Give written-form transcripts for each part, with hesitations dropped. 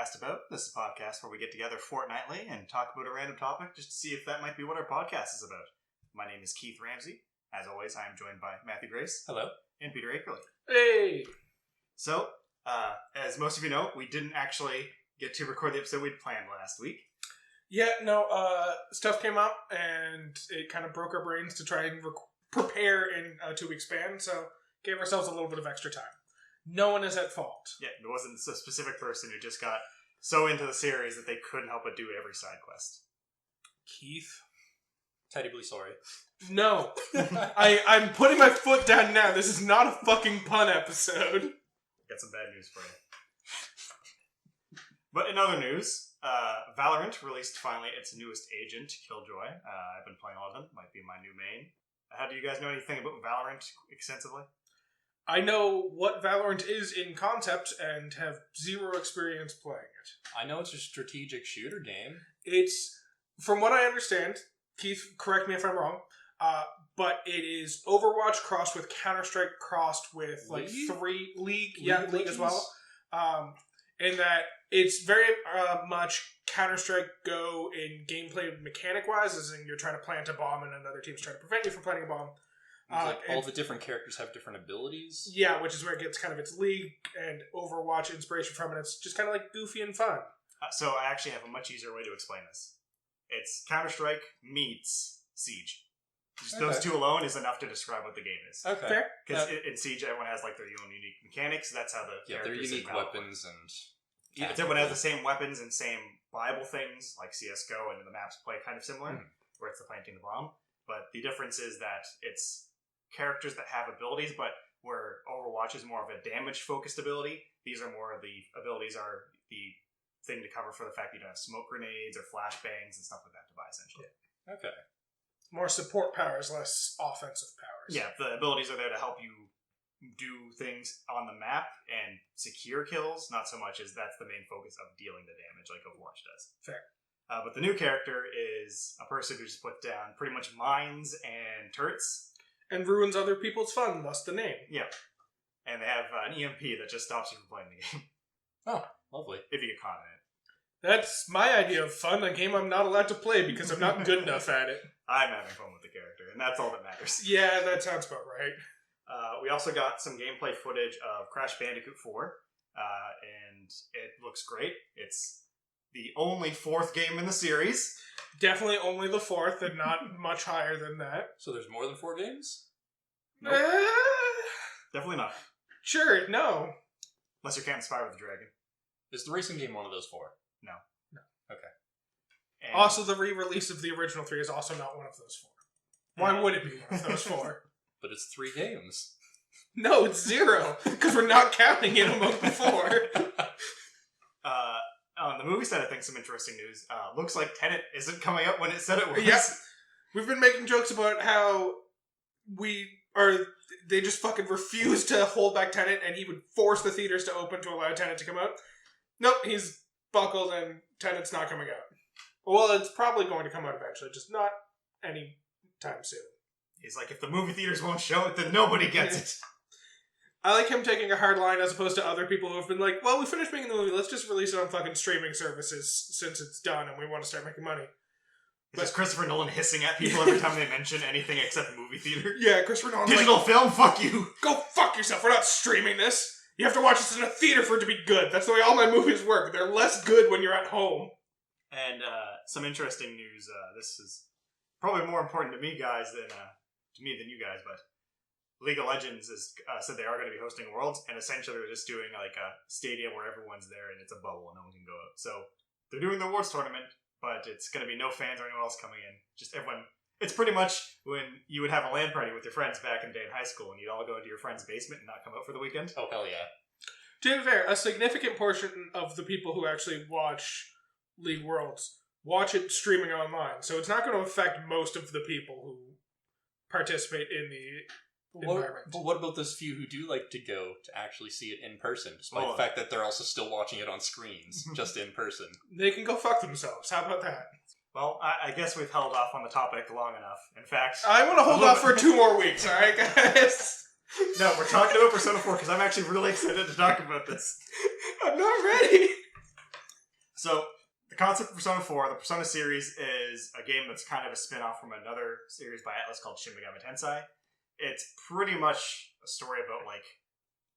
Whatismypodcastabout. This is a podcast where we get together fortnightly and talk about a random topic just to see if that might be what our podcast is about. My name is Keith Ramsey. As always, I am joined by Matthew Grace. Hello. And Peter Akerley. Hey! So, as most of you know, we didn't actually get to record the episode we'd planned last week. Yeah, no, stuff came up and it kind of broke our brains to try and prepare in a 2-week span, so gave ourselves a little bit of extra time. No one is at fault. Yeah, it wasn't a specific person who just got so into the series that they couldn't help but do every side quest. Keith? Terribly sorry. No. I'm putting my foot down now. This is not a fucking pun episode. Got some bad news for you. But in other news, Valorant released finally its newest agent, Killjoy. I've been playing all of them. Might be my new main. How do you guys know anything about Valorant extensively? I know what Valorant is in concept and have zero experience playing it. I know it's a strategic shooter game. It's, from what I understand, Keith, correct me if I'm wrong, but it is Overwatch crossed with Counter-Strike crossed with like League as well. In that it's very much Counter-Strike Go in gameplay mechanic-wise, as in you're trying to plant a bomb and another team's trying to prevent you from planting a bomb. All the different characters have different abilities. Yeah, which is where it gets kind of its League and Overwatch inspiration from, and it's just kind of like goofy and fun. So I actually have a much easier way to explain this. It's Counter-Strike meets Siege. Just those two alone is enough to describe what the game is. Okay. Fair? Because in Siege, everyone has like their own unique mechanics. That's how the their characters unique weapons and... Yeah, everyone has the same weapons and same viable things, like CSGO, and the maps play kind of similar, where it's the planting the bomb. But the difference is that it's characters that have abilities, but where Overwatch is more of a damage-focused ability, these are more of the abilities are the thing to cover for the fact that you don't have smoke grenades or flashbangs and stuff like that to buy, essentially. Yeah. Okay. More support powers, less offensive powers. Yeah, the abilities are there to help you do things on the map and secure kills, not so much as that's the main focus of dealing the damage like Overwatch does. Fair. But the new character is a person who just puts down pretty much mines and turrets. And ruins other people's fun, thus the name. Yep. And they have an EMP that just stops you from playing the game. Oh, lovely. If you get caught in it. That's my idea of fun, a game I'm not allowed to play because I'm not good enough at it. I'm having fun with the character, and that's all that matters. Yeah, that sounds about right. We also got some gameplay footage of Crash Bandicoot 4, and it looks great. It's the only 4th game in the series. Definitely only the 4th, and not much higher than that. So there's more than 4 games? Nope. Definitely not. Sure, no. Unless you're counting Spy with the Dragon. Is the racing game one of those 4? No. Okay. And also, the re-release of the original 3 is also not one of those 4. Why would it be one of those 4? But it's 3 games. No, it's 0, because we're not counting it among the 4. On the movie side of things, some interesting news. Looks like Tenet isn't coming up when it said it was. Yes. We've been making jokes about how they just fucking refused to hold back Tenet, and he would force the theaters to open to allow Tenet to come out. Nope, he's buckled, and Tenet's not coming out. Well, it's probably going to come out eventually, just not any time soon. He's like, if the movie theaters won't show it, then nobody gets it. I like him taking a hard line as opposed to other people who have been like, well, we finished making the movie, let's just release it on fucking streaming services since it's done and we want to start making money. It's just Christopher Nolan hissing at people every time they mention anything except movie theater. Yeah, Christopher Nolan's Digital film, fuck you! Go fuck yourself, we're not streaming this! You have to watch this in a theater for it to be good. That's the way all my movies work. They're less good when you're at home. And some interesting news. This is probably more important to me guys than you guys, but League of Legends has said they are going to be hosting Worlds, and essentially they're just doing like a stadium where everyone's there and it's a bubble and no one can go out. So they're doing the Worlds tournament, but it's going to be no fans or anyone else coming in. Just everyone. It's pretty much when you would have a LAN party with your friends back in the day in high school and you'd all go into your friend's basement and not come out for the weekend. Oh, hell yeah. To be fair, a significant portion of the people who actually watch League Worlds watch it streaming online, so it's not going to affect most of the people who participate in the environment. But what about those few who do like to go to actually see it in person, despite the fact that they're also still watching it on screens, just in person? They can go fuck themselves. How about that? Well, I guess we've held off on the topic long enough. In fact... I want to hold off for 2 more weeks, alright guys? No, we're talking about Persona 4 because I'm actually really excited to talk about this. I'm not ready. So, the concept of Persona 4, the Persona series, is a game that's kind of a spin-off from another series by Atlas called Shin Megami Tensei. It's pretty much a story about, like,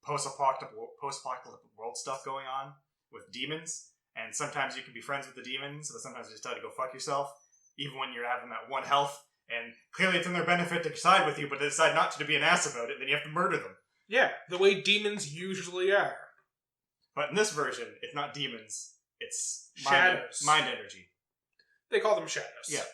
post-apocalyptic world stuff going on with demons. And sometimes you can be friends with the demons, but sometimes you just tell you to go fuck yourself, even when you're having that one health. And clearly it's in their benefit to side with you, but they decide not to be an ass about it, and then you have to murder them. Yeah, the way demons usually are. But in this version, it's not demons. It's shadows. Mind energy. They call them shadows. Yeah.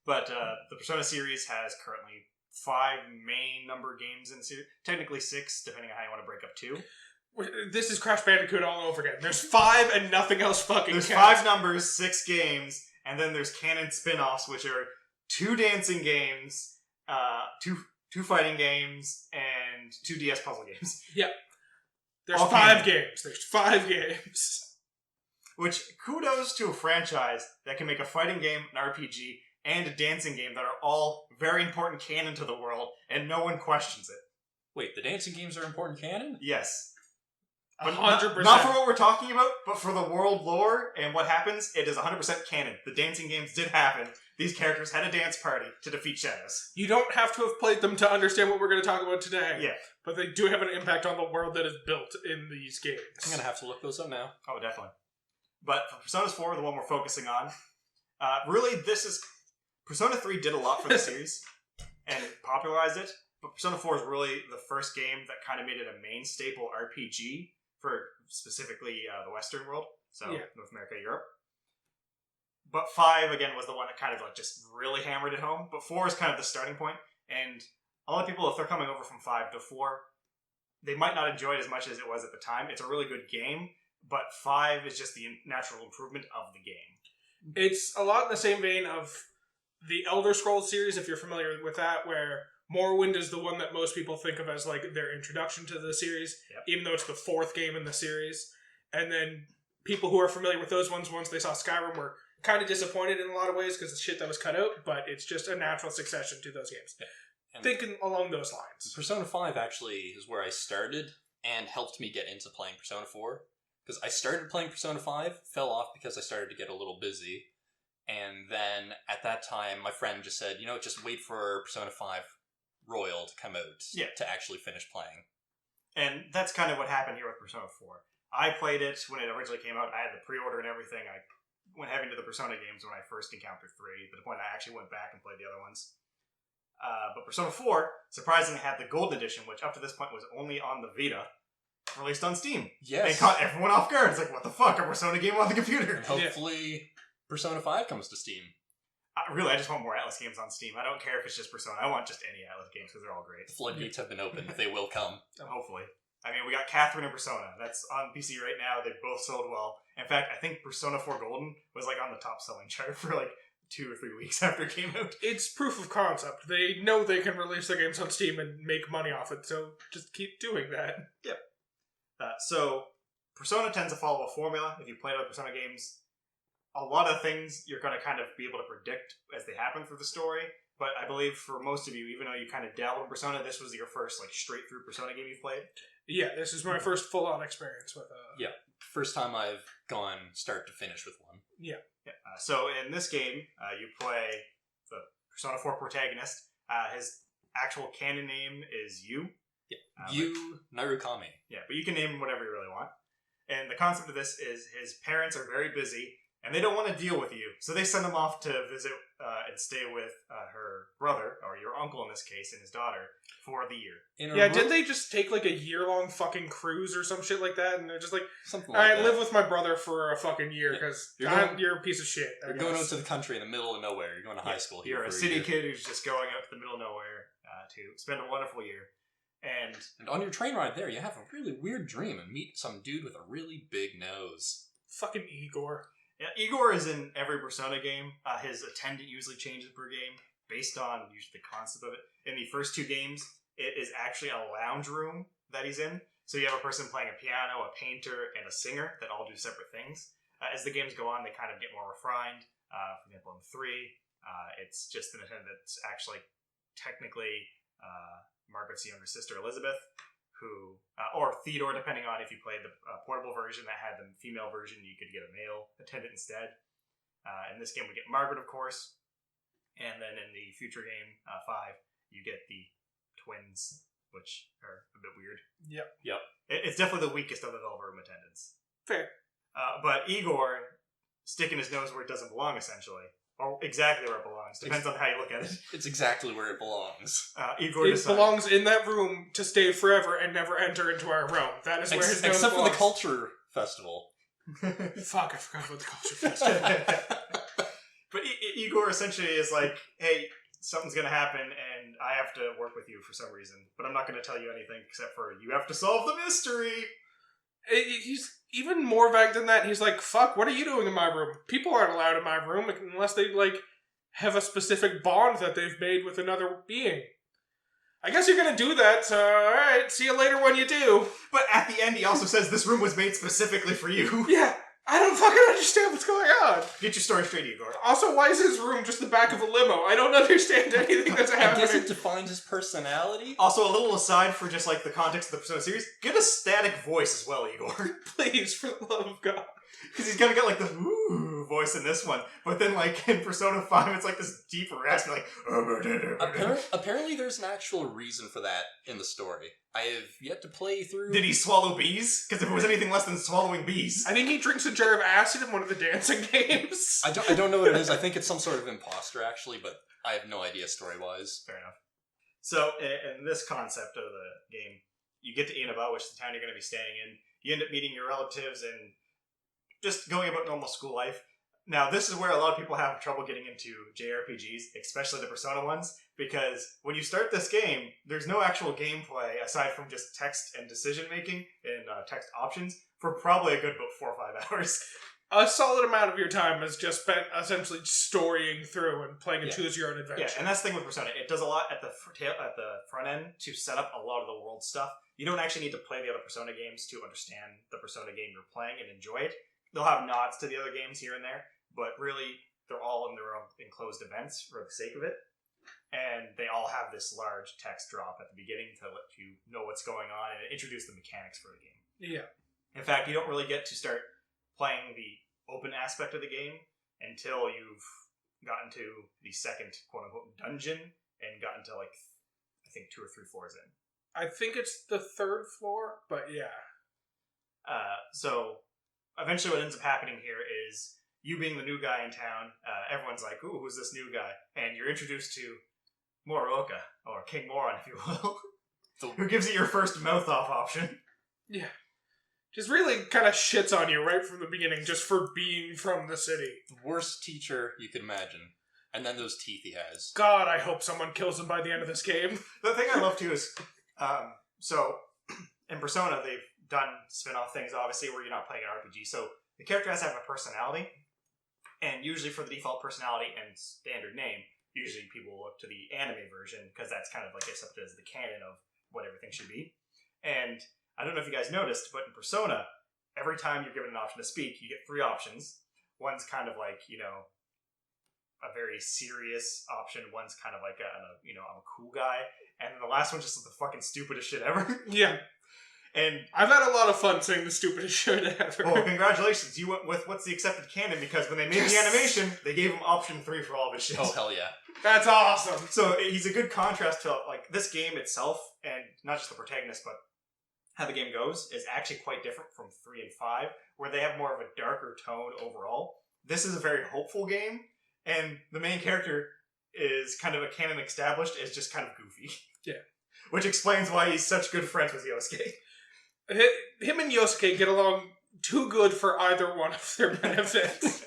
But the Persona series has currently 5 main number games in the series. Technically 6, depending on how you want to break up 2. This is Crash Bandicoot all over again. There's 5 and nothing else fucking There's counts. 5 numbers, 6 games, and then there's canon spin-offs, which are 2 dancing games, 2 fighting games, and 2 DS puzzle games. Yep. There's All 5 canon. games. There's 5 games. Which, kudos to a franchise that can make a fighting game, an RPG, and a dancing game that are all very important canon to the world, and no one questions it. Wait, the dancing games are important canon? Yes. 100%. Not for what we're talking about, but for the world lore and what happens, it is 100% canon. The dancing games did happen. These characters had a dance party to defeat shadows. You don't have to have played them to understand what we're going to talk about today. Yeah. But they do have an impact on the world that is built in these games. I'm going to have to look those up now. Oh, definitely. But for Persona 4, the one we're focusing on, really, this is... Persona 3 did a lot for the series and popularized it, but Persona 4 is really the first game that kind of made it a main staple RPG for specifically the Western world, so North America, Europe. But 5, again, was the one that kind of like just really hammered it home, but 4 is kind of the starting point, and a lot of people, if they're coming over from 5 to 4, they might not enjoy it as much as it was at the time. It's a really good game, but 5 is just the natural improvement of the game. It's a lot in the same vein of the Elder Scrolls series, if you're familiar with that, where Morrowind is the one that most people think of as like their introduction to the series, even though it's the 4th game in the series. And then people who are familiar with those ones, once they saw Skyrim, were kind of disappointed in a lot of ways because the shit that was cut out, but it's just a natural succession to those games. And thinking along those lines. Persona 5 actually is where I started and helped me get into playing Persona 4. Because I started playing Persona 5, fell off because I started to get a little busy. And then at that time, my friend just said, just wait for Persona 5 Royal to come out to actually finish playing. And that's kind of what happened here with Persona 4. I played it when it originally came out. I had the pre-order and everything. I went heavy into the Persona games when I first encountered 3, to the point I actually went back and played the other ones. But Persona 4, surprisingly, had the Gold Edition, which up to this point was only on the Vita, released on Steam. Yes. And caught everyone off guard. It's like, what the fuck? A Persona game on the computer? And hopefully Persona 5 comes to Steam. Really, I just want more Atlas games on Steam. I don't care if it's just Persona. I want just any Atlas games because they're all great. The floodgates have been opened. They will come. Hopefully. I mean, we got Catherine and Persona. That's on PC right now. They both sold well. In fact, I think Persona 4 Golden was like on the top selling chart for like 2 or 3 weeks after it came out. It's proof of concept. They know they can release their games on Steam and make money off it, so just keep doing that. Yep. So, Persona tends to follow a formula. If you play other Persona games, a lot of things you're going to kind of be able to predict as they happen through the story. But I believe for most of you, even though you kind of dabbled in Persona, this was your first like straight through Persona game you've played. Yeah, this is my first full on experience with. Yeah, first time I've gone start to finish with one. Yeah. So in this game, you play the Persona 4 protagonist. His actual canon name is Yu. Yeah, Yu Narukami. Yeah, but you can name him whatever you really want. And the concept of this is his parents are very busy, and they don't want to deal with you, so they send him off to visit and stay with her brother, or your uncle in this case, and his daughter, for the year. Didn't they just take like a year-long fucking cruise or some shit like that, and they're just like, something all like right, that. live with my brother for a fucking year, because you're a piece of shit. You're going out to the country in the middle of nowhere. You're going to high school here. You're a city kid who's just going out to the middle of nowhere to spend a wonderful year. And on your train ride there, you have a really weird dream and meet some dude with a really big nose. Fucking Igor. Yeah, Igor is in every Persona game. His attendant usually changes per game based on usually the concept of it. In the first 2 games, it is actually a lounge room that he's in. So you have a person playing a piano, a painter, and a singer that all do separate things. As the games go on, they kind of get more refined. For example, in 3, it's just an attendant that's actually technically Margaret's younger sister, Elizabeth, who, or Theodore, depending on if you played the portable version that had the female version, you could get a male attendant instead. In this game, we get Margaret, of course. And then in the future game, 5, you get the twins, which are a bit weird. Yep. It's definitely the weakest of the Velvet Room attendants. Fair. But Igor, sticking his nose where it doesn't belong, essentially. Or exactly where it belongs. Depends on how you look at it. It's exactly where it belongs. Igor belongs in that room to stay forever and never enter into our realm. That is where his nose except belongs. for the Culture Festival. Fuck, I forgot about the Culture Festival. But Igor essentially is like, hey, something's going to happen, and I have to work with you for some reason. But I'm not going to tell you anything except for you have to solve the mystery. He's even more vague than that. He's like, fuck, what are you doing in my room? People aren't allowed in my room unless they, have a specific bond that they've made with another being. I guess you're going to do that, so alright, see you later when you do. But at the end, he also says this room was made specifically for you. Yeah. I don't fucking understand what's going on. Get your story straight, Igor. Also, why is his room just the back of a limo? I don't understand anything that's happening. I guess it defined his personality. Also, a little aside for just, the context of the Persona series, get a static voice as well, Igor. Please, for the love of God. Because he's gonna get, the ooh voice in this one. But then, in Persona 5, it's, this deep raspy, Apparently there's an actual reason for that in the story. I have yet to play through... Did he swallow bees? Because if it was anything less than swallowing bees... I think he drinks a jar of acid in one of the dancing games. I don't know what it is. I think it's some sort of imposter, actually, but I have no idea story-wise. Fair enough. So, in this concept of the game, you get to Inaba, which is the town you're going to be staying in. You end up meeting your relatives and just going about normal school life. Now, this is where a lot of people have trouble getting into JRPGs, especially the Persona ones, because when you start this game, there's no actual gameplay aside from just text and decision-making and text options for probably a good about 4 or 5 hours. A solid amount of your time is just spent essentially storying through and playing a choose-your-own-adventure. Yeah, and that's the thing with Persona. It does a lot at the front end to set up a lot of the world stuff. You don't actually need to play the other Persona games to understand the Persona game you're playing and enjoy it. They'll have nods to the other games here and there, but really, they're all in their own enclosed events for the sake of it. And they all have this large text drop at the beginning to let you know what's going on and introduce the mechanics for the game. Yeah. In fact, you don't really get to start playing the open aspect of the game until you've gotten to the second quote-unquote dungeon and gotten to, I think 2 or 3 floors in. I think it's the 3rd floor, but yeah. So, eventually what ends up happening here is you being the new guy in town, everyone's like, ooh, who's this new guy? And you're introduced to Moroka, or King Moron, if you will, who gives you your first mouth-off option. Yeah. Just really kind of shits on you right from the beginning just for being from the city. The worst teacher you could imagine. And then those teeth he has. God, I hope someone kills him by the end of this game. The thing I love, too, is, so, in Persona, they've done spin-off things, obviously, where you're not playing an RPG, so the character has to have a personality, and usually for the default personality and standard name, usually people look to the anime version, because that's kind of accepted as the canon of what everything should be. And I don't know if you guys noticed, but in Persona, every time you're given an option to speak, you get 3 options. One's kind of a very serious option, one's kind of I'm a cool guy, and then the last one's just the fucking stupidest shit ever. Yeah. And I've had a lot of fun saying the stupidest shit ever. Well, congratulations. You went with what's the accepted canon, because when they made the animation, they gave him option 3 for all of his shit. Oh, hell yeah. That's awesome. So he's a good contrast to this game itself, and not just the protagonist, but how the game goes is actually quite different from 3 and 5, where they have more of a darker tone overall. This is a very hopeful game, and the main character is kind of a canon established as just kind of goofy. Yeah. Which explains why he's such good friends with Yosuke. Him and Yosuke get along too good for either one of their benefits.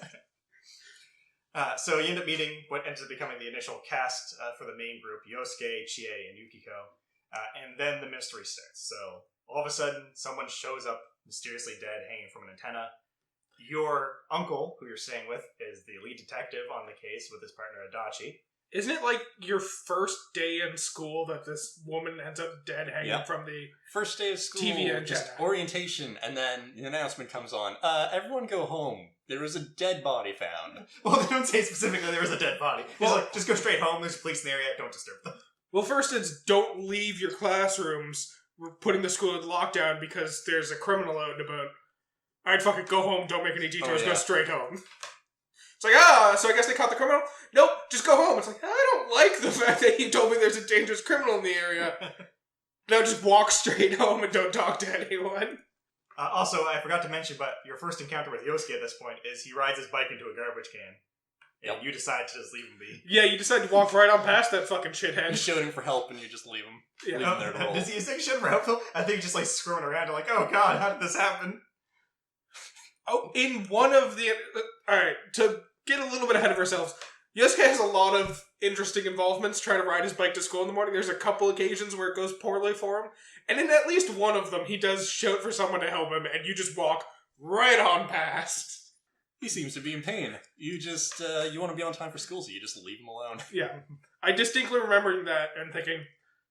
So you end up meeting what ends up becoming the initial cast for the main group, Yosuke, Chie, and Yukiko. And then the mystery starts. So all of a sudden, someone shows up mysteriously dead, hanging from an antenna. Your uncle, who you're staying with, is the lead detective on the case with his partner Adachi. Isn't it your first day in school that this woman ends up dead hanging from the first day of school, TV antenna? Just orientation, and then the announcement comes on. Everyone go home. There was a dead body found. Well, they don't say specifically there was a dead body. Well, just go straight home. There's police in the area. Don't disturb them. Well, first it's don't leave your classrooms. we're putting the school in lockdown because there's a criminal out and about. Alright, fuck it, go home, don't make any detours, go straight home. It's like, so I guess they caught the criminal? Nope, just go home. It's like, I don't like the fact that you told me there's a dangerous criminal in the area. Now just walk straight home and don't talk to anyone. Also, I forgot to mention, but your first encounter with Yosuke at this point is he rides his bike into a garbage can. And you decide to just leave him be. Yeah, you decide to walk right on past that fucking shithead. You showed him for help and you just leave him. Yeah. Leave him there to roll. Does he think shit for help? I think he's just like screwing around and like, oh god, how did this happen? Oh, in one of the... Alright, to get a little bit ahead of ourselves, Yosuke has a lot of interesting involvements trying to ride his bike to school in the morning. There's a couple occasions where it goes poorly for him. And in at least one of them, he does shout for someone to help him, and you just walk right on past. He seems to be in pain. You just, you want to be on time for school, so you just leave him alone. Yeah. I distinctly remember that and thinking,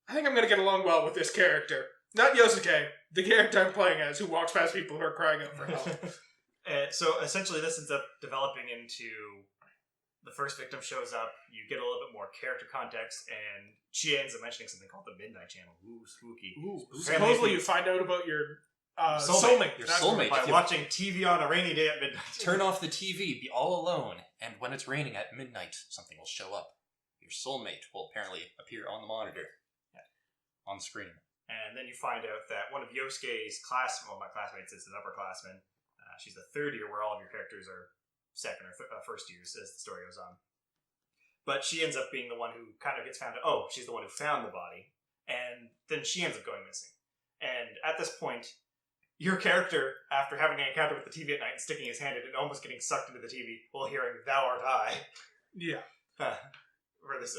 I think I'm going to get along well with this character. Not Yosuke, the character I'm playing as, who walks past people who are crying out for help. So essentially this ends up developing into the first victim shows up, you get a little bit more character context, and she ends up mentioning something called the Midnight Channel. Ooh, spooky. Ooh, supposedly you find out about your soulmate. Your soulmate. By watching TV on a rainy day at midnight. Turn off the TV, be all alone, and when it's raining at midnight, something will show up. Your soulmate will apparently appear on the monitor. Yeah. On the screen. And then you find out that one of Yosuke's my classmates is an upperclassman. She's the third year where all of your characters are second or first years as the story goes on. But she ends up being the one who kind of gets found out. Oh, she's the one who found the body. And then she ends up going missing. And at this point, your character, after having an encounter with the TV at night and sticking his hand in it and almost getting sucked into the TV while hearing "Thou art I," yeah, where this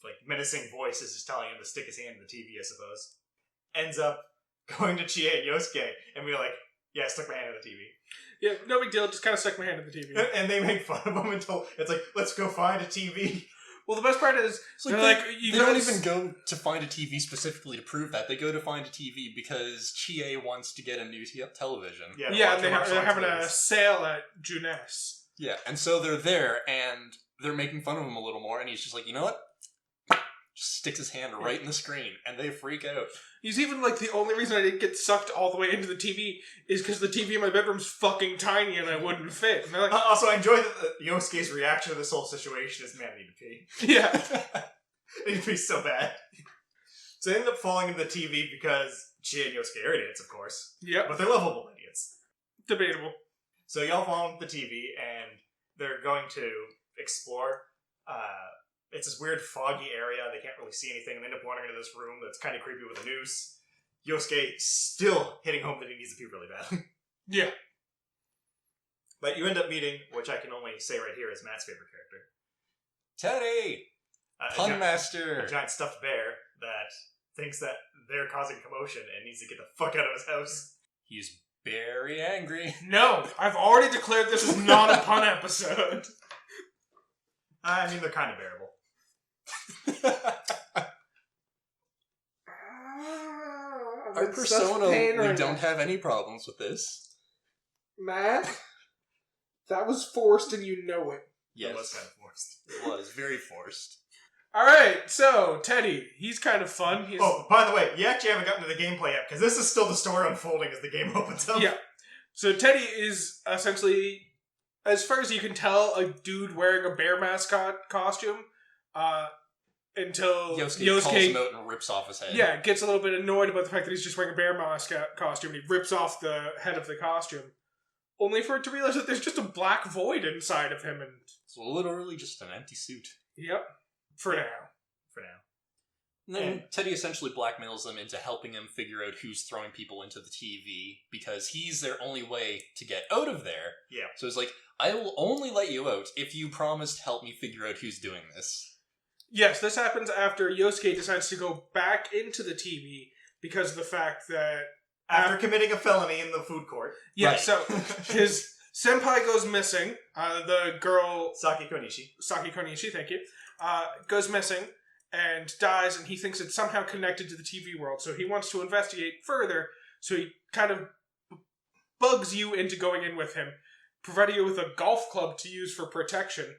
like menacing voice is just telling him to stick his hand in the TV, I suppose, ends up going to Chie and Yosuke and be like, "Yeah, I stuck my hand in the TV." Yeah, no big deal. Just kind of stuck my hand in the TV. And they make fun of him until it's like, let's go find a TV. Well, the best part is, they don't even go to find a TV specifically to prove that. They go to find a TV because Chie wants to get a new television. Yeah, and they're having a sale at Juness. Yeah, and so they're there, and they're making fun of him a little more, and he's just like, you know what? Just sticks his hand right in the screen, and they freak out. He's even like, the only reason I didn't get sucked all the way into the TV is because the TV in my bedroom's fucking tiny and I wouldn't fit. And like, also, I enjoy that Yosuke's reaction to this whole situation is, man, I need to pee. Yeah. I need to pee so bad. So they end up falling into the TV because Chie and Yosuke are idiots, of course. Yep. But they're lovable idiots. Debatable. So y'all fall into the TV, and they're going to explore. It's this weird foggy area. They can't really see anything. And they end up wandering into this room that's kind of creepy with a noose. Yosuke still hitting home that he needs to pee really bad. Yeah. But you end up meeting, which I can only say right here is Matt's favorite character. Teddy! Pun Master! A giant stuffed bear that thinks that they're causing commotion and needs to get the fuck out of his house. He's very angry. No! I've already declared this is not a pun episode. I mean, they're kind of bearable. Our persona, we don't have any problems with this. Matt, that was forced and you know it. Yes. It was kind of forced. It was very forced. Alright, so, Teddy, he's kind of fun. Oh, by the way, you actually haven't gotten to the gameplay yet, because this is still the story unfolding as the game opens up. Yeah. So Teddy is essentially, as far as you can tell, a dude wearing a bear mascot costume. Until Yosuke calls him out and rips off his head. Yeah, gets a little bit annoyed about the fact that he's just wearing a bear mascot costume, and he rips off the head of the costume. Only for it to realize that there's just a black void inside of him, and it's literally just an empty suit. Yep. For now. And then Teddy essentially blackmails them into helping him figure out who's throwing people into the TV, because he's their only way to get out of there. Yeah. So it's like, I will only let you out if you promise to help me figure out who's doing this. Yes, this happens after Yosuke decides to go back into the TV because of the fact that... After committing a felony in the food court. Yeah, right. So his senpai goes missing. The girl... Saki Konishi, thank you. Goes missing and dies, and he thinks it's somehow connected to the TV world. So he wants to investigate further, so he kind of bugs you into going in with him, providing you with a golf club to use for protection.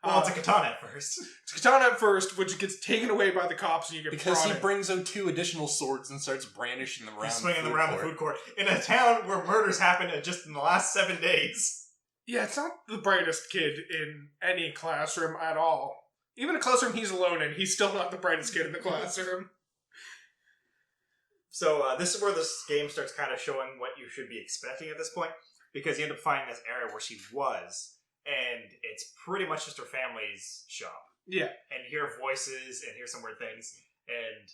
Well, it's a katana at first. It's a katana at first, which gets taken away by the cops and you get Because he prodded. brings out 2 additional swords and starts brandishing them around. He's swinging them around the food court. In a town where murders happen just in the last 7 days. Yeah, it's not the brightest kid in any classroom at all. Even a classroom he's alone in, he's still not the brightest kid in the classroom. So this is where this game starts kind of showing what you should be expecting at this point, because you end up finding this area where she was, and it's pretty much just her family's shop. Yeah. And you hear voices and hear some weird things, and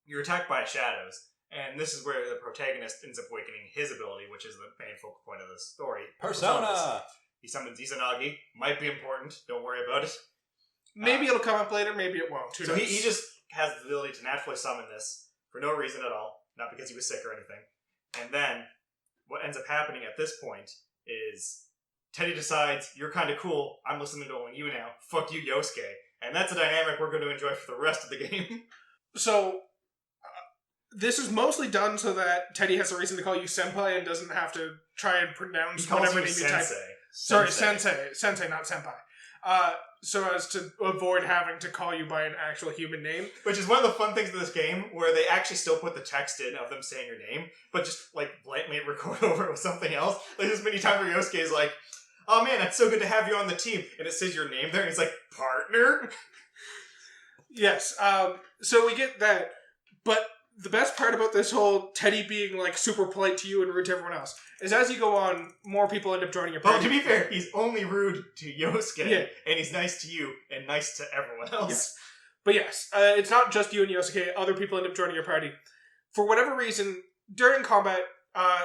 you're attacked by shadows. And this is where the protagonist ends up awakening his ability, which is the main focal point of the story. Persona! He summons Izanagi. Might be important. Don't worry about it. Maybe it'll come up later, maybe it won't. So he just has the ability to naturally summon this for no reason at all. Not because he was sick or anything. And then, what ends up happening at this point is Teddy decides, you're kind of cool, I'm listening to only you now, fuck you, Yosuke. And that's a dynamic we're going to enjoy for the rest of the game. So, this is mostly done so that Teddy has a reason to call you senpai and doesn't have to try and pronounce whatever name you type. Sorry, sensei. Sensei, not senpai. So as to avoid having to call you by an actual human name. Which is one of the fun things of this game, where they actually still put the text in of them saying your name, but just, like, blatantly record over it with something else. Like, there's many times where Yosuke is like, oh man, it's so good to have you on the team, and it says your name there, and it's like, partner? Yes, so we get that, but the best part about this whole Teddy being, like, super polite to you and rude to everyone else is as you go on, more people end up joining your party. Well, to be fair, he's only rude to Yosuke, and he's nice to you, and nice to everyone else. Yes. But yes, it's not just you and Yosuke, other people end up joining your party. For whatever reason, during combat,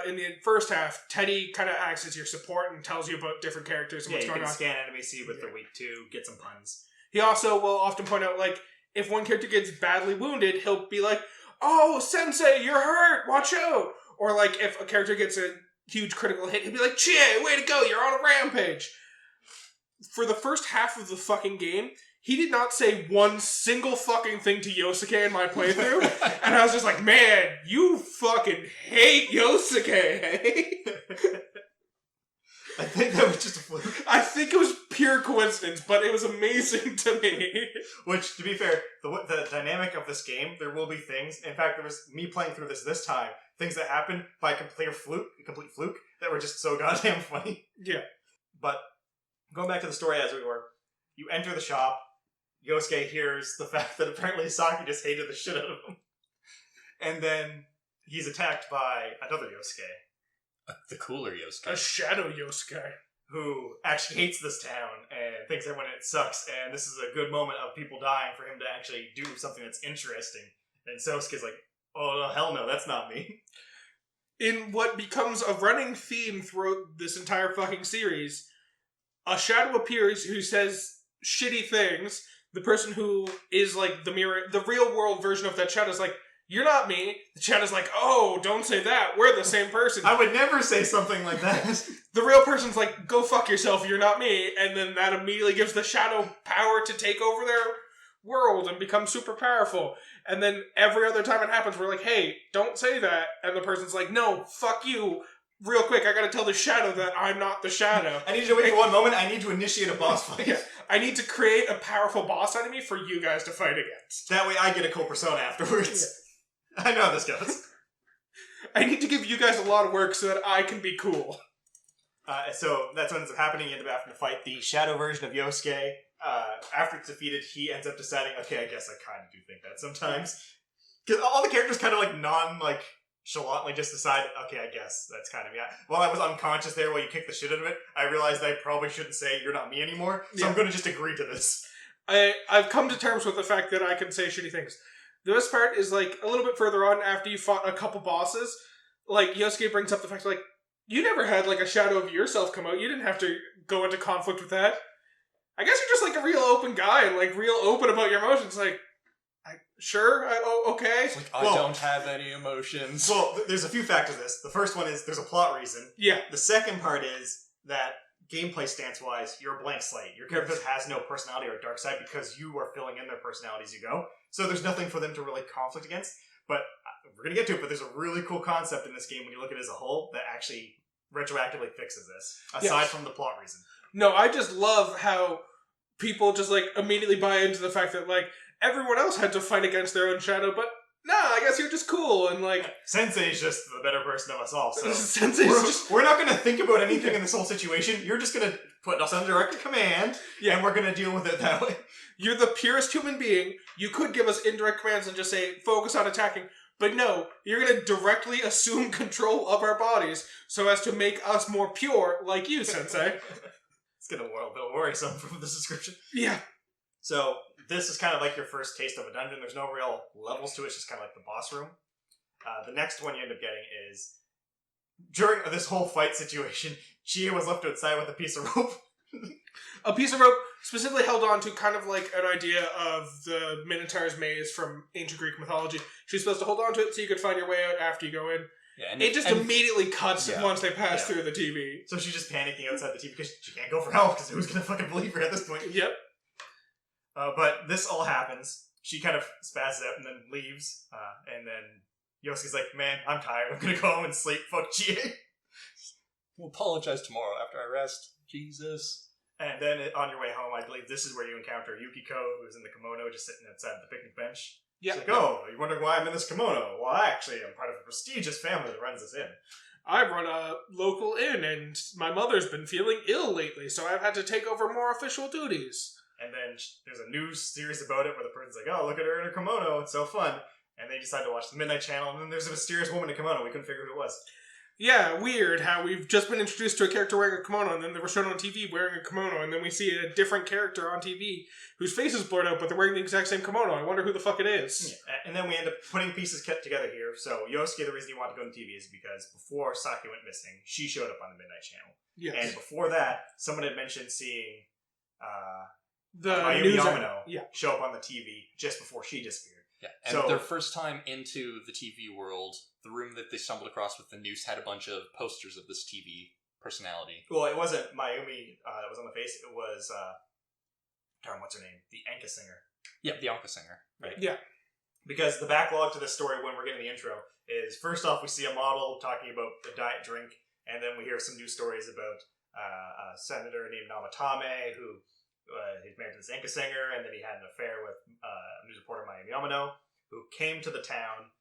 in the first half, Teddy kind of acts as your support and tells you about different characters and what's going on. You can scan enemy, see what they're weak to, get some puns. He also will often point out, like, if one character gets badly wounded, he'll be like, oh, Sensei, you're hurt, watch out! Or, like, if a character gets a huge critical hit, he'll be like, Chie, way to go, you're on a rampage! For the first half of the fucking game, he did not say one single fucking thing to Yosuke in my playthrough, and I was just like, man, you fucking hate Yosuke, hey? I think that was just a fluke. I think it was pure coincidence, but it was amazing to me. Which, to be fair, the dynamic of this game, there will be things, in fact, there was me playing through this time, things that happened by a complete fluke, that were just so goddamn funny. Yeah. But, going back to the story as we were, you enter the shop, Yosuke hears the fact that apparently Saki just hated the shit out of him. And then he's attacked by another Yosuke. The cooler Yosuke. A shadow Yosuke. Who actually hates this town and thinks everyone in it sucks, and this is a good moment of people dying for him to actually do something that's interesting. And Sosuke's like, oh, no, hell no, that's not me. In what becomes a running theme throughout this entire fucking series, a shadow appears who says shitty things. The person who is like the real world version of that shadow is like, you're not me. The shadow's like, oh, don't say that. We're the same person. I would never say something like that. The real person's like, go fuck yourself, you're not me. And then that immediately gives the shadow power to take over their world and become super powerful. And then every other time it happens, we're like, hey, don't say that. And the person's like, no, fuck you. Real quick, I gotta tell the shadow that I'm not the shadow. I need you to wait for one moment. I need to initiate a boss fight. Yeah. I need to create a powerful boss enemy for you guys to fight against. That way I get a cool persona afterwards. Yeah. I know how this goes. I need to give you guys a lot of work so that I can be cool. So that's what ends up happening. You end up having to fight the shadow version of Yosuke. After it's defeated, he ends up deciding, okay, I guess I kind of do think that sometimes. Because all the characters kind of nonchalantly just decide, okay, I guess that's kind of me. While I was unconscious there while you kicked the shit out of it, I realized I probably shouldn't say you're not me anymore, so I'm going to just agree to this. I've come to terms with the fact that I can say shitty things. The best part is, like, a little bit further on, after you fought a couple bosses, like, Yosuke brings up the fact, like, you never had, like, a shadow of yourself come out. You didn't have to go into conflict with that. I guess you're just, like, a real open guy and, like, real open about your emotions. Like, okay. It's like, I don't have any emotions. Well, there's a few factors to this. The first one is there's a plot reason. Yeah. The second part is that gameplay stance-wise, you're a blank slate. Your character has no personality or dark side because you are filling in their personality as you go. So there's nothing for them to really conflict against. But we're going to get to it, but there's a really cool concept in this game when you look at it as a whole that actually retroactively fixes this, aside from the plot reason. No, I just love how people just, like, immediately buy into the fact that, like, everyone else had to fight against their own shadow, but nah, I guess you're just cool, and, like... Sensei's just the better person of us all, so... We're not gonna think about anything in this whole situation, you're just gonna put us under direct command, and we're gonna deal with it that way. You're the purest human being, you could give us indirect commands and just say, focus on attacking, but no, you're gonna directly assume control of our bodies so as to make us more pure, like you, Sensei. It's getting a little bit worrisome from this description. Yeah. So, this is kind of like your first taste of a dungeon. There's no real levels to it. It's just kind of like the boss room. The next one you end up getting is... During this whole fight situation, Chia was left outside with a piece of rope. A piece of rope specifically held on to kind of like an idea of the Minotaur's maze from ancient Greek mythology. She's supposed to hold on to it so you could find your way out after you go in. Yeah, and it just immediately cuts once they pass through the TV. So she's just panicking outside the TV because she can't go for help because who's going to fucking believe her at this point? Yep. But this all happens. She kind of spazzes out and then leaves. And then Yosuke's like, man, I'm tired. I'm going to go home and sleep. Fuck Chie. We'll apologize tomorrow after I rest. Jesus. And then on your way home, I believe this is where you encounter Yukiko, who's in the kimono just sitting outside the picnic bench. Yeah. She's like, oh, you wondering why I'm in this kimono? Well, actually, I'm part of a prestigious family that runs this inn. I run a local inn, and my mother's been feeling ill lately, so I've had to take over more official duties. And then there's a news series about it where the person's like, oh, look at her in her kimono, it's so fun. And they decide to watch the Midnight Channel, and then there's a mysterious woman in a kimono. We couldn't figure who it was. Yeah, weird how we've just been introduced to a character wearing a kimono, and then they were shown on TV wearing a kimono, and then we see a different character on TV whose face is blurred out, but they're wearing the exact same kimono. I wonder who the fuck it is. Yeah. And then we end up putting pieces kept together here. So Yosuke, the reason he wanted to go on TV is because before Saki went missing, she showed up on the Midnight Channel. Yes. And before that, someone had mentioned seeing the Mayumi Yamano show up on the TV just before she disappeared. Yeah, and so, their first time into the TV world, the room that they stumbled across with the noose had a bunch of posters of this TV personality. Well, it wasn't Mayumi that was on the face, it was, darn, what's her name? The Anka singer. Yeah, the Anka singer. Right. Yeah. Because the backlog to this story when we're getting the intro is, first off, we see a model talking about the diet drink, and then we hear some news stories about a senator named Namatame, who... he's married to this Anka singer, and then he had an affair with news reporter Mayumi Yamano, who came to the town.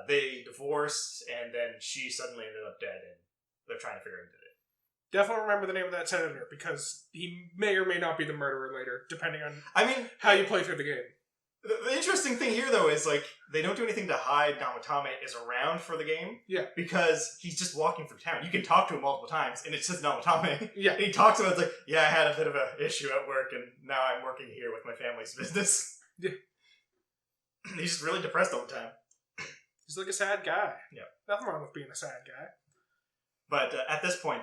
They divorced, and then she suddenly ended up dead, and they're trying to figure out who did it. Definitely remember the name of that senator, because he may or may not be the murderer later, depending on how you play through the game. The interesting thing here, though, is, like, they don't do anything to hide Namatame is around for the game. Yeah. Because he's just walking through town. You can talk to him multiple times, and it says Namatame. Yeah. And he talks about it, it's like, yeah, I had a bit of an issue at work, and now I'm working here with my family's business. Yeah. He's just really depressed all the time. He's like a sad guy. Yeah. Nothing wrong with being a sad guy. But at this point,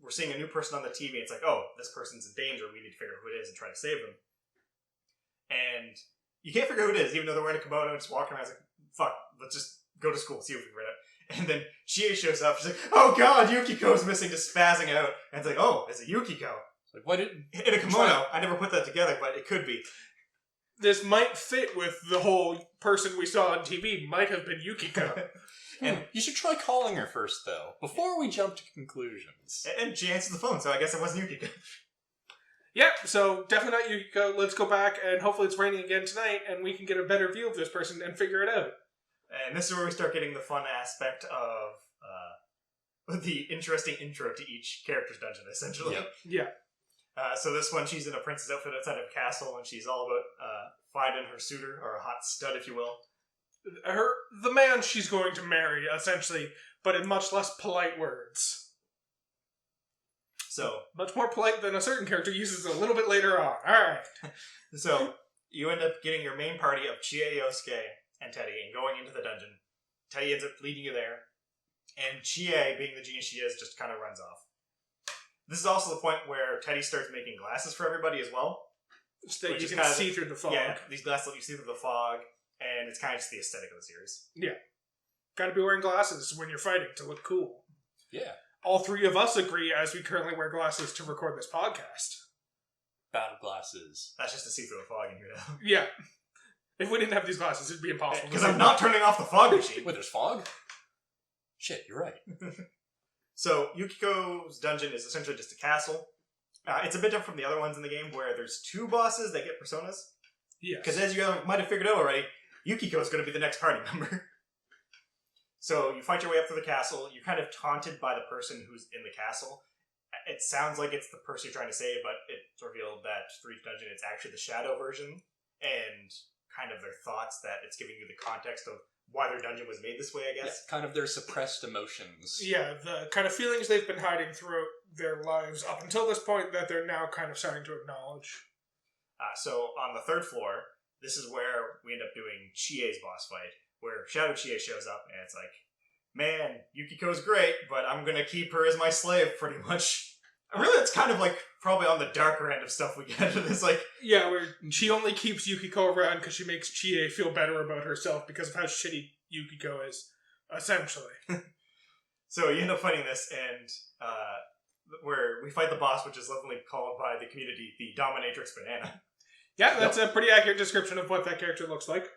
we're seeing a new person on the TV. It's like, oh, this person's in danger. We need to figure out who it is and try to save them. And... you can't figure out who it is, even though they're wearing a kimono and just walking around. It's like, fuck, let's just go to school, see if we can figure it out. And then Chie shows up. She's like, oh god, Yukiko's missing, just spazzing out. And it's like, oh, it's a Yukiko. Like, what did... in a kimono. I never put that together, but it could be. This might fit with the whole person we saw on TV. Might have been Yukiko. And you should try calling her first, though, before we jump to conclusions. And she answers the phone, so I guess it wasn't Yukiko. Yeah, so definitely not Yukiko. Let's go back, and hopefully it's raining again tonight, and we can get a better view of this person and figure it out. And this is where we start getting the fun aspect of the interesting intro to each character's dungeon, essentially. Yep. Yeah. So this one, she's in a princess outfit outside of a castle, and she's all about finding her suitor, or a hot stud, if you will. The man she's going to marry, essentially, but in much less polite words. So much more polite than a certain character uses a little bit later on. Alright. So, you end up getting your main party of Chie, Yosuke, and Teddy, and going into the dungeon. Teddy ends up leading you there, and Chie, being the genius she is, just kind of runs off. This is also the point where Teddy starts making glasses for everybody as well. So that you can see through the fog. Yeah, these glasses let you see through the fog, and it's kind of just the aesthetic of the series. Yeah. Gotta be wearing glasses when you're fighting to look cool. Yeah. All three of us agree, as we currently wear glasses to record this podcast. Battle glasses. That's just to see through the fog in here now. Yeah. If we didn't have these glasses, it'd be impossible. Because I'm not turning off the fog machine. Wait, there's fog? Shit, you're right. So, Yukiko's dungeon is essentially just a castle. It's a bit different from the other ones in the game where there's 2 bosses that get personas. Yes. Because as you might have figured out already, Yukiko is going to be the next party member. So you fight your way up through the castle. You're kind of taunted by the person who's in the castle. It sounds like it's the person you're trying to save, but it's revealed that for each dungeon, it's actually the shadow version. And kind of their thoughts that it's giving you the context of why their dungeon was made this way, I guess. Yeah, kind of their suppressed emotions. Yeah, the kind of feelings they've been hiding throughout their lives up until this point that they're now kind of starting to acknowledge. So on the 3rd floor, this is where we end up doing Chie's boss fight, where Shadow Chie shows up, and it's like, man, Yukiko's great, but I'm gonna keep her as my slave, pretty much. Really, it's kind of like probably on the darker end of stuff we get. It's like, yeah, where she only keeps Yukiko around because she makes Chie feel better about herself because of how shitty Yukiko is, essentially. So you end up fighting this, and where we fight the boss, which is lovingly called by the community the Dominatrix Banana. Yeah, that's a pretty accurate description of what that character looks like.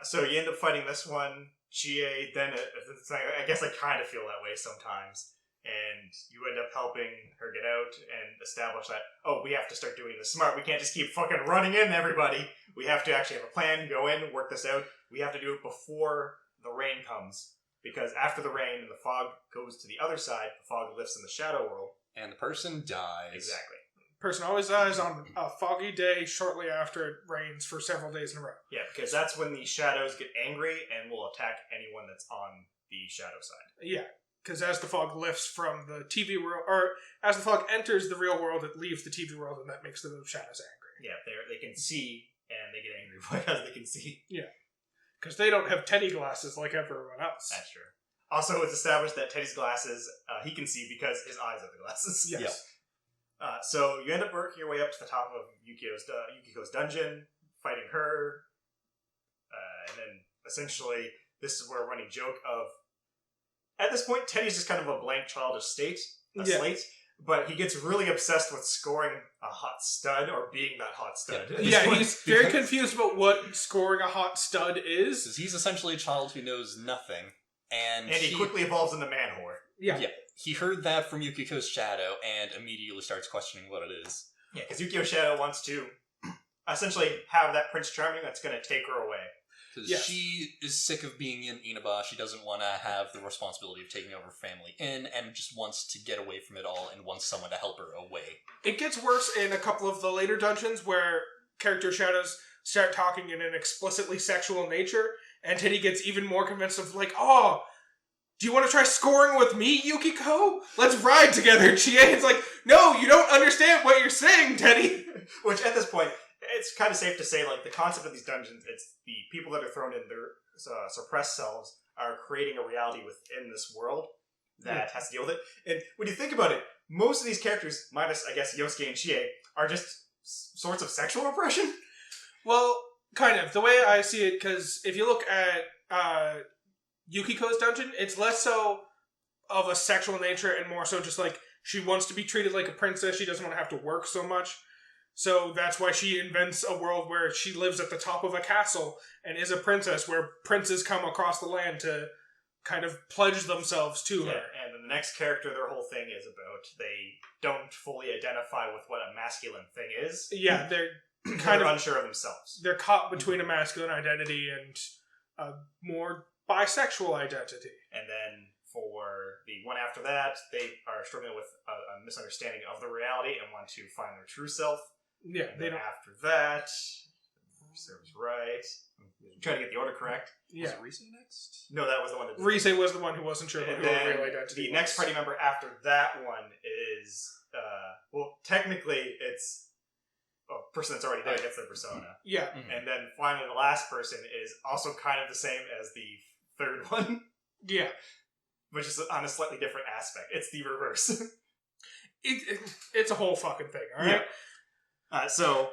So you end up fighting this one, Chie, then I guess I kind of feel that way sometimes. And you end up helping her get out and establish that, oh, we have to start doing this smart. We can't just keep fucking running in everybody. We have to actually have a plan, go in, work this out. We have to do it before the rain comes. Because after the rain and the fog goes to the other side, the fog lifts in the shadow world. And the person dies. Exactly. Person always dies on a foggy day shortly after it rains for several days in a row. Yeah, because that's when the shadows get angry and will attack anyone that's on the shadow side. Yeah. Because as the fog lifts from the TV world, or as the fog enters the real world, it leaves the TV world, and that makes the shadows angry. Yeah, they can see, and they get angry because they can see. Yeah. Because they don't have Teddy glasses like everyone else. That's true. Also, it's established that Teddy's glasses, he can see because his eyes are the glasses. Yes. Yep. So you end up working your way up to the top of Yukiko's dungeon, fighting her, and then essentially this is where a running joke of, at this point, Teddy's just kind of a blank childish slate, but he gets really obsessed with scoring a hot stud or being that hot stud. Yeah, he's very confused about what scoring a hot stud is. Because he's essentially a child who knows nothing. And he quickly evolves into man whore. Yeah. He heard that from Yukiko's shadow and immediately starts questioning what it is. Yeah, because Yukiko's shadow wants to essentially have that Prince Charming that's going to take her away. Because she is sick of being in Inaba. She doesn't want to have the responsibility of taking over family and just wants to get away from it all and wants someone to help her away. It gets worse in a couple of the later dungeons where character shadows start talking in an explicitly sexual nature, and Teddy gets even more convinced of like, oh, do you want to try scoring with me, Yukiko? Let's ride together, Chie. It's like, no, you don't understand what you're saying, Teddy. Which, at this point, it's kind of safe to say, like, the concept of these dungeons, it's the people that are thrown in their suppressed selves are creating a reality within this world that has to deal with it. And when you think about it, most of these characters, minus, I guess, Yosuke and Chie, are just sorts of sexual repression. Well, kind of. The way I see it, because if you look at Yukiko's dungeon, it's less so of a sexual nature and more so just like she wants to be treated like a princess. She doesn't want to have to work so much. So that's why she invents a world where she lives at the top of a castle and is a princess, where princes come across the land to kind of pledge themselves to her. And the next character, their whole thing is about they don't fully identify with what a masculine thing is. Yeah, they're kind of unsure of themselves. They're caught between a masculine identity and a more bisexual identity. And then for the one after that, they are struggling with a misunderstanding of the reality and want to find their true self. Yeah, and then after that, serves right. I'm trying to get the order correct. Yeah. Was it Rise next? No, that was the one that... Rise was the one who wasn't sure about who her real identity the next party member after that one is... well, technically, it's a person that's already there gets their persona. Yeah. Mm-hmm. And then finally, the last person is also kind of the same as the third one. Yeah. Which is on a slightly different aspect. It's the reverse. It's a whole fucking thing, alright? Yeah. So,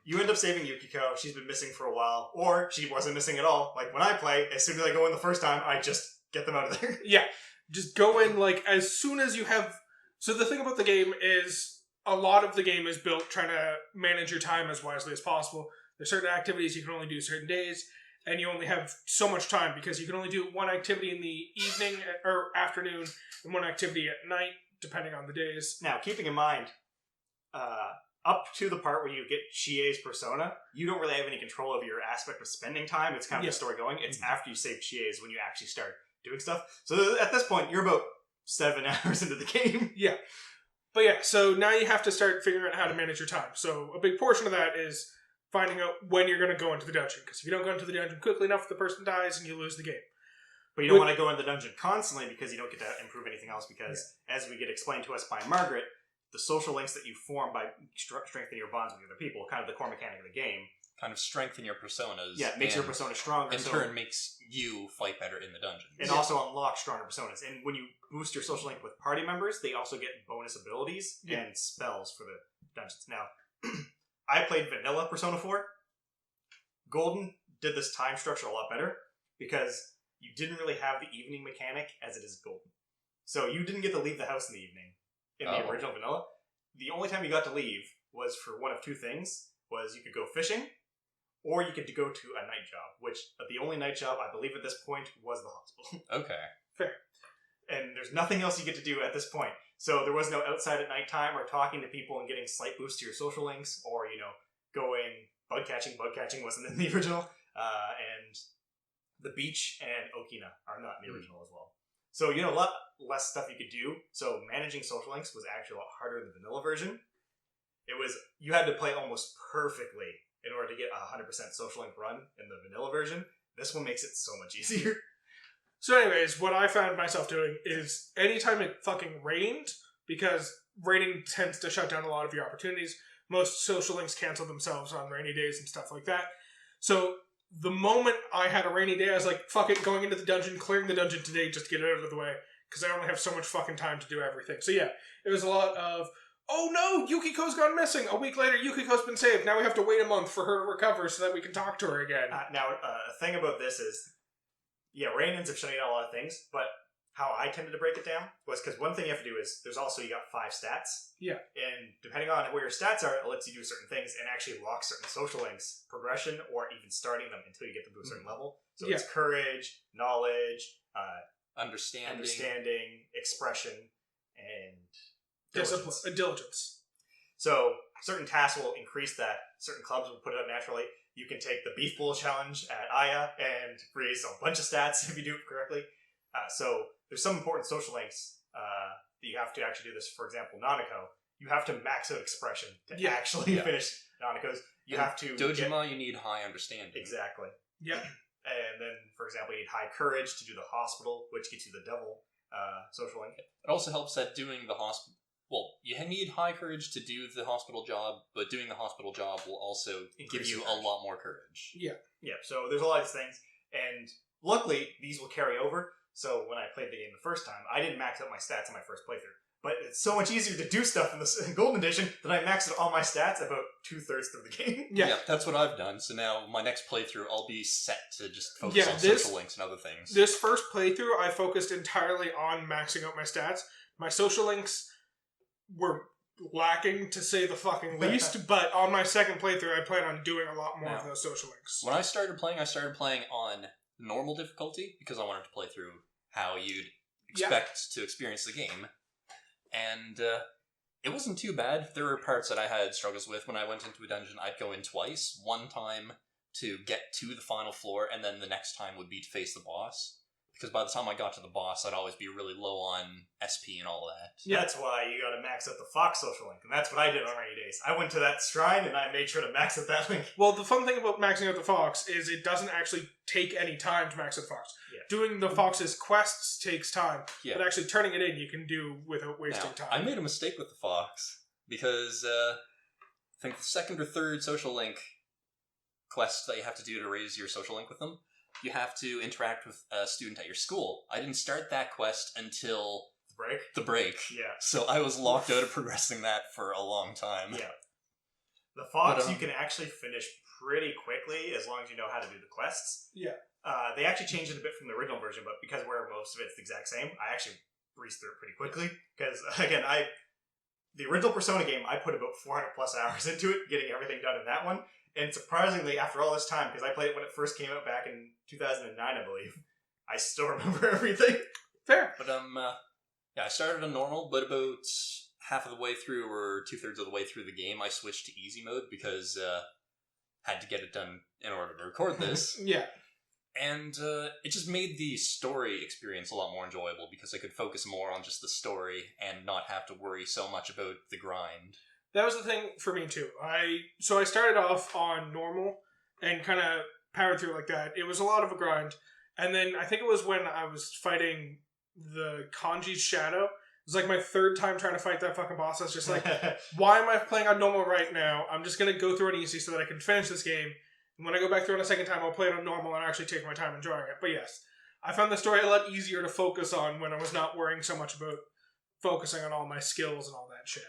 you end up saving Yukiko. She's been missing for a while. Or she wasn't missing at all. Like, when I play, as soon as I go in the first time, I just get them out of there. Yeah. Just go in, like, as soon as you have... So the thing about the game is, a lot of the game is built trying to manage your time as wisely as possible. There's certain activities you can only do certain days, and you only have so much time, because you can only do one activity in the evening or afternoon, and one activity at night, depending on the days. Now, keeping in mind, up to the part where you get Chie's persona, you don't really have any control of your aspect of spending time. It's kind of the story going. It's after you save Chie's when you actually start doing stuff. So at this point, you're about 7 hours into the game. Yeah. But yeah, so now you have to start figuring out how to manage your time. So a big portion of that is finding out when you're going to go into the dungeon. Because if you don't go into the dungeon quickly enough, the person dies and you lose the game. But you don't want to go in the dungeon constantly because you don't get to improve anything else. Because as we get explained to us by Margaret, the social links that you form by strengthening your bonds with other people, kind of the core mechanic of the game. Kind of strengthen your personas. Yeah, it makes your persona stronger. In turn, makes you fight better in the dungeon. And also unlock stronger personas. And when you boost your social link with party members, they also get bonus abilities and spells for the dungeons. Now, I played vanilla Persona 4. Golden did this time structure a lot better because you didn't really have the evening mechanic as it is Golden. So you didn't get to leave the house in the evening in the original vanilla. The only time you got to leave was for one of two things. Was you could go fishing, or you could go to a night job, which the only night job, I believe at this point, was the hospital. Okay. Fair. And there's nothing else you get to do at this point. So there was no outside at nighttime or talking to people and getting slight boosts to your social links, or, going bug catching. Bug catching wasn't in the original. And the beach and Okina are not in the original as well. So, a lot less stuff you could do. So managing social links was actually a lot harder in the vanilla version. You had to play almost perfectly in order to get a 100% social link run in the vanilla version. This one makes it so much easier. So anyways, what I found myself doing is anytime it fucking rained, because raining tends to shut down a lot of your opportunities, most social links cancel themselves on rainy days and stuff like that. So the moment I had a rainy day, I was like, fuck it, going into the dungeon, clearing the dungeon today just to get it out of the way, because I only have so much fucking time to do everything. So yeah, it was a lot of, oh no, Yukiko's gone missing. A week later, Yukiko's been saved. Now we have to wait a month for her to recover so that we can talk to her again. A thing about this is, rain ends up shutting down a lot of things, but how I tended to break it down was because one thing you have to do is, there's also, you got 5 stats. Yeah. And depending on where your stats are, it lets you do certain things and actually lock certain social links, progression, or even starting them until you get them to a certain level. So it's courage, knowledge, understanding, expression, and diligence. So certain tasks will increase that. Certain clubs will put it up naturally. You can take the Beef Bowl challenge at Aya and freeze a bunch of stats if you do it correctly. So there's some important social links that you have to actually do this. For example, Nanako, you have to max out expression to actually finish Nanako's. You have to Dojima, you need high understanding. Exactly. Yep. And then, for example, you need high courage to do the hospital, which gets you the devil social link. It also helps that doing the hospital. Well, you need high courage to do the hospital job, but doing the hospital job will also give you a lot more courage. Yeah. Yeah, so there's a lot of these things, and luckily, these will carry over. So when I played the game the first time, I didn't max out my stats in my first playthrough. But it's so much easier to do stuff in the Golden Edition that I maxed out all my stats about 2/3 through the game. Yeah, that's what I've done. So now my next playthrough, I'll be set to just focus on social links and other things. This first playthrough, I focused entirely on maxing out my stats. My social links were lacking, to say the fucking least, but on my second playthrough, I plan on doing a lot more of those social links. When I started playing on normal difficulty, because I wanted to play through how you'd expect to experience the game. And it wasn't too bad. There were parts that I had struggles with. When I went into a dungeon, I'd go in twice. One time to get to the final floor, and then the next time would be to face the boss. Because by the time I got to the boss, I'd always be really low on SP and all that. Yeah. That's why you gotta max out the Fox social link, and that's what I did on rainy days. I went to that shrine, and I made sure to max out that link. Well, the fun thing about maxing out the Fox is it doesn't actually take any time to max out the Fox. Yeah. Doing the Fox's quests takes time, but actually turning it in you can do without wasting time. I made a mistake with the Fox, because I think the second or third social link quest that you have to do to raise your social link with them, you have to interact with a student at your school. I didn't start that quest until the break. Yeah. So I was locked out of progressing that for a long time. Yeah. The Fox you can actually finish pretty quickly as long as you know how to do the quests. Yeah. They actually changed it a bit from the original version, but because where most of it's the exact same, I actually breezed through it pretty quickly. Because, again, the original Persona game, I put about 400 plus hours into it, getting everything done in that one. And surprisingly, after all this time, because I played it when it first came out back in 2009, I believe, I still remember everything. Fair. But, I started on normal, but about half of the way through or 2/3 of the way through the game, I switched to easy mode because had to get it done in order to record this. Yeah. And it just made the story experience a lot more enjoyable because I could focus more on just the story and not have to worry so much about the grind. That was the thing for me too. So I started off on normal and kind of powered through like that. It was a lot of a grind. And then I think it was when I was fighting the Kanji's Shadow. It was like my third time trying to fight that fucking boss. I was just like, why am I playing on normal right now? I'm just going to go through it easy so that I can finish this game. And when I go back through it a second time, I'll play it on normal and actually take my time enjoying it. But yes, I found the story a lot easier to focus on when I was not worrying so much about focusing on all my skills and all that shit.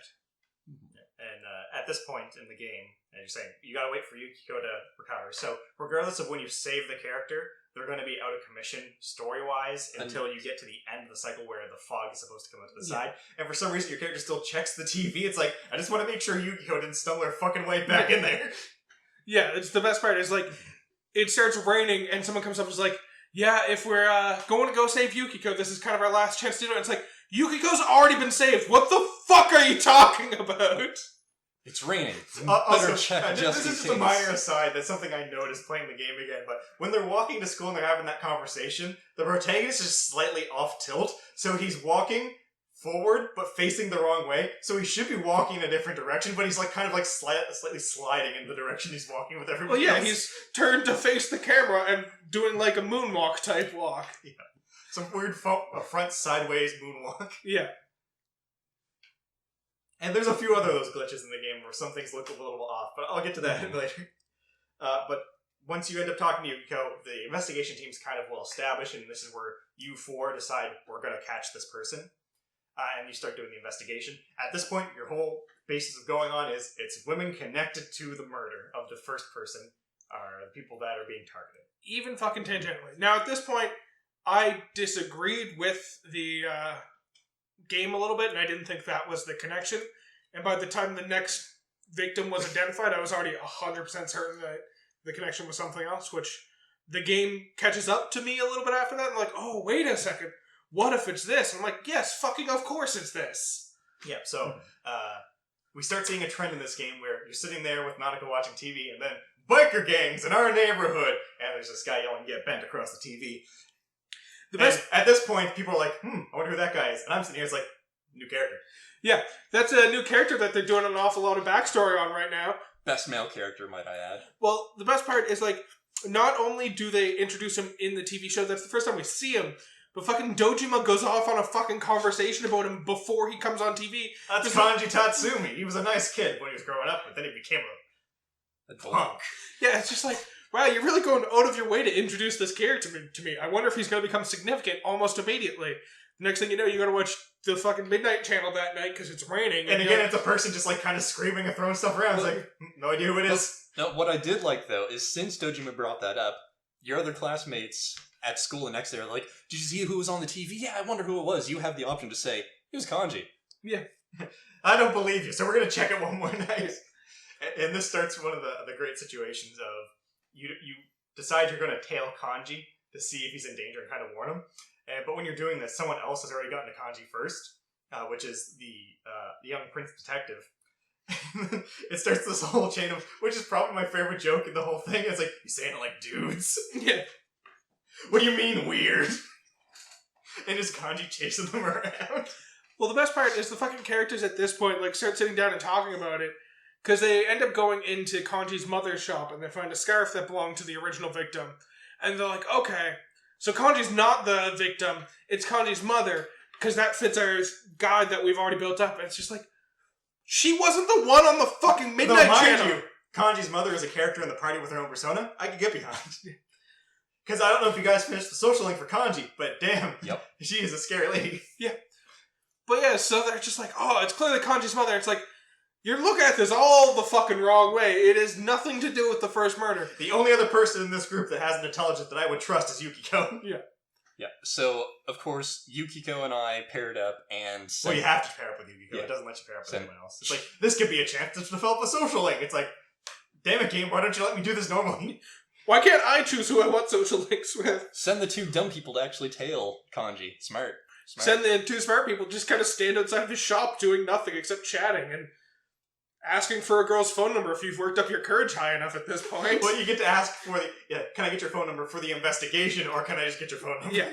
And at this point in the game, and you're saying, you gotta wait for Yukiko to recover. So regardless of when you save the character, they're going to be out of commission story-wise until you get to the end of the cycle where the fog is supposed to come out to the side. And for some reason, your character still checks the TV. It's like, I just want to make sure Yukiko didn't stumble her fucking way back in there. Yeah, it's the best part. Is like, it starts raining and someone comes up and is like, yeah, if we're going to go save Yukiko, this is kind of our last chance to do it. It's like, Yukiko's already been saved. What the fuck are you talking about? It's raining. Also, check this is just a minor aside. That's something I noticed playing the game again. But when they're walking to school and they're having that conversation, the protagonist is slightly off tilt. So he's walking forward, but facing the wrong way. So he should be walking in a different direction, but he's like kind of like slightly sliding in the direction he's walking with everybody else. He's turned to face the camera and doing like a moonwalk type walk. Yeah. Some weird front sideways moonwalk. Yeah. And there's a few other of those glitches in the game where some things look a little off, but I'll get to that later. But once you end up talking to Yukiko, the investigation team's kind of well established, and this is where you four decide we're going to catch this person. And you start doing the investigation. At this point, your whole basis of going on is it's women connected to the murder of the first person are the people that are being targeted. Even fucking tangentially. Now, at this point, I disagreed with the game a little bit, and I didn't think that was the connection. And by the time the next victim was identified, I was already 100% certain that the connection was something else, which the game catches up to me a little bit after that. I'm like, oh, wait a second. What if it's this? And I'm like, yes, fucking of course it's this. Yeah, so we start seeing a trend in this game where you're sitting there with Monica watching TV, and then biker gangs in our neighborhood, and there's this guy yelling, get bent across the TV. At this point, people are like, I wonder who that guy is. And I'm sitting here, it's like, new character. Yeah, that's a new character that they're doing an awful lot of backstory on right now. Best male character, might I add. Well, the best part is, like, not only do they introduce him in the TV show, that's the first time we see him, but fucking Dojima goes off on a fucking conversation about him before he comes on TV. That's Kanji Tatsumi. He was a nice kid when he was growing up, but then he became a punk. Yeah, it's just like, wow, you're really going out of your way to introduce this character to me. I wonder if he's going to become significant almost immediately. Next thing you know, you got to watch the fucking Midnight Channel that night because it's raining. And again, it's a person just like kind of screaming and throwing stuff around. It's like, no idea who it is. No, what I did like, though, is since Dojima brought that up, your other classmates at school the next day are like, did you see who was on the TV? Yeah, I wonder who it was. You have the option to say, it was Kanji. Yeah. I don't believe you, so we're going to check it one more night. And this starts one of the great situations of you decide you're going to tail Kanji to see if he's in danger and kind of warn him. But when you're doing this, someone else has already gotten to Kanji first, which is the young prince detective. It starts this whole chain of, which is probably my favorite joke in the whole thing. It's like, you saying it like dudes? Yeah. What do you mean weird? And just Kanji chasing them around. Well, the best part is the fucking characters at this point like start sitting down and talking about it. Because they end up going into Kanji's mother's shop and they find a scarf that belonged to the original victim. And they're like, okay, so Kanji's not the victim, it's Kanji's mother, because that fits our guide that we've already built up. And it's just like, she wasn't the one on the fucking Midnight Channel. Kanji's mother is a character in the party with her own persona. I could get behind. Because I don't know if you guys finished the social link for Kanji, but damn, she is a scary lady. Yeah. But yeah, so they're just like, oh, it's clearly Kanji's mother. It's like, you're looking at this all the fucking wrong way. It has nothing to do with the first murder. The only other person in this group that has an intelligence that I would trust is Yukiko. Yeah. Yeah, so, of course, Yukiko and I paired up and... Well, you have to pair up with Yukiko. Yeah. It doesn't let you pair up with anyone else. It's like, this could be a chance to develop a social link. It's like, damn it, game, why don't you let me do this normally? Why can't I choose who I want social links with? Send the two dumb people to actually tail Kanji. Smart. Smart. Send the two smart people just kind of stand outside of his shop doing nothing except chatting and asking for a girl's phone number if you've worked up your courage high enough at this point. Well, you get to ask for can I get your phone number for the investigation, or can I just get your phone number? Yeah.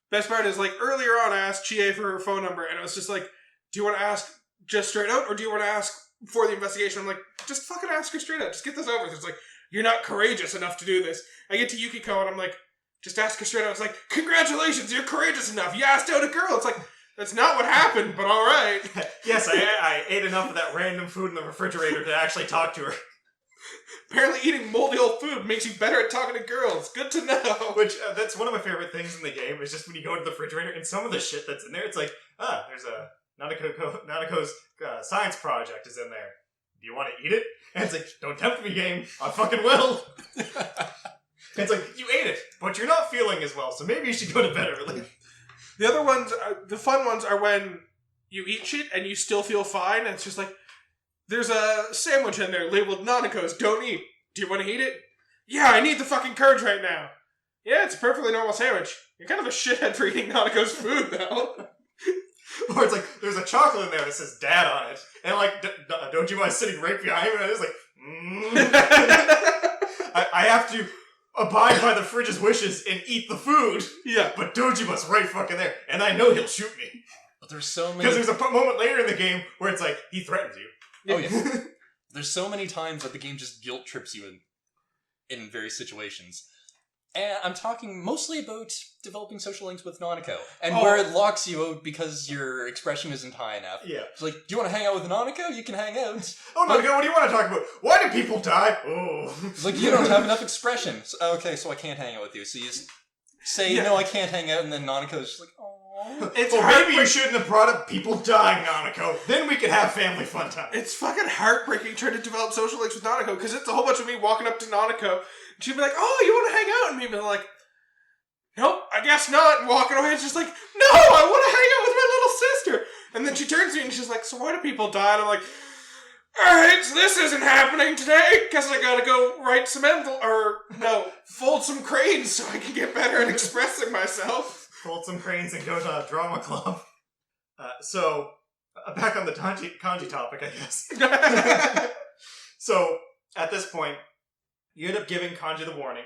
Best part is, like, earlier on I asked Chie for her phone number, and it was just like, do you want to ask just straight out, or do you want to ask for the investigation? I'm like, just fucking ask her straight out. Just get this over with. It's like, you're not courageous enough to do this. I get to Yukiko, and I'm like, just ask her straight out. It's like, congratulations, you're courageous enough. You asked out a girl. It's like, that's not what happened, but all right. Yes, I ate enough of that random food in the refrigerator to actually talk to her. Apparently eating moldy old food makes you better at talking to girls. Good to know. Which, that's one of my favorite things in the game, is just when you go into the refrigerator, and some of the shit that's in there, it's like, there's a Nanako's science project is in there. Do you want to eat it? And it's like, don't tempt me, game. I fucking will. It's like, you ate it, but you're not feeling as well, so maybe you should go to bed early. The other ones, the fun ones, are when you eat shit and you still feel fine, and it's just like, there's a sandwich in there labeled Nanako's, don't eat. Do you want to eat it? Yeah, I need the fucking courage right now. Yeah, it's a perfectly normal sandwich. You're kind of a shithead for eating Nanako's food, though. Or it's like, there's a chocolate in there that says dad on it, and like, don't you mind sitting right behind me? And it's like, I have to abide by the fridge's wishes and eat the food. Yeah. But Dojima's right fucking there, and I know he'll shoot me. But there's so many... Because there's a moment later in the game where it's like, he threatens you. Oh, yeah. There's so many times that the game just guilt trips you in various situations. And I'm talking mostly about developing social links with Nanako. And where it locks you out because your expression isn't high enough. Yeah. It's like, do you want to hang out with Nanako? You can hang out. Oh, Nanako, what do you want to talk about? Why do people die? Oh. It's like, you don't have enough expression. So, okay, so I can't hang out with you. So you just say, no, I can't hang out, and then Nanako's just like, oh. Maybe you shouldn't have brought up people dying, Nanako. Then we could have family fun time. It's fucking heartbreaking trying to develop social links with Nanako, because it's a whole bunch of me walking up to Nanako, and she'd be like, oh, you want to hang out? And me be like, nope, I guess not. And walking away, it's just like, no, I want to hang out with my little sister. And then she turns to me and she's like, so why do people die? And I'm like, alright, so this isn't happening today. Guess I gotta go write some fold some cranes so I can get better at expressing myself. Fold some cranes and go to a drama club. So, back on the kanji topic, I guess. So, at this point, you end up giving Kanji the warning,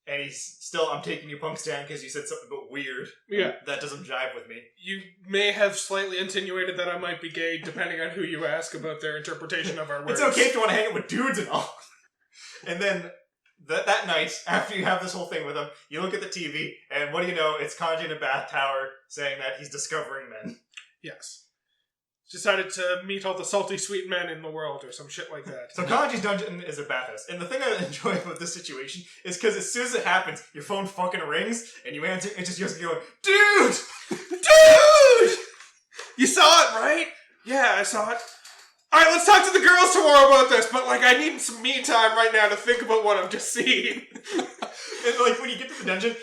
and he's still, I'm taking you punks down because you said something about weird. Yeah. That doesn't jive with me. You may have slightly insinuated that I might be gay, depending on who you ask about their interpretation of our words. It's okay if you want to hang out with dudes and all. And then, that night, after you have this whole thing with him, you look at the TV, and what do you know? It's Kanji in a bath tower saying that he's discovering men. Yes. Decided to meet all the salty sweet men in the world, or some shit like that. So Kanji's dungeon is a bathhouse. And the thing I enjoy about this situation is because as soon as it happens, your phone fucking rings, and you answer, and just Yosuke going, dude! Dude! You saw it, right? Yeah, I saw it. Alright, let's talk to the girls tomorrow about this, but, like, I need some me time right now to think about what I've just seen. And, like, when you get to the dungeon,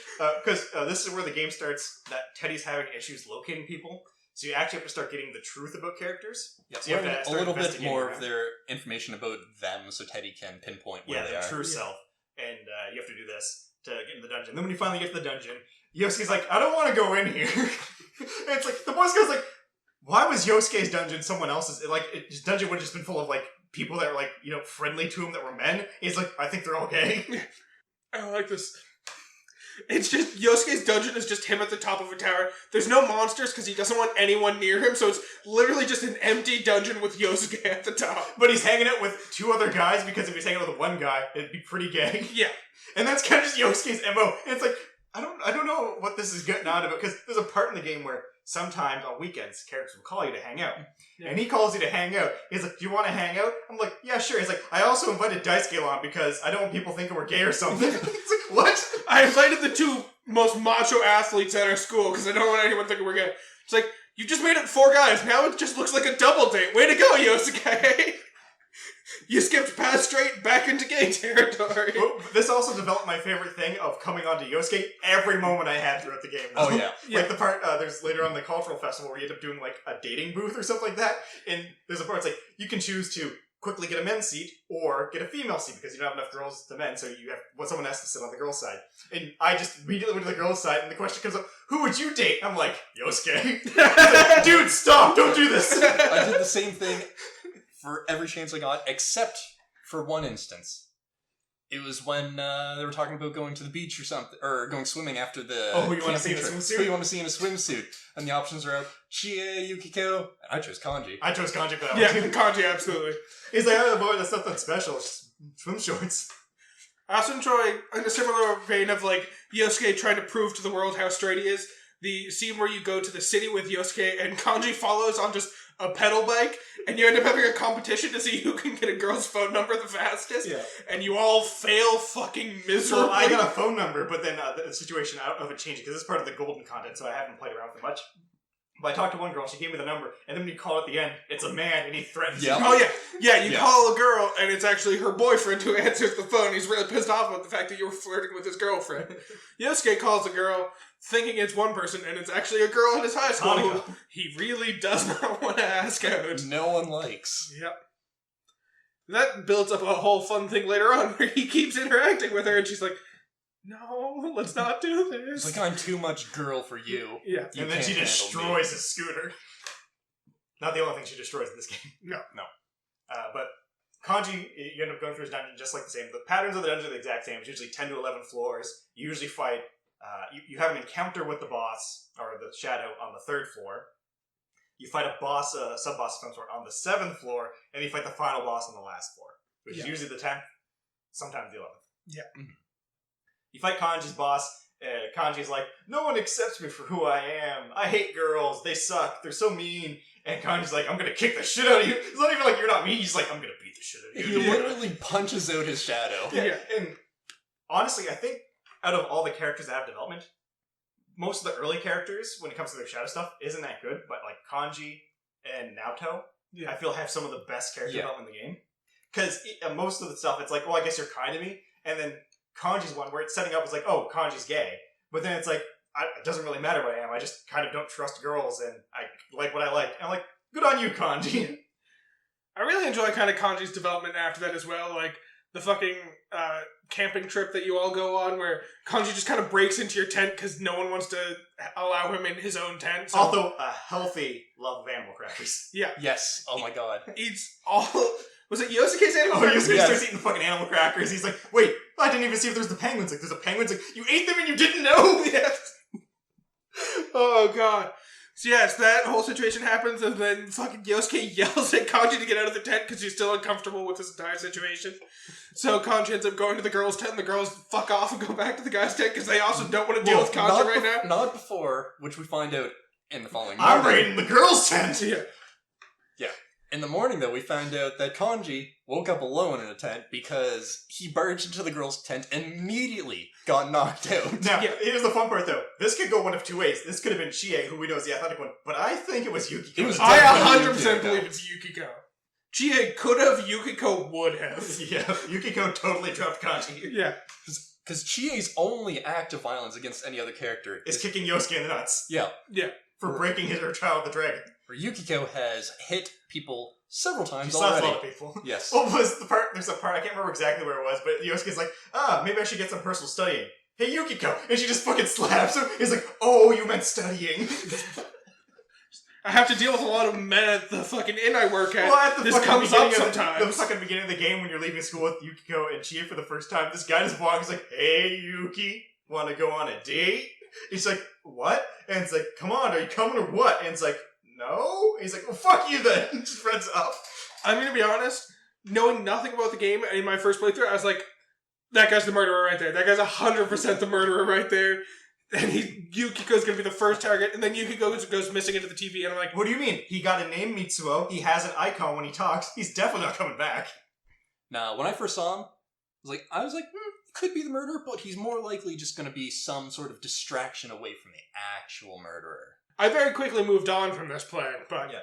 because this is where the game starts, that Teddy's having issues locating people, so you actually have to start getting the truth about characters. Yeah, so you have to a little bit more of their information about them, so Teddy can pinpoint where they are. Their true self. And you have to do this to get in the dungeon. Then when you finally get to the dungeon, Yosuke's like, I don't want to go in here. And it's like, the boss guy's like, why was Yosuke's dungeon someone else's? His dungeon would have just been full of, like, people that were, like, you know, friendly to him that were men. He's like, I think they're okay. I like this. It's just, Yosuke's dungeon is just him at the top of a tower. There's no monsters because he doesn't want anyone near him, so it's literally just an empty dungeon with Yosuke at the top. But he's hanging out with two other guys, because if he's hanging out with one guy, it'd be pretty gay. Yeah. And that's kind of just Yosuke's MO. And it's like, I don't know what this is getting out of it, because there's a part in the game where sometimes on weekends, characters will call you to hang out. Yeah. And he calls you to hang out. He's like, do you want to hang out? I'm like, yeah, sure. He's like, I also invited Daisuke along because I don't want people thinking we're gay or something. It's like, what? I invited the two most macho athletes at our school because I don't want anyone thinking we're gay. It's like, you just made it 4 guys. Now it just looks like a double date. Way to go, Yosuke. You skipped past straight back into gay territory. Well, this also developed my favorite thing of coming onto Yosuke every moment I had throughout the game. Though. Oh, yeah. Like the part, there's later on the cultural festival where you end up doing like a dating booth or something like that. And there's a part it's like, you can choose to quickly get a men's seat or get a female seat because you don't have enough girls to men, so someone has to sit on the girl's side. And I just immediately went to the girl's side, and the question comes up, who would you date? I'm like, Yosuke. Like, dude, stop, don't do this. I did the same thing for every chance I got, except for one instance. It was when they were talking about going to the beach or something, or going swimming after the. Oh, who you want to see in a trip. swimsuit? Who you want to see in a swimsuit? And the options are out: Chie, Yukiko, and I chose Kanji. I chose Kanji for that Yeah, one. Kanji, absolutely. He's like, oh boy, that's nothing special. It's just swim shorts. I also enjoy, in a similar vein of like Yosuke trying to prove to the world how straight he is, the scene where you go to the city with Yosuke and Kanji follows on just a pedal bike, and you end up having a competition to see who can get a girl's phone number the fastest, and you all fail fucking miserably. So I got a phone number, but then the situation, I don't know if it changed, because it's part of the golden content, so I haven't played around with it much. But I talked to one girl, she gave me the number, and then when you call at the end, it's a man, and he threatens you. Oh yeah, you call a girl, and it's actually her boyfriend who answers the phone. He's really pissed off about the fact that you were flirting with his girlfriend. Yosuke calls a girl, thinking it's one person, and it's actually a girl in his high school who he really does not want to ask out. No one likes. Yep. That builds up a whole fun thing later on, where he keeps interacting with her, and she's like, no, let's not do this. It's like, I'm too much girl for you. Yeah. And then she destroys his scooter. Not the only thing she destroys in this game. No. But Kanji, you end up going through his dungeon just like the same. The patterns of the dungeon are the exact same. It's usually 10 to 11 floors. You usually fight... you have an encounter with the boss, or the shadow, on the 3rd floor. You fight a boss, a sub-boss of some sort, on the 7th floor, and you fight the final boss on the last floor, which is usually the 10th, sometimes the 11th. Yeah. Mm-hmm. You fight Kanji's boss, Kanji's like, no one accepts me for who I am. I hate girls. They suck. They're so mean. And Kanji's like, I'm gonna kick the shit out of you. It's not even like you're not mean. He's like, I'm gonna beat the shit out of you. He literally punches out his shadow. Yeah. And honestly, I think out of all the characters that have development, most of the early characters, when it comes to their shadow stuff, isn't that good. But like Kanji and Naoto, I feel have some of the best character development in the game. Because most of the stuff, it's like, well, I guess you're kind to me. And then Kanji's one where it's setting up as like, oh, Kanji's gay. But then it's like, it doesn't really matter what I am. I just kind of don't trust girls and I like what I like. And I'm like, good on you, Kanji. I really enjoy kind of Kanji's development after that as well. Like the fucking camping trip that you all go on where Kanji just kind of breaks into your tent because no one wants to allow him in his own tent. So. Although a healthy love of animal crackers. Yeah. Yes. Oh my god. Eats all... Was it Yosuke's animal crackers? Yosuke starts eating fucking animal crackers. He's like, wait, I didn't even see if there's the penguins. Like, there's a penguins. Like, you ate them and you didn't know? Yes. Oh, God. So, yes, that whole situation happens, and then fucking Yosuke yells at Kanji to get out of the tent because he's still uncomfortable with this entire situation. So Kanji ends up going to the girls' tent, and the girls fuck off and go back to the guy's tent because they also don't want to deal with Kanji right now. Not before, which we find out in the following I'm morning. raiding the girls' tent! Yeah. In the morning, though, we found out that Kanji woke up alone in a tent because he barged into the girl's tent and immediately got knocked out. Now, here's the fun part, though. This could go one of two ways. This could have been Chie, who we know is the athletic one, but I think it was Yukiko. I 100% believe it's Yukiko. Chie could have, Yukiko would have. Yeah, Yukiko totally dropped Kanji. Yeah. Because Chie's only act of violence against any other character is kicking Yosuke in the nuts. Yeah. Yeah. For breaking her child the dragon. Where Yukiko has hit people several times she already. a lot of people. Yes. What was the part? There's a part, I can't remember exactly where it was, but Yosuke's like, maybe I should get some personal studying. Hey, Yukiko! And she just fucking slaps him. He's like, oh, you meant studying. I have to deal with a lot of men at the fucking inn I work at. Well, at the this comes up sometimes. The fucking beginning of the game when you're leaving school with Yukiko and Chie for the first time, this guy just walks like, hey, Yuki, want to go on a date? He's like, what? And it's like, come on, are you coming or what? And it's like, no? And he's like, well, fuck you then. Just runs up. I'm going to be honest, knowing nothing about the game in my first playthrough, I was like, that guy's the murderer right there. That guy's 100% the murderer right there. And Yukiko's going to be the first target. And then Yukiko goes missing into the TV. And I'm like, what do you mean? He got a name, Mitsuo. He has an icon when he talks. He's definitely not coming back. Now, when I first saw him, I was like, could be the murderer, but he's more likely just going to be some sort of distraction away from the actual murderer. I very quickly moved on from this plan, but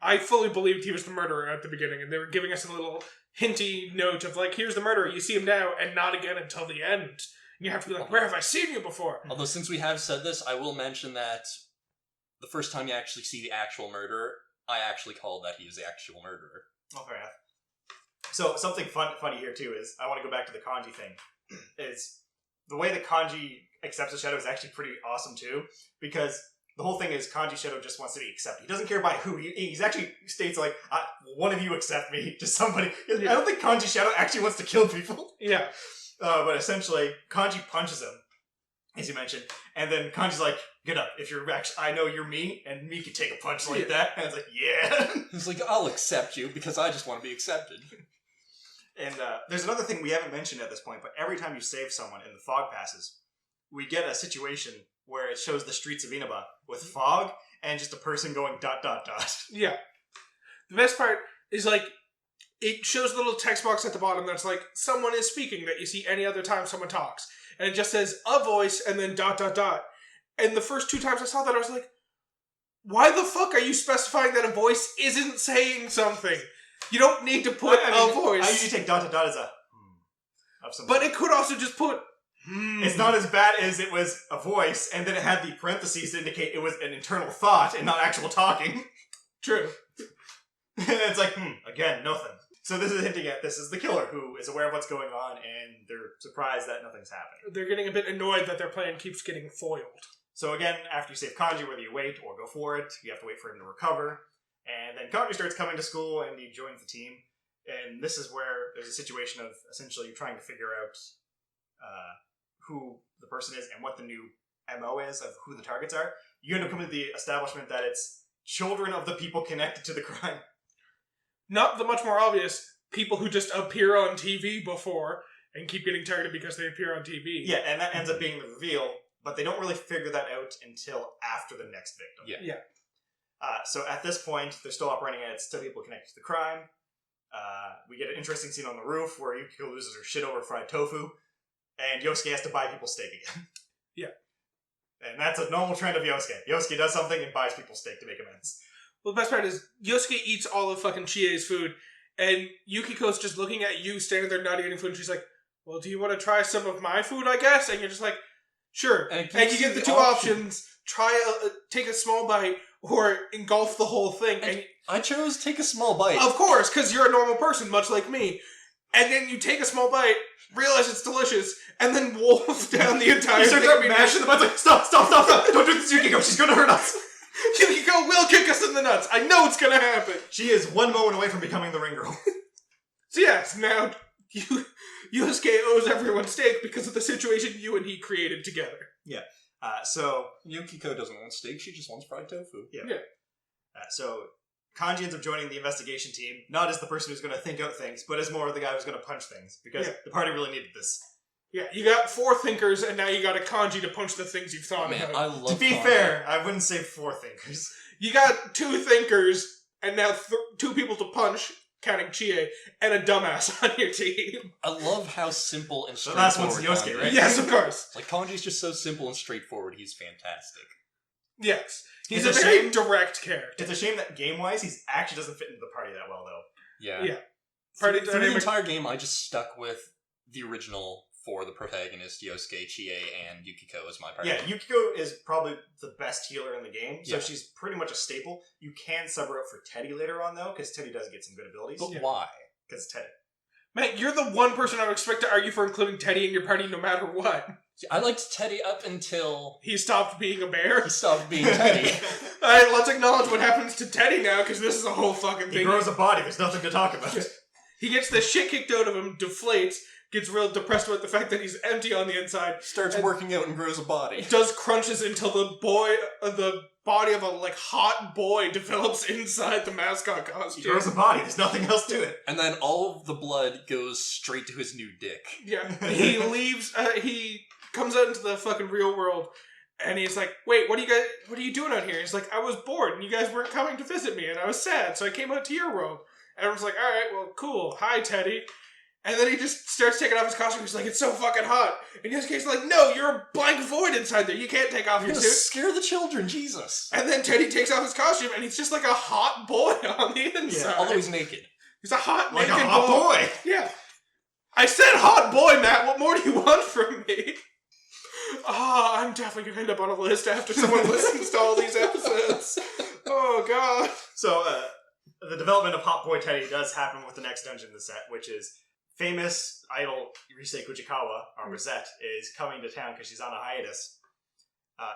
I fully believed he was the murderer at the beginning, and they were giving us a little hinty note of like, here's the murderer, you see him now, and not again until the end. And you have to be like, where have I seen you before? Although, since we have said this, I will mention that the first time you actually see the actual murderer, I actually called that he is the actual murderer. Oh, fair enough. So something funny here too is I want to go back to the kanji thing. Is the way that kanji accepts a shadow is actually pretty awesome too, because the whole thing is kanji shadow just wants to be accepted. He doesn't care by who. He's actually states like, one of you accept me, just somebody. Yeah. I don't think kanji shadow actually wants to kill people. Yeah. But essentially, kanji punches him, as you mentioned, and then kanji's like, get up. If you're actually, I know you're me, and me can take a punch like that. And it's like, yeah. He's like, I'll accept you because I just want to be accepted. And there's another thing we haven't mentioned at this point, but every time you save someone and the fog passes, we get a situation where it shows the streets of Inaba with fog and just a person going ... Yeah. The best part is, like, it shows a little text box at the bottom that's like, someone is speaking that you see any other time someone talks. And it just says, a voice, and then ... And the first 2 times I saw that, I was like, why the fuck are you specifying that a voice isn't saying something? You don't need to put a voice. I usually take ... as a of some But sort. it could also just put... It's not as bad as it was a voice, and then it had the parentheses to indicate it was an internal thought and not actual talking. True. And it's like, again, nothing. So this is hinting at this is the killer who is aware of what's going on, and they're surprised that nothing's happening. They're getting a bit annoyed that their plan keeps getting foiled. So again, after you save Kanji, whether you wait or go for it, you have to wait for him to recover. And then Kanji starts coming to school, and he joins the team. And this is where there's a situation of essentially trying to figure out who the person is and what the new MO is of who the targets are. You end up coming to the establishment that it's children of the people connected to the crime. Not the much more obvious people who just appear on TV before and keep getting targeted because they appear on TV. Yeah, and that ends up being the reveal, but they don't really figure that out until after the next victim. Yeah. So at this point, they're still operating and it's still people connected to the crime. We get an interesting scene on the roof where Yukiko loses her shit over fried tofu, and Yosuke has to buy people steak again. Yeah. And that's a normal trend of Yosuke. Yosuke does something and buys people steak to make amends. Well, the best part is Yosuke eats all of fucking Chie's food, and Yukiko's just looking at you standing there not eating food, and she's like, well, do you want to try some of my food, I guess? And you're just like, sure. And you get the 2 options. Take a small bite, or engulf the whole thing. And I chose take a small bite. Of course, because you're a normal person, much like me. And then you take a small bite, realize it's delicious, and then wolf down the entire thing. You start thing. mashing the buttons like, stop. Don't do this, Yukiko. She's going to hurt us. Yukiko will kick us in the nuts. I know it's going to happen. She is 1 moment away from becoming the ring girl. So yes, now Yosuke owes everyone steak because of the situation you and he created together. Yeah. So Yukiko doesn't want steak, she just wants fried tofu. Yeah. So Kanji ends up joining the investigation team, not as the person who's going to think out things, but as more of the guy who's going to punch things, because the party really needed this. Yeah, you got 4 thinkers, and now you got a Kanji to punch the things you've thought about. I love To be Kanji. fair, I wouldn't say 4 thinkers. You got 2 thinkers, and now 2 people to punch, counting Chie, and a dumbass on your team. I love how simple and So straightforward that's what's Yosuke, Kanji right? is. Yes, of course. Like, Kanji's just so simple and straightforward, he's fantastic. Yes. He's It's a a very shame- direct character. It's a shame that game-wise, he actually doesn't fit into the party that well, though. Yeah. Party Through the dynamic. entire game, I just stuck with the original 4, the protagonist, Yosuke, Chie, and Yukiko as my party. Yeah, Yukiko is probably the best healer in the game, so Yeah. she's pretty much a staple. You can sub her out for Teddy later on, though, because Teddy does get some good abilities. But why? Because it's Teddy. Man, you're the one person I would expect to argue for including Teddy in your party no matter what. I liked Teddy up until He stopped being a bear. he stopped being Teddy. Alright, let's acknowledge what happens to Teddy now, because this is a whole fucking He thing. grows a body, there's nothing to talk about. He gets the shit kicked out of him, deflates, gets real depressed about the fact that he's empty on the inside, Starts working out and grows a body. does crunches until the body of a hot boy develops inside the mascot He costume. grows a body, there's nothing else to it. And then all of the blood goes straight to his new dick. Yeah, he leaves. He comes out into the fucking real world, and he's like, "Wait, what are you doing out here?" He's like, "I was bored, and you guys weren't coming to visit me, and I was sad, so I came out to your world." And everyone's like, "All right, well, cool. Hi, Teddy." And then he just starts taking off his costume. He's like, "It's so fucking hot." And Yosuke's like, "No, you're a blank void inside there. You can't take off your You're suit." scare the children, Jesus. And then Teddy takes off his costume, and he's just like a hot boy on the inside. Although he's naked. He's a hot, Like a naked hot boy! Yeah. I said hot boy, Matt. What more do you want from me? I'm definitely going to end up on a list after someone listens to all these episodes. Oh, God. So, the development of Hot Boy Teddy does happen with the next dungeon in the set, which is famous idol Rise Kujikawa, or Rosette, is coming to town because she's on a hiatus.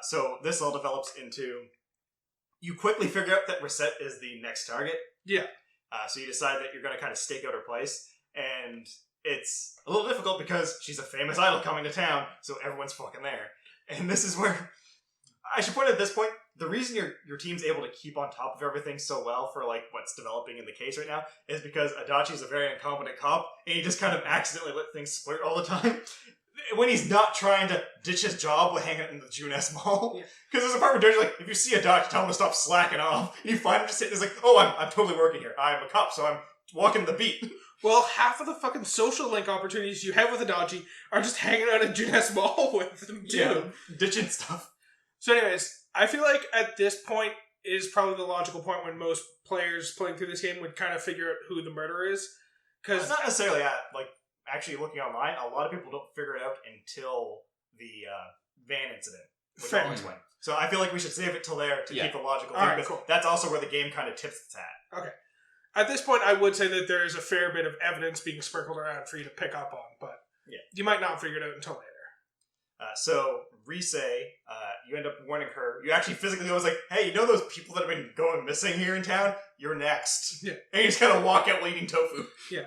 So this all develops into... You quickly figure out that Rosette is the next target. Yeah. So you decide that you're going to kind of stake out her place, and it's a little difficult because she's a famous idol coming to town, so everyone's fucking there. And this is where... I should point out at this point, the reason your team's able to keep on top of everything so well for like what's developing in the case right now is because Adachi's a very incompetent cop, and he just kind of accidentally let things split all the time. When he's not trying to ditch his job with hanging out in the Junes Mall. Because there's a part where Doji's like, if you see Adachi, tell him to stop slacking off. And you find him just sitting there like, oh, I'm totally working here. I'm a cop, so I'm walking the beat. Well, half of the fucking social link opportunities you have with Adachi are just hanging out in Junes Mall with him, too. Yeah, ditching stuff. So anyways, I feel like at this point is probably the logical point when most players playing through this game would kind of figure out who the murderer is. Because not necessarily that. Like, actually looking online, a lot of people don't figure it out until the van incident, which I'll explain. So I feel like we should save it till there to keep the logical thing, because that's also where the game kind of tips its hat. Okay. At this point, I would say that there is a fair bit of evidence being sprinkled around for you to pick up on, but you might not figure it out until later. So, Rise, you end up warning her. You actually physically was like, hey, you know those people that have been going missing here in town? You're next. Yeah. And you just kind of walk out eating tofu. Yeah.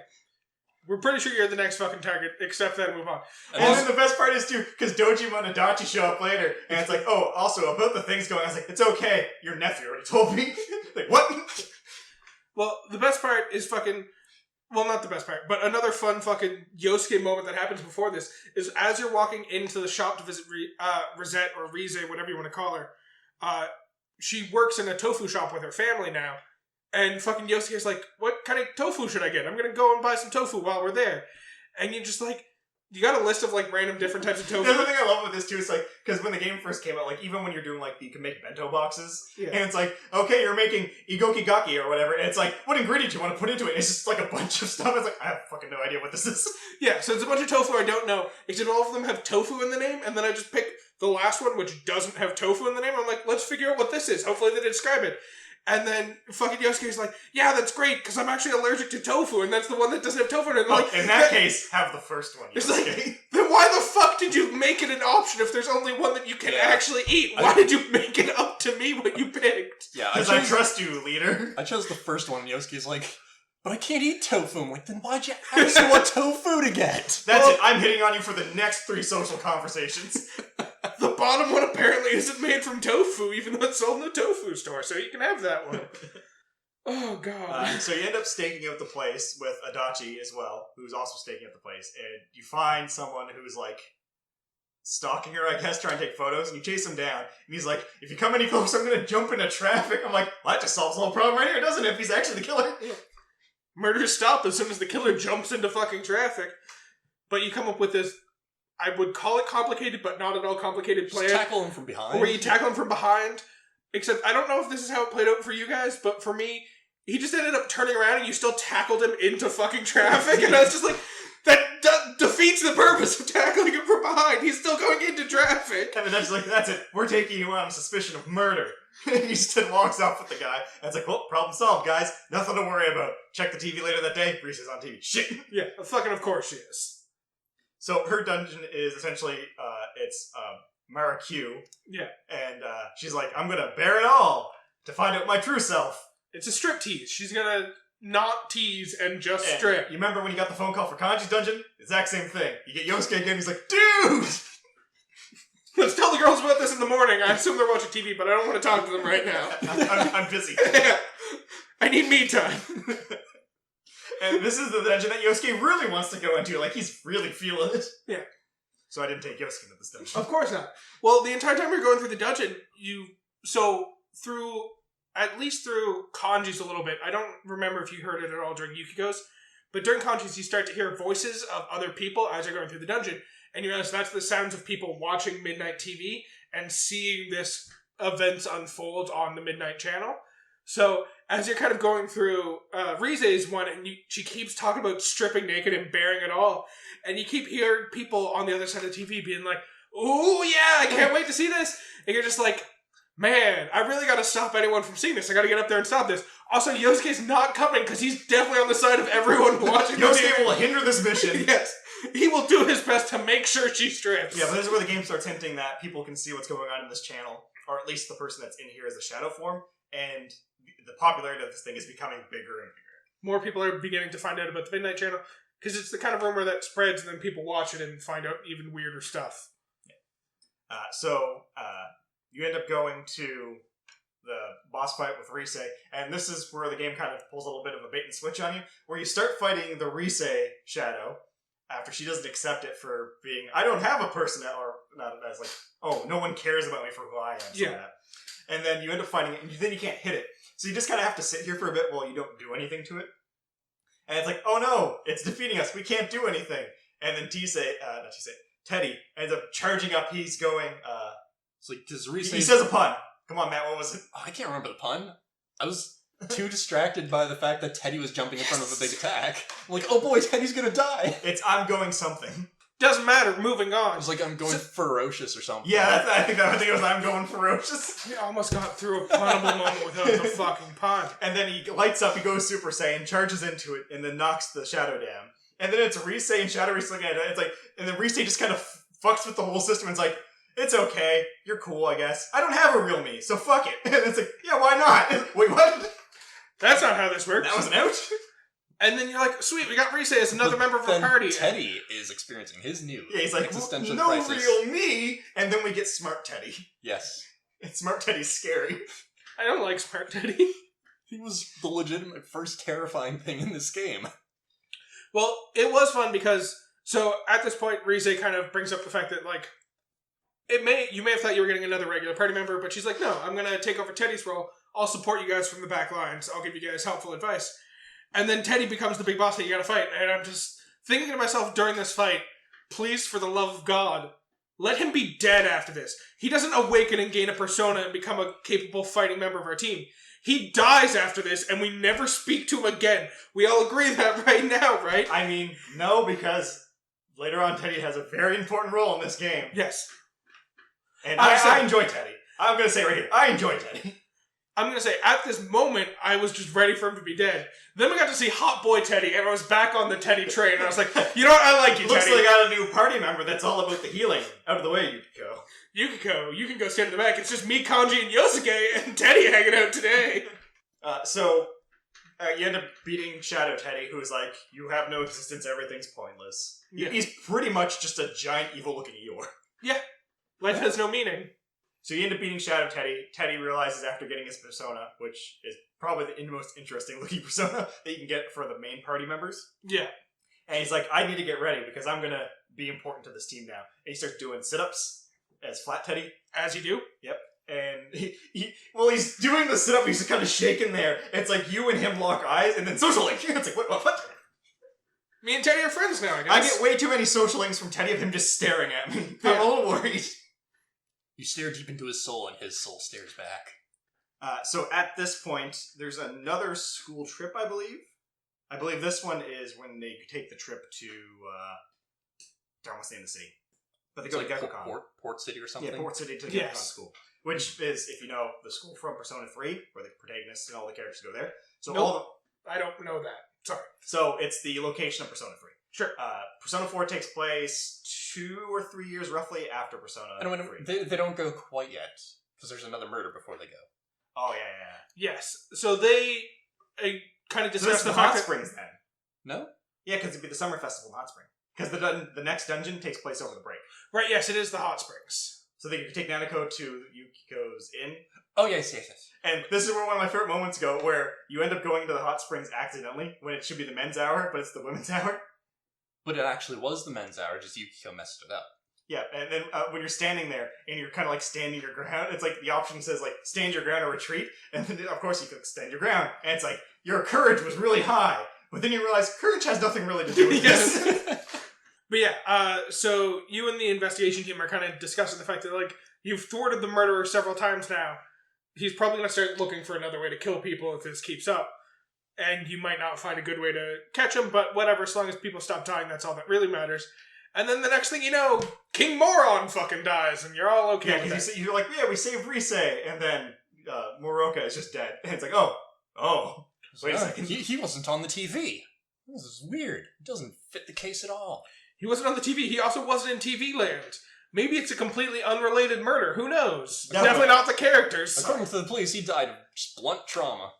We're pretty sure you're the next fucking target, except that move on. And then the best part is, too, because Dojima and Adachi show up later, and it's like, oh, also, about the things going on, I was like, it's okay, your nephew already told me. Like, what? Well, the best part is fucking... Well, not the best part, but another fun fucking Yosuke moment that happens before this is as you're walking into the shop to visit Rosette, or Rise, whatever you want to call her, she works in a tofu shop with her family now, and fucking Yosuke's like, what kind of tofu should I get? I'm gonna go and buy some tofu while we're there. And you're just like, you got a list of like random different types of tofu. The other thing I love with this too is like, because when the game first came out, like even when you're doing like, you can make bento boxes, and it's like, okay, you're making igoki gaki or whatever, and it's like, what ingredient do you want to put into it? And it's just like a bunch of stuff. It's like, I have fucking no idea what this is. Yeah, so it's a bunch of tofu I don't know, except all of them have tofu in the name, and then I just pick the last one, which doesn't have tofu in the name. I'm like, let's figure out what this is. Hopefully they describe it. And then fucking Yosuke's like, yeah, that's great, because I'm actually allergic to tofu, and that's the one that doesn't have tofu in it. Like, in that case, have the first one, Yosuke. Like, then why the fuck did you make it an option if there's only one that you can actually eat? Why did you make it up to me what you picked? Yeah, because I trust you, leader. I chose the first one, and Yosuke's like, but I can't eat tofu. I'm like, then why'd you ask me what tofu to get? That's it. I'm hitting on you for the next 3 social conversations. The bottom one apparently isn't made from tofu, even though it's sold in the tofu store, so you can have that one. Oh, God. So you end up staking out the place with Adachi as well, who's also staking out the place, and you find someone who's, like, stalking her, I guess, trying to take photos, and you chase him down, and he's like, if you come any closer, I'm gonna jump into traffic. I'm like, well, that just solves the whole problem right here, doesn't it, if he's actually the killer? Yeah. Murders stop as soon as the killer jumps into fucking traffic. But you come up with this, I would call it complicated, but not at all complicated plan. Just tackle him from behind. Where you tackle him from behind. Except, I don't know if this is how it played out for you guys, but for me, he just ended up turning around and you still tackled him into fucking traffic. And I was just like, that defeats the purpose of tackling him from behind. He's still going into traffic. And then that's like, that's it. We're taking you on suspicion of murder. He just walks off with the guy. And it's like, well, problem solved, guys. Nothing to worry about. Check the TV later that day. Reese's on TV. Shit. Yeah, fucking of course she is. So her dungeon is essentially, it's Mara Q. Yeah. And she's like, I'm gonna bear it all to find out my true self. It's a strip tease. She's gonna not tease and just strip. You remember when you got the phone call for Kanji's dungeon? Exact same thing. You get Yosuke again, he's like, dude! Let's tell the girls about this in the morning. I assume they're watching TV, but I don't want to talk to them right now. I'm busy. Yeah. I need me time. And this is the dungeon that Yosuke really wants to go into. Like, he's really feeling it. Yeah. So I didn't take Yosuke into this dungeon. Of course not. Well, the entire time you're going through the dungeon, at least through Kanji's a little bit. I don't remember if you heard it at all during Yukiko's, but during Kanji's you start to hear voices of other people as you're going through the dungeon, and you realize that's the sounds of people watching Midnight TV and seeing this events unfold on the Midnight Channel. So as you're kind of going through Rize's one, and she keeps talking about stripping naked and bearing it all, and you keep hearing people on the other side of the TV being like, "Ooh, yeah, I can't wait to see this," and you're just like, man, I really got to stop anyone from seeing this. I got to get up there and stop this. Also, Yosuke's not coming because he's definitely on the side of everyone watching. Yosuke will hinder this mission. Yes. He will do his best to make sure she strips. Yeah, but this is where the game starts hinting that people can see what's going on in this channel, or at least the person that's in here is the shadow form, and the popularity of this thing is becoming bigger and bigger. More people are beginning to find out about the Midnight Channel, because it's the kind of rumor that spreads and then people watch it and find out even weirder stuff. Yeah. You end up going to the boss fight with Rise, and this is where the game kind of pulls a little bit of a bait and switch on you, where you start fighting the Rise shadow, after she doesn't accept it for being, I don't have a person, or not as like, oh, no one cares about me for who I am. So Yeah. And then you end up fighting it, and then you can't hit it. So you just kind of have to sit here for a bit while you don't do anything to it. And it's like, oh no, it's defeating us. We can't do anything. And then Teddy ends up charging up. He's going, It's like, does Rise... he says a pun. Come on, Matt, what was it? Oh, I can't remember the pun. I was too distracted by the fact that Teddy was jumping in front of a big attack. I'm like, oh boy, Teddy's gonna die. It's, I'm going something. Doesn't matter, moving on. I was like, I'm going ferocious or something. Yeah, I think it was I'm going ferocious. We almost got through a punnable moment without the fucking pun. And then he lights up, he goes Super Saiyan, charges into it, and then knocks the shadow down. And then it's Rise and Shadow Rise looking at it. It's like, and then Rise just kind of fucks with the whole system and it's like, it's okay, you're cool, I guess. I don't have a real me, so fuck it. And it's like, yeah, why not? Wait, what? That's not how this works. That was an out? And then you're like, sweet, we got Rise as another member of our Then party. Teddy is experiencing his new Yeah, he's like, existential no crisis. real me. And then we get Smart Teddy. Yes. And Smart Teddy's scary. I don't like Smart Teddy. He was the legitimate first terrifying thing in this game. Well, it was fun because, so at this point, Rise kind of brings up the fact that, like, you may have thought you were getting another regular party member, but she's like, no, I'm going to take over Teddy's role. I'll support you guys from the back lines. I'll give you guys helpful advice. And then Teddy becomes the big boss that you gotta fight. And I'm just thinking to myself during this fight, please, for the love of God, let him be dead after this. He doesn't awaken and gain a persona and become a capable fighting member of our team. He dies after this, and we never speak to him again. We all agree that right now, right? I mean, no, because later on Teddy has a very important role in this game. Yes. And I enjoy Teddy. I'm gonna say right here, I enjoy Teddy. I'm going to say, at this moment, I was just ready for him to be dead. Then we got to see Hot Boy Teddy, and I was back on the Teddy train, and I was like, you know what, I like you, Looks Teddy. like I got a new party member that's all about the healing. Out of the way, Yukiko. You can go stand in the back. It's just me, Kanji, and Yosuke, and Teddy hanging out today. You end up beating Shadow Teddy, who's like, you have no existence, everything's pointless. Yeah. He's pretty much just a giant evil-looking Eeyore. Yeah. Life has no meaning. So you end up beating Shadow Teddy. Teddy realizes after getting his persona, which is probably the most interesting looking persona that you can get for the main party members. Yeah. And he's like, I need to get ready because I'm going to be important to this team now. And he starts doing sit-ups as Flat Teddy. As you do. Yep. And he's doing the sit-up, he's just kind of shaking there. It's like you and him lock eyes, and then social link. It's like, what? Me and Teddy are friends now, I guess. I get way too many social links from Teddy of him just staring at me. I'm a little worried. You stare deep into his soul, and his soul stares back. So at this point, there's another school trip, I believe. I believe this one is when they take the trip to, I don't want to say in the city. But they go to Gekko-Con. Port City or something? Yeah, Port City to Gekko-Con school. Which is, if you know, the school from Persona 3, where the protagonists and all the characters go there. So nope, I don't know that. Sorry. So it's the location of Persona 3. Sure. Persona 4 takes place 2 or 3 years roughly after Persona 3. They don't go quite yet, because there's another murder before they go. Oh, yeah. Yes. So they kind of discuss the fact Hot that... Springs then. No? Yeah, because it'd be the summer festival in Hot Spring. Because the next dungeon takes place over the break. Right, yes, it is the Hot Springs. So they can take Nanako to Yukiko's inn. Oh, yes. And this is where one of my favorite moments go, where you end up going to the Hot Springs accidentally, when it should be the men's hour, but it's the women's hour. But it actually was the men's hour, just Yukiko messed it up. Yeah, and then when you're standing there, and you're kind of like standing your ground, it's like the option says like, stand your ground or retreat, and then of course you could stand your ground, and it's like, your courage was really high, but then you realize courage has nothing really to do with this. But yeah, so you and the investigation team are kind of discussing the fact that, like, you've thwarted the murderer several times now. He's probably going to start looking for another way to kill people if this keeps up. And you might not find a good way to catch him, but whatever, as long as people stop dying, that's all that really matters. And then the next thing you know, King Moron fucking dies, and you're all okay Yeah, with because it. you're like, yeah, we saved Risei, and then Moroka is just dead. And it's like, oh, wait a second. He wasn't on the TV. This is weird. It doesn't fit the case at all. He wasn't on the TV. He also wasn't in TV land. Maybe it's a completely unrelated murder. Who knows? Definitely not the characters. According to the police, he died of just blunt trauma.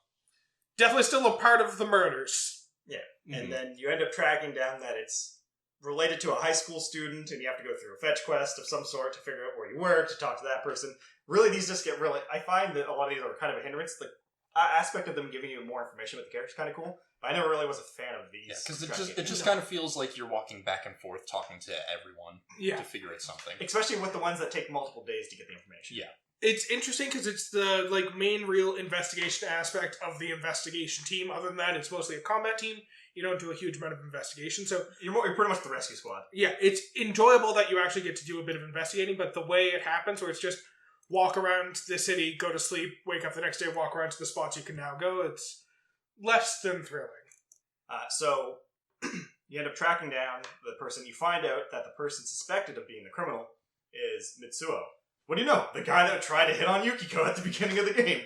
Definitely still a part of the murders. Yeah, and then you end up tracking down that it's related to a high school student, and you have to go through a fetch quest of some sort to figure out where you work, to talk to that person. Really, these just get really... I find that a lot of these are kind of a hindrance. The aspect of them giving you more information about the character is kind of cool, but I never really was a fan of these. Yeah, because it just kind of feels like you're walking back and forth talking to everyone to figure out something. Especially with the ones that take multiple days to get the information. Yeah. It's interesting because it's the main real investigation aspect of the investigation team. Other than that, it's mostly a combat team. You don't do a huge amount of investigation, so you're pretty much the rescue squad. Yeah, it's enjoyable that you actually get to do a bit of investigating, but the way it happens, where it's just walk around the city, go to sleep, wake up the next day, walk around to the spots you can now go, it's less than thrilling. So you end up tracking down the person. You find out that the person suspected of being the criminal is Mitsuo. What do you know? The guy that tried to hit on Yukiko at the beginning of the game.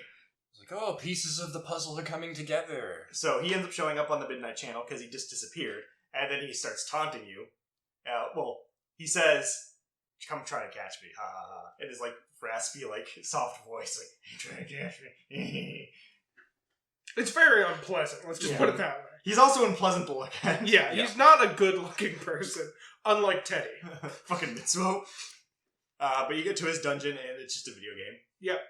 It's like, oh, pieces of the puzzle are coming together. So he ends up showing up on the Midnight Channel because he just disappeared, and then he starts taunting you. He says, "Come try to catch me, ha ha ha." In his raspy, soft voice, "Try to catch me." It's very unpleasant. Let's just put it that way. He's also unpleasant to look at. Yeah, he's not a good-looking person, unlike Teddy. Fucking Mitsuo. But you get to his dungeon, and it's just a video game. Yep.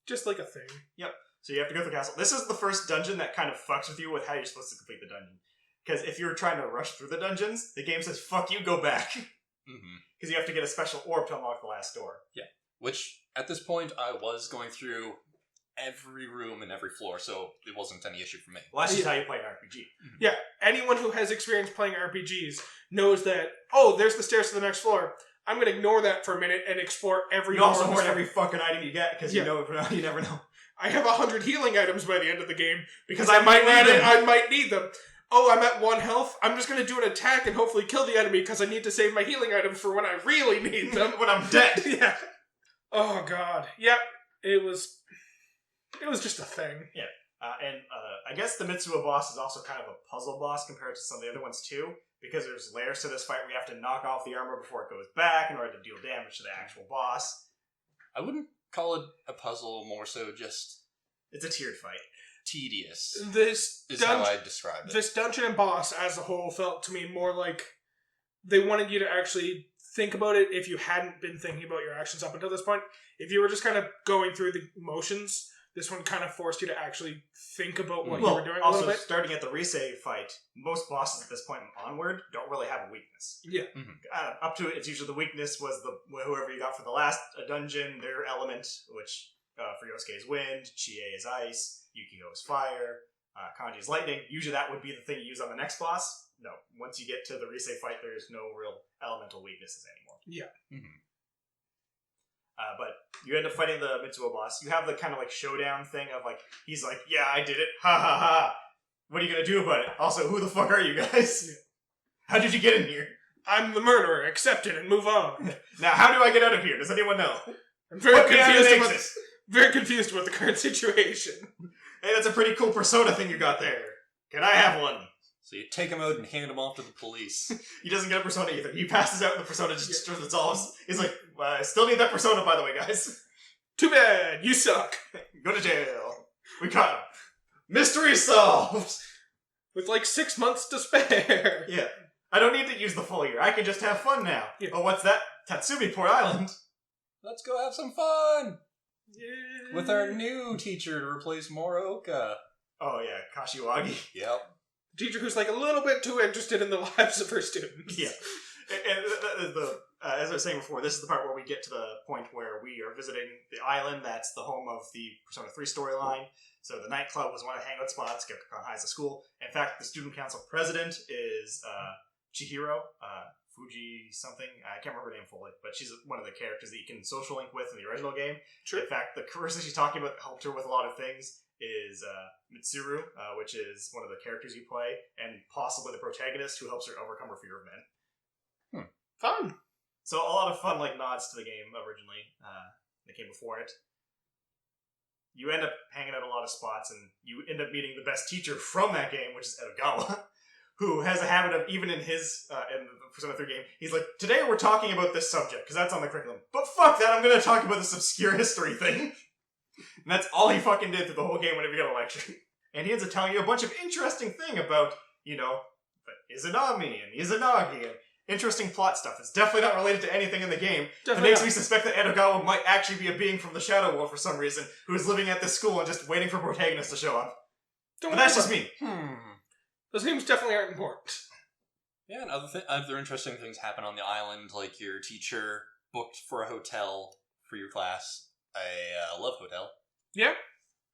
Just like a thing. Yep. So you have to go through the castle. This is the first dungeon that kind of fucks with you with how you're supposed to complete the dungeon. Because if you're trying to rush through the dungeons, the game says, fuck you, go back. Because you have to get a special orb to unlock the last door. Yeah. Which, at this point, I was going through every room and every floor, so it wasn't any issue for me. Well, that's just how you play an RPG. Yeah. Anyone who has experience playing RPGs knows that, there's the stairs to the next floor. I'm going to ignore that for a minute and explore every You also hoard every fucking item you get, because you never know. I have 100 healing items by the end of the game, because I might need them. Oh, I'm at 1 health? I'm just going to do an attack and hopefully kill the enemy, because I need to save my healing items for when I really need them. When I'm dead. Yeah. Oh, God. Yep. It was just a thing. Yeah. I guess the Mitsuo boss is also kind of a puzzle boss compared to some of the other ones, too. Because there's layers to this fight where you have to knock off the armor before it goes back in order to deal damage to the actual boss. I wouldn't call it a puzzle, more so just... It's a tiered fight. Tedious. This is how I'd describe it. This dungeon and boss as a whole felt to me more like they wanted you to actually think about it if you hadn't been thinking about your actions up until this point. If you were just kind of going through the motions, this one kind of forced you to actually think about what you were doing a little bit. Starting at the Risei fight, most bosses at this point onward don't really have a weakness. Yeah. Up to it, it's usually the weakness was whoever you got for the last dungeon, their element, which for Yosuke is wind, Chie is ice, Yukiko is fire, Kanji is lightning. Usually that would be the thing you use on the next boss. No, once you get to the Risei fight, there's no real elemental weaknesses anymore. Yeah. But you end up fighting the Mitsuo boss. You have the kind of showdown thing of he's like, yeah, I did it. Ha ha ha. What are you going to do about it? Also, who the fuck are you guys? Yeah. How did you get in here? I'm the murderer. Accept it and move on. Now, how do I get out of here? Does anyone know? I'm very confused about the current situation. Hey, that's a pretty cool Persona thing you got there. Can I have one? So you take him out and hand him off to the police. He doesn't get a Persona either. He passes out and the Persona just dissolves. He's like, I still need that Persona, by the way, guys. Too bad. You suck. Go to jail. We caught him. Mystery solved. With 6 months to spare. Yeah. I don't need to use the full year. I can just have fun now. Yeah. Oh, what's that? Tatsumi Port Island. Let's go have some fun. Yeah. With our new teacher to replace Moroka. Oh, yeah. Kashiwagi. Yep. Teacher who's a little bit too interested in the lives of her students. Yeah. And as I was saying before, this is the part where we get to the point where we are visiting the island that's the home of the Persona 3 storyline. So the nightclub was one of the hangout spots. Gyokukon High is a school. In fact, the student council president is Chihiro Fuji something. I can't remember her name fully, but she's one of the characters that you can social link with in the original game. Sure. In fact, the person she's talking about that helped her with a lot of things is Mitsuru, which is one of the characters you play, and possibly the protagonist who helps her overcome her fear of men. Fun. So a lot of fun, like, nods to the game originally. That came before it. You end up hanging out a lot of spots, and you end up meeting the best teacher from that game, which is Edogawa, who has a habit of, even in his, in the Persona 3 game, he's like, today we're talking about this subject, because that's on the curriculum. But fuck that, I'm gonna talk about this obscure history thing. And that's all he fucking did through the whole game whenever you got a lecture. And he ends up telling you a bunch of interesting thing about, you know, Izanami and Izanagi and interesting plot stuff. It's definitely not related to anything in the game. It makes me suspect that Edogawa might actually be a being from the Shadow World for some reason, who is living at this school and just waiting for protagonists to show up. But that's just me. Those games definitely aren't important. Yeah, and other interesting things happen on the island, like your teacher booked for a hotel for your class. A love hotel. Yeah.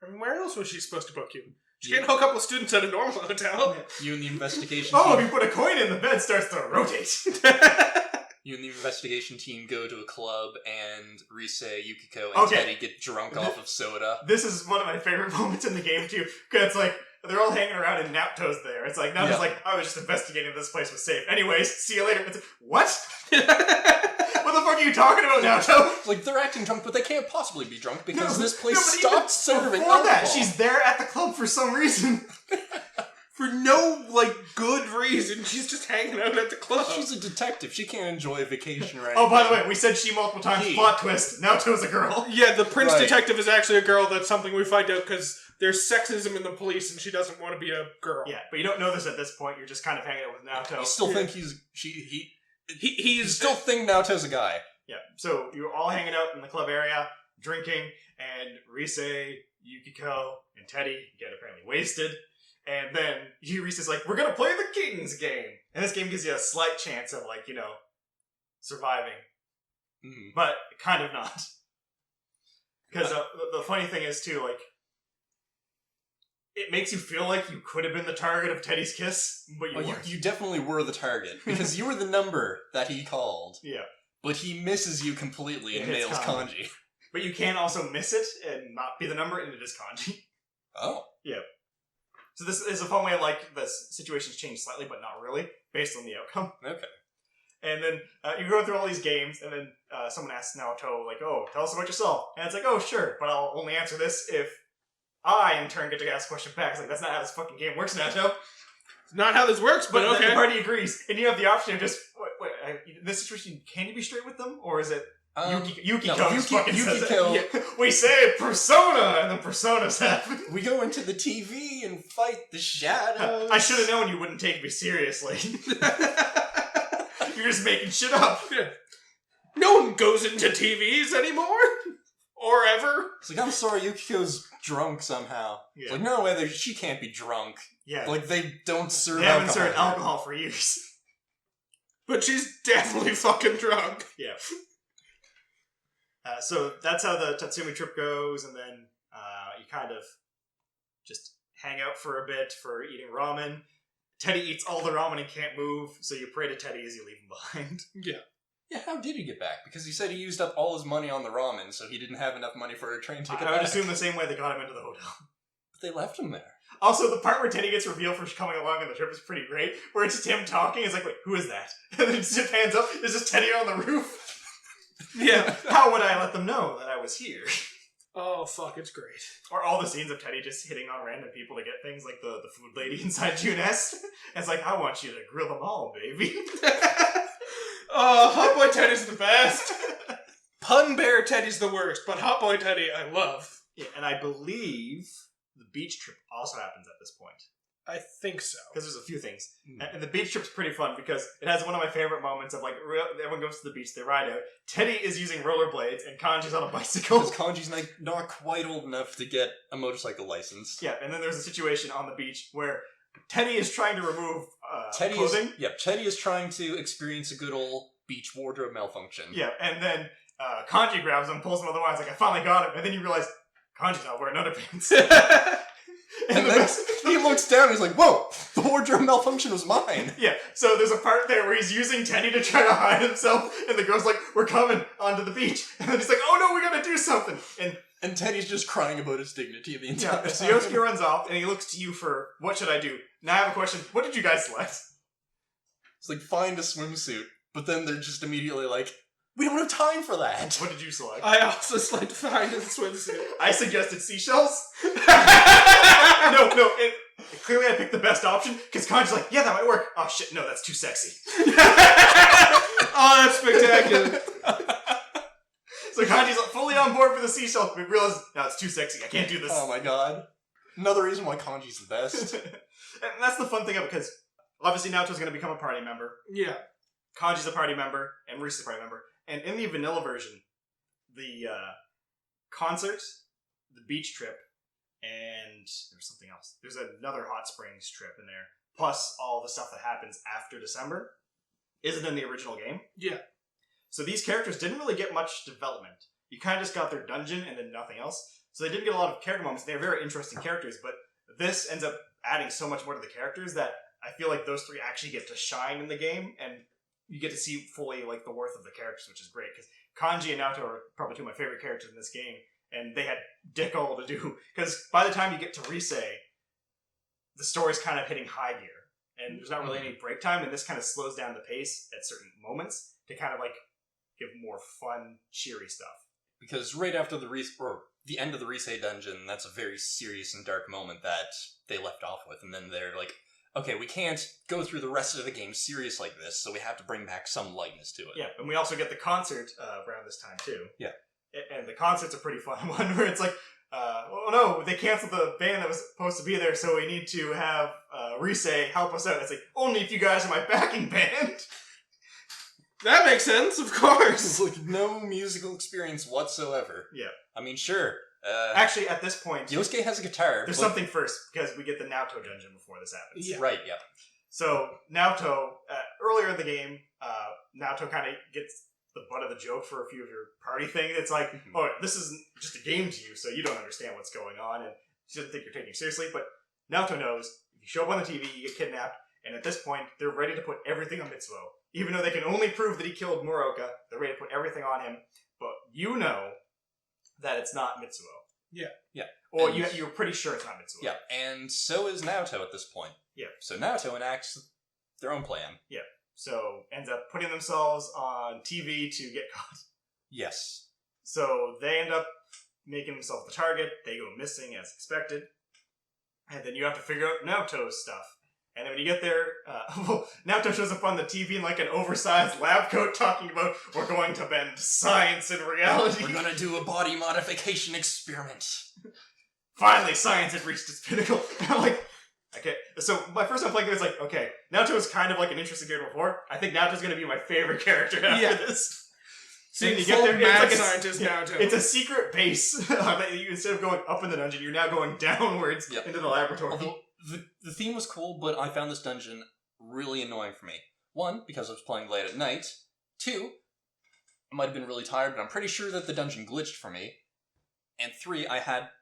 I mean, where else was she supposed to book you? She can't hook up with students at a normal hotel. You and the investigation team... Oh, if you put a coin in, the bed starts to rotate. You and the investigation team go to a club, and Rise, Yukiko, and Teddy get drunk off of soda. This is one of my favorite moments in the game, too. Because it's like, they're all hanging around and Naoto's there. It's like, Naoto's like, I was just investigating if this place was safe. Anyways, see you later. It's like, what? What the fuck are you talking about, Naoto? Like, they're acting drunk, but they can't possibly be drunk because this place stopped serving alcohol. Before that, she's she's there at the club for some reason. For no, good reason. She's just hanging out at the club. She's a detective. She can't enjoy a vacation right Oh, by the way, we said she multiple times. Plot twist. Naoto's a girl. Yeah, the prince detective is actually a girl. That's something we find out because there's sexism in the police and she doesn't want to be a girl. Yeah, but you don't know this at this point. You're just kind of hanging out with Naoto. You still think you still think Naoto's a guy. Yeah, so you're all hanging out in the club area, drinking, and Rise, Yukiko, and Teddy get apparently wasted. And then Rise's like, we're gonna play the King's game. And this game gives you a slight chance of, like, you know, surviving. Mm-hmm. But kind of not. Because the funny thing is, too, like, it makes you feel like you could have been the target of Teddy's kiss, but you weren't. You definitely were the target, because you were the number that he called. Yeah. But he misses you completely and nails kanji. But you can also miss it and not be the number, and it is kanji. Oh. Yeah. So this is a fun way, like, the situations change slightly, but not really, based on the outcome. Okay. And then you go through all these games, and then someone asks Naoto, like, oh, tell us about yourself. And it's like, oh, sure, but I'll only answer this if I, in turn, get to ask a question back. It's like, that's not how this fucking game works, Naoto. Not how this works, but okay. The party agrees, and you have the option of just, in this situation, can you be straight with them, or is it Yukiko? We say Persona, and the Personas happen. We go into the TV and fight the shadows. I should have known you wouldn't take me seriously. You're just making shit up. No one goes into TVs anymore. Or ever. It's like, I'm sorry, Yukiko's drunk somehow. Yeah. It's like, no way, she can't be drunk. Yeah. Like, they don't serve alcohol. They haven't served here. alcohol for years. But she's definitely fucking drunk. Yeah. So that's how the Tatsumi trip goes, and then you kind of just hang out for a bit for eating ramen. Teddy eats all the ramen and can't move, so you pray to Teddy as you leave him behind. Yeah. Yeah, how did he get back? Because he said he used up all his money on the ramen, so he didn't have enough money for a train ticket I would assume the same way they got him into the hotel. But they left him there. Also, the part where Teddy gets revealed for coming along on the trip is pretty great, where it's just him talking, it's like, wait, who is that? And then just hands up, there's just Teddy on the roof. Yeah, how would I let them know that I was here? Oh, fuck, it's great. Or all the scenes of Teddy just hitting on random people to get things, like the food lady inside June-S. It's like, I want you to grill them all, baby. Oh, Hot Boy Teddy's the best. Pun Bear Teddy's the worst, but Hot Boy Teddy I love. Yeah, and I believe the beach trip also happens at this point. I think so. Because there's a few things. And the beach trip's pretty fun because it has one of my favorite moments of, like, everyone goes to the beach, they ride out. Teddy is using rollerblades and Kanji's on a bicycle. Because Kanji's not quite old enough to get a motorcycle license. Yeah, and then there's a situation on the beach where Teddy is trying to remove clothing. Teddy is trying to experience a good old beach wardrobe malfunction. Yeah, and then Kanji grabs him, pulls him otherwise, like, I finally got him. And then you realize Kanji's not wearing underpants. And then he looks down and he's like, whoa, the wardrobe malfunction was mine. Yeah, so there's a part there where he's using Teddy to try to hide himself, and the girl's like, we're coming onto the beach. And then he's like, oh no, we gotta do something. And Teddy's just crying about his dignity the entire time. So Yosuke runs off, and he looks to you for, what should I do? Now I have a question, what did you guys select? It's like, find a swimsuit, but then they're just immediately like, we don't have time for that. What did you select? I also selected Find a Swimsuit. I suggested seashells. No, clearly I picked the best option, because Kanji's like, yeah, that might work. Oh shit, no, that's too sexy. Oh, that's spectacular. So Kanji's fully on board for the seashell, but we realize, no, it's too sexy, I can't do this. Oh my god. Another reason why Kanji's the best. And that's the fun thing of it, because obviously Naoto's going to become a party member. Yeah. Kanji's a party member, and Risa's a party member. And in the vanilla version, the concert, the beach trip, and there's something else. There's another hot springs trip in there, plus all the stuff that happens after December, isn't in the original game. Yeah. So these characters didn't really get much development. You kind of just got their dungeon and then nothing else. So they didn't get a lot of character moments. They're very interesting characters, but this ends up adding so much more to the characters that I feel like those three actually get to shine in the game, and you get to see fully like the worth of the characters, which is great, because Kanji and Naoto are probably two of my favorite characters in this game, and they had dick all to do, because by the time you get to Rise, the story's kind of hitting high gear, and there's not really any break time, and this kind of slows down the pace at certain moments to kind of like give more fun, cheery stuff. Because right after the end of the Rise dungeon, that's a very serious and dark moment that they left off with, and then they're like, okay, we can't go through the rest of the game serious like this, so we have to bring back some lightness to it. Yeah, and we also get the concert around this time, too. Yeah. And the concert's a pretty fun one, where it's like, oh no, they canceled the band that was supposed to be there, so we need to have Rise help us out. It's like, only if you guys are my backing band. That makes sense, of course. It's like no musical experience whatsoever. Yeah. I mean, sure. Actually, at this point, Yosuke has a guitar. There's something first, because we get the Naoto dungeon before this happens. Yeah. Right, yeah. So, Naoto, earlier in the game, Naoto kind of gets the butt of the joke for a few of your party things. It's like, oh, this isn't just a game to you, so you don't understand what's going on, and she doesn't think you're taking it seriously, but Naoto knows, if you show up on the TV, you get kidnapped, and at this point, they're ready to put everything on Mitsuo. Even though they can only prove that he killed Muraoka, they're ready to put everything on him, but you know that it's not Mitsuo. Yeah. Yeah. Or you're pretty sure it's not Mitsuo. Yeah, and so is Naoto at this point. Yeah. So Naoto enacts their own plan. Yeah. So, ends up putting themselves on TV to get caught. Yes. So, they end up making themselves the target, they go missing as expected, and then you have to figure out Naoto's stuff. And then when you get there, Naoto shows up on the TV in like an oversized lab coat talking about, we're going to bend science and reality. We're gonna do a body modification experiment. Finally, science had reached its pinnacle. And I'm like, okay. So my first time playing this, like, okay, Naoto was kind of like an interesting character before. I think Naoto's going to be my favorite character after this. So and you get there, mad it's like scientist Naoto. It's a secret base. That you, instead of going up in the dungeon, you're now going downwards into the laboratory. Although the theme was cool, but I found this dungeon really annoying for me. One, because I was playing late at night. Two, I might have been really tired, but I'm pretty sure that the dungeon glitched for me. And three,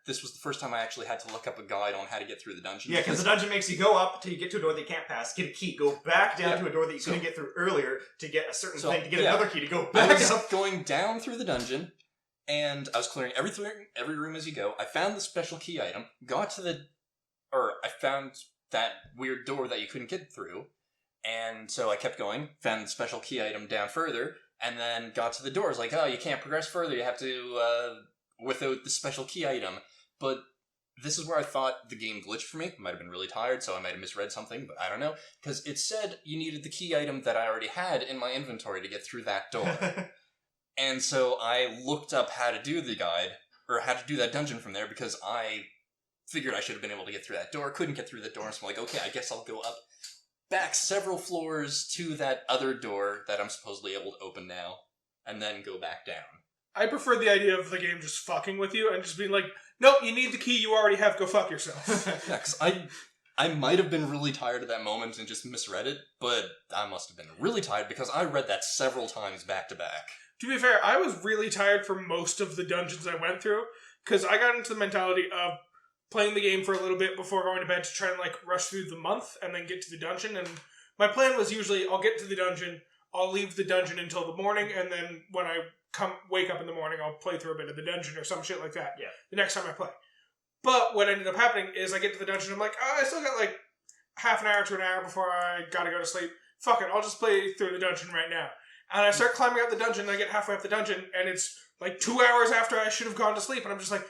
this was the first time I actually had to look up a guide on how to get through the dungeon. Yeah, because the dungeon makes you go up till you get to a door that you can't pass, get a key, go back down to a door that you couldn't get through earlier to get a certain thing, to get another key, to go back I was up. going down through the dungeon, and I was clearing every room as you go. I found the special key item, I found that weird door that you couldn't get through, and so I kept going, found the special key item down further, and then got to the door. It's like, oh, you can't progress further, you have to, without the special key item. But this is where I thought the game glitched for me. I might have been really tired, so I might have misread something, but I don't know. Because it said you needed the key item that I already had in my inventory to get through that door. And so I looked up how to do the guide, or how to do that dungeon from there, because I figured I should have been able to get through that door. Couldn't get through the door, so I'm like, okay, I guess I'll go up back several floors to that other door that I'm supposedly able to open now, and then go back down. I prefer the idea of the game just fucking with you and just being like, nope, you need the key you already have, go fuck yourself. Yeah, because I might have been really tired at that moment and just misread it, but I must have been really tired because I read that several times back to back. To be fair, I was really tired for most of the dungeons I went through, because I got into the mentality of playing the game for a little bit before going to bed to try and like rush through the month and then get to the dungeon, and my plan was usually I'll get to the dungeon, I'll leave the dungeon until the morning, and then when I wake up in the morning, I'll play through a bit of the dungeon or some shit like that. Yeah. The next time I play. But what ended up happening is I get to the dungeon, I'm like, oh, I still got half an hour to an hour before I gotta go to sleep. Fuck it, I'll just play through the dungeon right now. And I start climbing up the dungeon, and I get halfway up the dungeon, and it's like 2 hours after I should have gone to sleep, and I'm just like,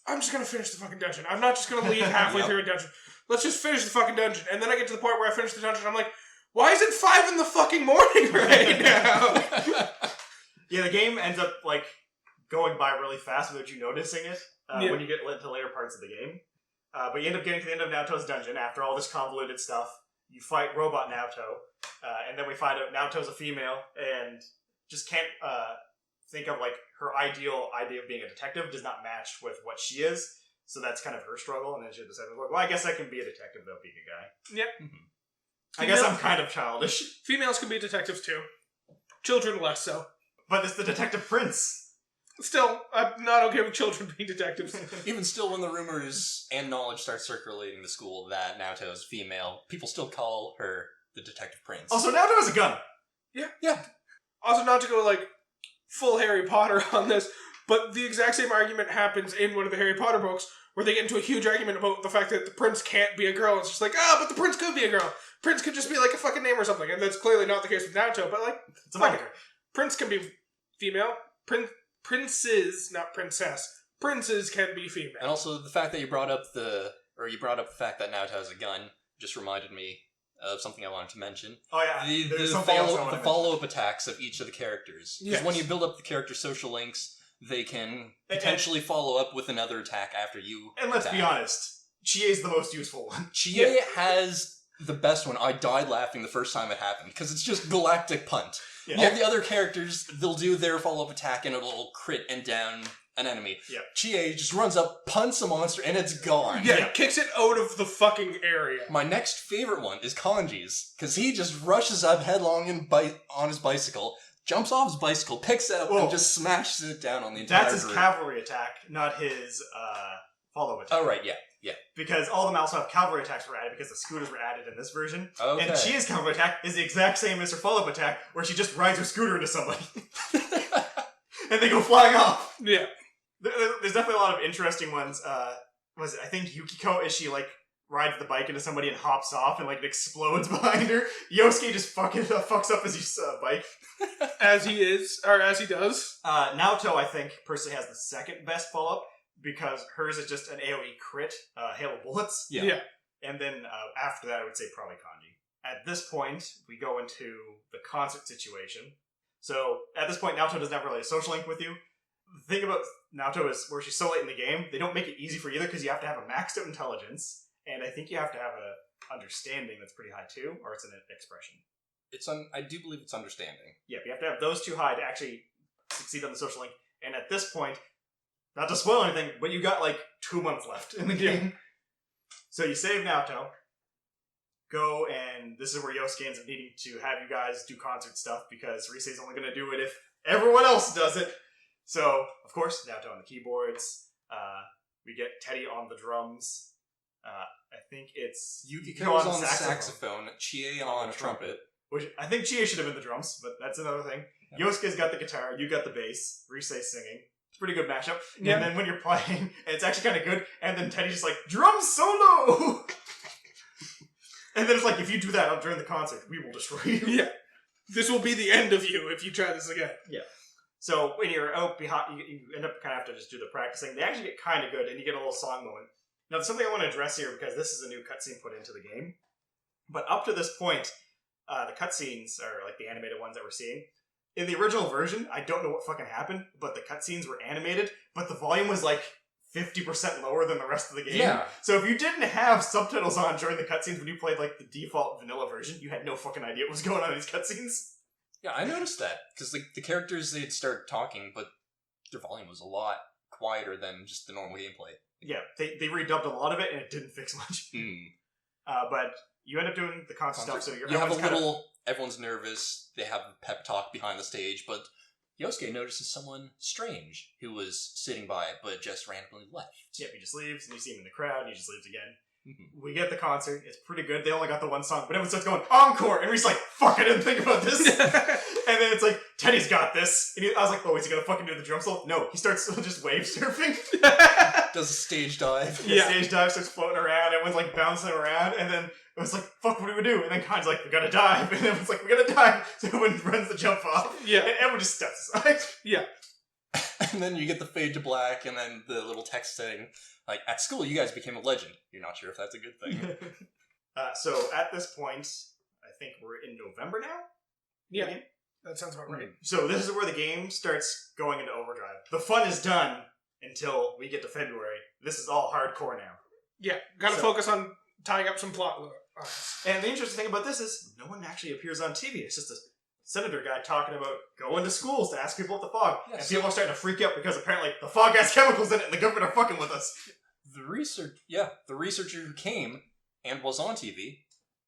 I'm just going to finish the fucking dungeon. I'm not just going to leave halfway through a dungeon. Let's just finish the fucking dungeon. And then I get to the point where I finish the dungeon, and I'm like, why is it 5 in the fucking morning right now? Yeah, the game ends up, like, going by really fast without you noticing it when you get into later parts of the game. But you end up getting to the end of Naoto's dungeon after all this convoluted stuff. You fight Robot Naoto, and then we find out Naoto's a female, and just can't think of, like, her ideal idea of being a detective does not match with what she is. So that's kind of her struggle, and then she decided, well, I guess I can be a detective without being a guy. Yep. Mm-hmm. I guess I'm kind of childish. Females can be detectives too. Children less so. But it's the Detective Prince. Still, I'm not okay with children being detectives. Even still, when the rumors and knowledge start circulating the school that Naoto is female, people still call her the Detective Prince. Also, Naoto has a gun. Yeah. Also, not to go, like, full Harry Potter on this, but the exact same argument happens in one of the Harry Potter books, where they get into a huge argument about the fact that the prince can't be a girl. It's just like, but the prince could be a girl. Prince could just be, like, a fucking name or something, and that's clearly not the case with Naoto, but, like, it's a moniker. Prince can be female. Princes, not princess. Princes can be female. And also, the fact that you brought up the fact that Naoto has a gun just reminded me of something I wanted to mention. Oh yeah, the follow-up attacks of each of the characters. Because when you build up the character social links, they can potentially follow up with another attack after you And let's be honest, Chie's the most useful one. Chie has the best one. I died laughing the first time it happened, because it's just galactic punt. Yeah. All the other characters, they'll do their follow-up attack and it'll crit and down an enemy. Yeah. Chie just runs up, punts a monster, and it's gone. Yeah, kicks it out of the fucking area. My next favorite one is Kanji's, because he just rushes up headlong on his bicycle, jumps off his bicycle, picks it up, and just smashes it down on the entire That's his cavalry attack, not his follow attack. Oh, right, yeah. Because all of them also have cavalry attacks were added because the scooters were added in this version. Okay. And Chie's cavalry attack is the exact same as her follow-up attack, where she just rides her scooter into somebody. And they go flying off. Yeah. There's definitely a lot of interesting ones. I think Yukiko, is she, like, rides the bike into somebody and hops off and, like, it explodes behind her. Yosuke just fucks up his bike. As he does. Naoto, I think, personally has the second best follow-up, because hers is just an AoE crit, hail of bullets. Yeah. And then after that, I would say probably Kanji. At this point, we go into the concert situation. So, at this point, Naoto doesn't have really a social link with you. The thing about Naoto is, where she's so late in the game, they don't make it easy for either, because you have to have a maxed out intelligence, and I think you have to have a understanding that's pretty high too, or it's an expression. I do believe it's understanding. Yeah, you have to have those two high to actually succeed on the social link, and at this point, not to spoil anything, but you got like 2 months left in the game. So you save Naoto, go, and this is where Yosuke ends up needing to have you guys do concert stuff, because Risei's only going to do it if everyone else does it. So, of course, Naoto on the keyboards. We get Teddy on the drums. I think it's Yukiko on the saxophone, Chie on a trumpet. Which I think Chie should have been the drums, but that's another thing. Yeah. Yosuke's got the guitar, you got the bass, Risei's singing. Pretty good mashup. Yeah. And then when you're playing, it's actually kind of good, and then Teddy's just like, drum solo! And then it's like, if you do that during the concert, we will destroy you. Yeah. This will be the end of you if you try this again. Yeah. So when you're out behind, you end up kind of have to just do the practicing. They actually get kind of good, and you get a little song moment. Now, there's something I want to address here, because this is a new cutscene put into the game. But up to this point, the cutscenes are like the animated ones that we're seeing. In the original version, I don't know what fucking happened, but the cutscenes were animated, but the volume was like 50% lower than the rest of the game. Yeah. So if you didn't have subtitles on during the cutscenes when you played like the default vanilla version, you had no fucking idea what was going on in these cutscenes. Yeah, I noticed that, because the characters, they'd start talking, but their volume was a lot quieter than just the normal gameplay. Yeah, they redubbed a lot of it, and it didn't fix much. But you end up doing the concert stuff, so you have a little... Everyone's nervous, they have a pep talk behind the stage, but Yosuke notices someone strange who was sitting by, but just randomly left. Yeah, he just leaves, and you see him in the crowd, and he just leaves again. Mm-hmm. We get the concert, it's pretty good, they only got the one song, but everyone starts going, encore! And he's like, fuck, I didn't think about this! And then it's like, Teddy's got this! And I was like, oh, is he gonna fucking do the drum solo? No, he starts just wave surfing. Does a stage dive. Yeah, stage dive, starts floating around, and everyone's like bouncing around, and then it was like, fuck, what do we do? And then Khan's like, we gotta dive. And everyone's like, we gotta dive. So everyone runs the jump off. Yeah. And everyone just steps aside. Yeah. And then you get the fade to black, and then the little text saying, like, at school you guys became a legend. You're not sure if that's a good thing. So at this point, I think we're in November now? Yeah. That sounds about right. So this is where the game starts going into overdrive. The fun is done until we get to February. This is all hardcore now. Yeah. Gotta focus on tying up some plot lines. And the interesting thing about this is no one actually appears on TV. It's just a senator guy talking about going to schools to ask people about the fog. Yes. And people are starting to freak out because apparently the fog has chemicals in it and the government are fucking with us. The researcher who came and was on TV,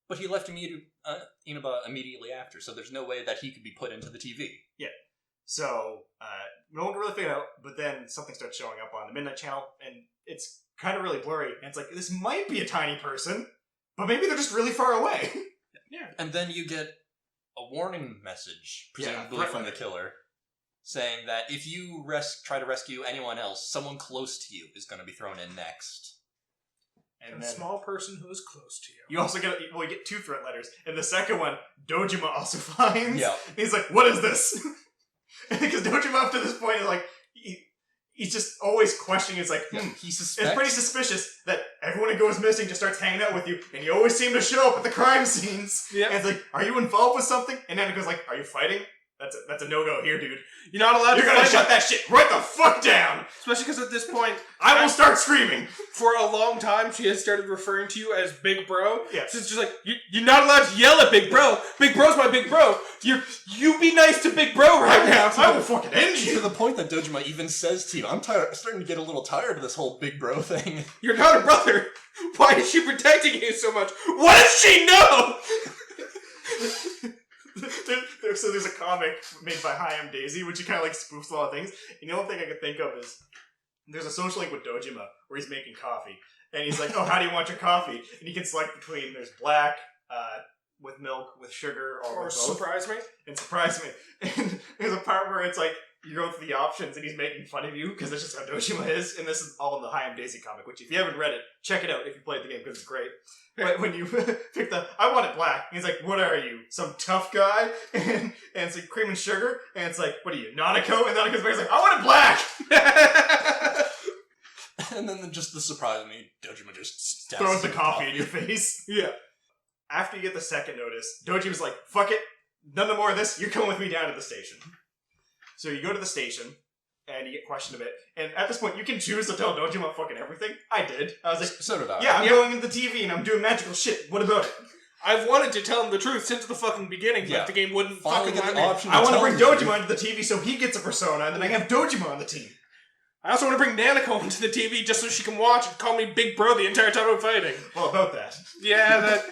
but he left Inaba immediately after, so there's no way that he could be put into the TV. Yeah. So, no one can really figure it out, but then something starts showing up on the Midnight Channel, and it's kind of really blurry, and it's like, this might be a tiny person, but maybe they're just really far away. Yeah. And then you get a warning message, presumably from the killer, saying that if you try to rescue anyone else, someone close to you is going to be thrown in next. And a small person who is close to you. You also get, you get 2 threat letters. And the second one, Dojima also finds. Yeah. And he's like, what is this? Because Dojima up to this point is like, he's just always questioning. It's like, he suspects. It's pretty suspicious that everyone who goes missing just starts hanging out with you. And you always seem to show up at the crime scenes. Yeah. And it's like, are you involved with something? And then it goes like, are you fighting? That's a no-go here, dude. You're not allowed to You're gonna shut that shit right the fuck down! Especially because at this point... I will start screaming! For a long time, she has started referring to you as Big Bro. Yeah. So it's just like, you're not allowed to yell at Big Bro! Big Bro's my Big Bro! You be nice to Big Bro right now! I will fucking end To you! the point that Dojima even says to you, I'm starting to get a little tired of this whole Big Bro thing. You're not a brother! Why is she protecting you so much? What does she know?! So there's a comic made by Hi, I'm Daisy, which he kind of like spoofs a lot of things. And the only thing I could think of is there's a social link with Dojima where he's making coffee. And he's like, oh, how do you want your coffee? And you can select between, there's black, with milk, with sugar, or with both. Surprise me. And surprise me. And there's a part where it's like, you go through the options and he's making fun of you because that's just how Dojima is. And this is all in the Hi, I'm Daisy comic, which if you haven't read it, check it out if you played the game because it's great. But when you pick I want it black, he's like, what are you? Some tough guy? And it's like cream and sugar? And it's like, what are you, Nanako? And Nanako's like, I want it black! And then just the surprise of me, Dojima just throws the coffee in your face. Yeah. After you get the second notice, Dojima's like, fuck it, none more of this, you're coming with me down to the station. So you go to the station, and you get questioned a bit. And at this point, you can choose to tell Dojima fucking everything. I did. I was like, so did I. Yeah, I'm going into the TV and I'm doing magical shit. What about it? I've wanted to tell him the truth since the fucking beginning, but the game wouldn't finally fucking get let the me. option. I want to bring Dojima into the TV so he gets a persona, and then I have Dojima on the team. I also want to bring Nanako into the TV just so she can watch and call me Big Bro the entire time I'm fighting. Well, about that. Yeah,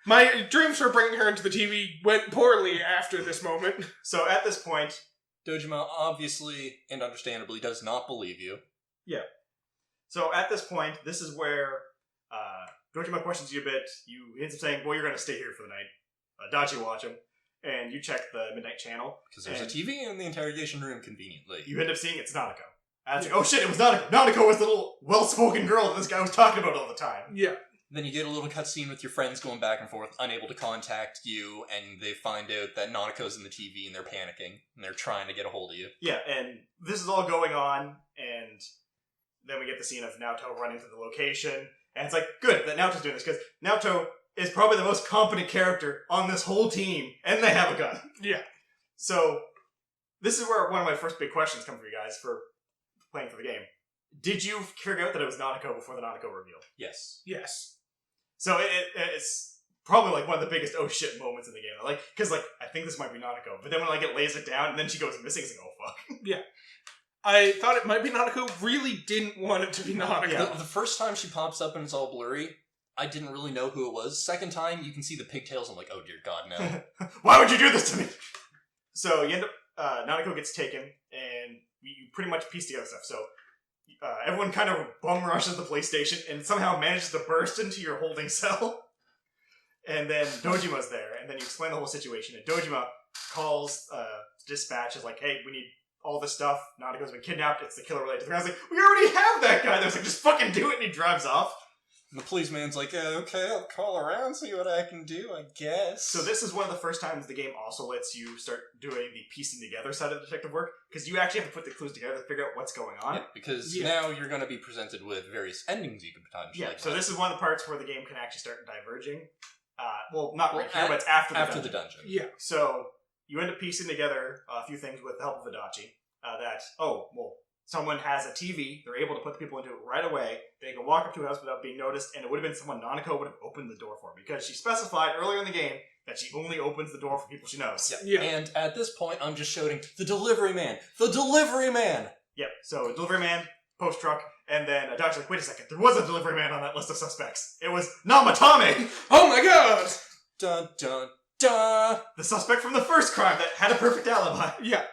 my dreams for bringing her into the TV went poorly after this moment. So at this point, Dojima obviously and understandably does not believe you. Yeah. So at this point, this is where Dojima questions you a bit. You ends up saying, well, you're going to stay here for the night. Dachi watch him. And you check the Midnight Channel. Because there's a TV in the interrogation room, conveniently. You end up seeing it's Nanako. And it's like, oh shit, it was Nanako. Nanako was the little well-spoken girl that this guy was talking about all the time. Yeah. Then you get a little cutscene with your friends going back and forth, unable to contact you, and they find out that Nanako's in the TV and they're panicking, and they're trying to get a hold of you. Yeah, and this is all going on, and then we get the scene of Naoto running to the location, and it's like, good that Naoto's doing this, because Naoto is probably the most competent character on this whole team, and they have a gun. Yeah. So, this is where one of my first big questions come for you guys for playing for the game. Did you figure out that it was Nanako before the Nanako reveal? Yes. Yes. So it's probably like one of the biggest oh shit moments in the game. Like, because like I think this might be Nanako, but then when like it lays it down and then she goes missing, it's like oh fuck. Yeah. I thought it might be Nanako. Really didn't want it to be Nanako. Yeah. The first time she pops up and it's all blurry, I didn't really know who it was. Second time, you can see the pigtails. I'm like, oh dear God, no. Why would you do this to me? So you end up Nanako gets taken, and you pretty much piece together stuff. So. Everyone kind of bum rushes the police station and somehow manages to burst into your holding cell. And then Dojima's there, and then you explain the whole situation. And Dojima calls dispatch, is like, hey, we need all this stuff. Nanako's been kidnapped. It's the killer related to the guy. I was like, we already have that guy. There's like, just fucking do it, and he drives off. And the policeman's like, okay, I'll call around, see what I can do, I guess. So this is one of the first times the game also lets you start doing the piecing together side of detective work, because you actually have to put the clues together to figure out what's going on. Yeah, because now you're going to be presented with various endings you could potentially have. So this is one of the parts where the game can actually start diverging. Not right here, but it's after the dungeon. Yeah. So you end up piecing together a few things with the help of Adachi. Someone has a TV, they're able to put the people into it right away, they can walk up to a house without being noticed, and it would have been someone Nanako would have opened the door for, because she specified earlier in the game that she only opens the door for people she knows. Yeah. And at this point, I'm just shouting, the delivery man! The delivery man! Yep, so delivery man, post truck, and then Adachi's like, wait a second, there was a delivery man on that list of suspects. It was Namatame! Oh my god! Dun dun dun! The suspect from the first crime that had a perfect alibi. Yeah.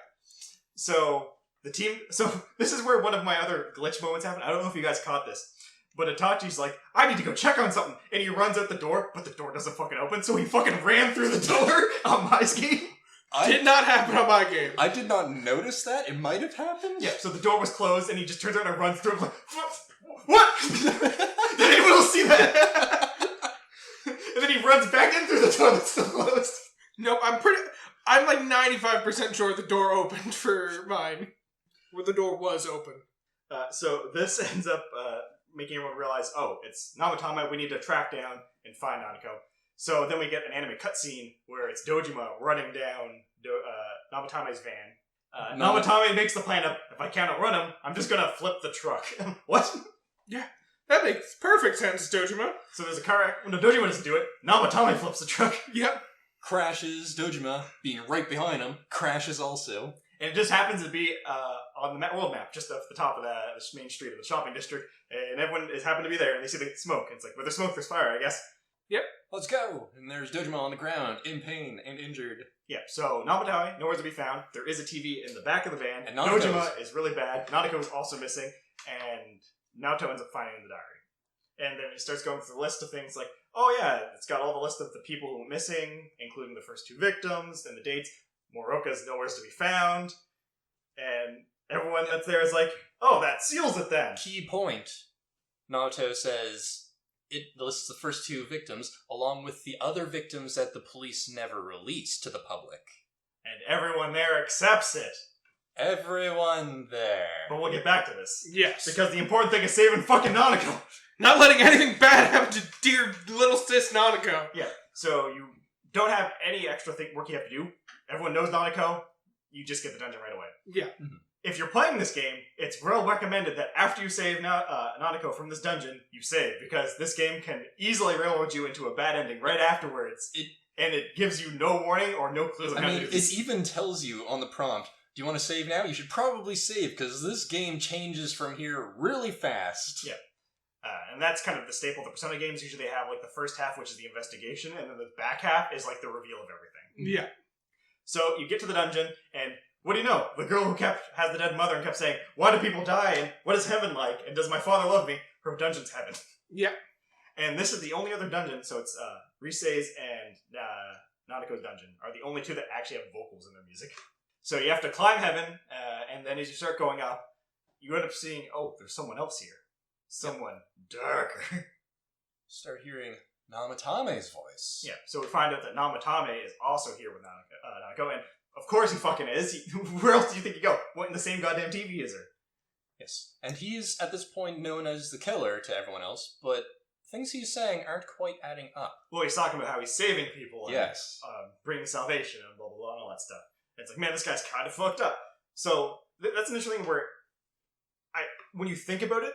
So this is where one of my other glitch moments happened. I don't know if you guys caught this, but Itachi's like, I need to go check on something, and he runs out the door, but the door doesn't fucking open, so he fucking ran through the door on my game. Did not happen on my game. I did not notice that. It might have happened. Yeah, so the door was closed, and he just turns around and runs through it, like, what? Did anyone else see that? And then he runs back in through the door that's still closed. No, I'm like 95% sure the door opened for mine. Where the door was open. So this ends up making everyone realize, it's Namatame, we need to track down and find Nanako. So then we get an anime cutscene where it's Dojima running down Namatame's van. Namatame makes the plan of, if I can't outrun him, I'm just gonna flip the truck. What? Yeah, that makes perfect sense, Dojima. So there's a car wreck. When Dojima doesn't do it, Namatame flips the truck. Yep. Crashes, Dojima, being right behind him, crashes also. And it just happens to be on the world map, just off the top of the main street of the shopping district, and everyone is happened to be there, and they see the smoke, and it's like, where there's smoke, there's fire, I guess. Yep. Let's go! And there's Dojima on the ground, in pain and injured. Yeah, so Namatame, nowhere to be found. There is a TV in the back of the van. And Dojima is really bad. Nanako is also missing, and Naoto ends up finding the diary. And then it starts going through the list of things like, it's got all the list of the people who were missing, including the first 2 victims, and the dates. Moroka's nowhere to be found, and everyone that's there is like, that seals it then. Key point. Naoto says it lists the first 2 victims, along with the other victims that the police never released to the public. And everyone there accepts it. Everyone there. But we'll get back to this. Yes. Because the important thing is saving fucking Nanako. Not letting anything bad happen to dear little sis Nanako. Yeah, so you don't have any extra work you have to do. Everyone knows Nanako, you just get the dungeon right away. Yeah. Mm-hmm. If you're playing this game, it's well recommended that after you save Nanako from this dungeon, you save, because this game can easily railroad you into a bad ending right afterwards, and it gives you no warning or no clues on how to do this. It even tells you on the prompt, do you want to save now? You should probably save, because this game changes from here really fast. Yeah. And that's kind of the staple of the Persona games. Usually they have like the first half, which is the investigation, and then the back half is like the reveal of everything. Yeah. So you get to the dungeon, and what do you know? The girl who has the dead mother and kept saying, why do people die, and what is heaven like, and does my father love me? Her dungeon's heaven. Yeah. And this is the only other dungeon, so it's Risei's and Nanako's dungeon are the only 2 that actually have vocals in their music. So you have to climb heaven, and then as you start going up, you end up seeing, there's someone else here. Someone darker. Start hearing Namatame's voice. Yeah, so we find out that Namatame is also here with Nanako, and of course he fucking is. Where else do you think you go? What in the same goddamn TV is there? Yes. And he's, at this point, known as the killer to everyone else, but things he's saying aren't quite adding up. Well, he's talking about how he's saving people and bringing salvation and blah, blah, blah, and all that stuff. And it's like, man, this guy's kind of fucked up. So that's an interesting thing where, when you think about it,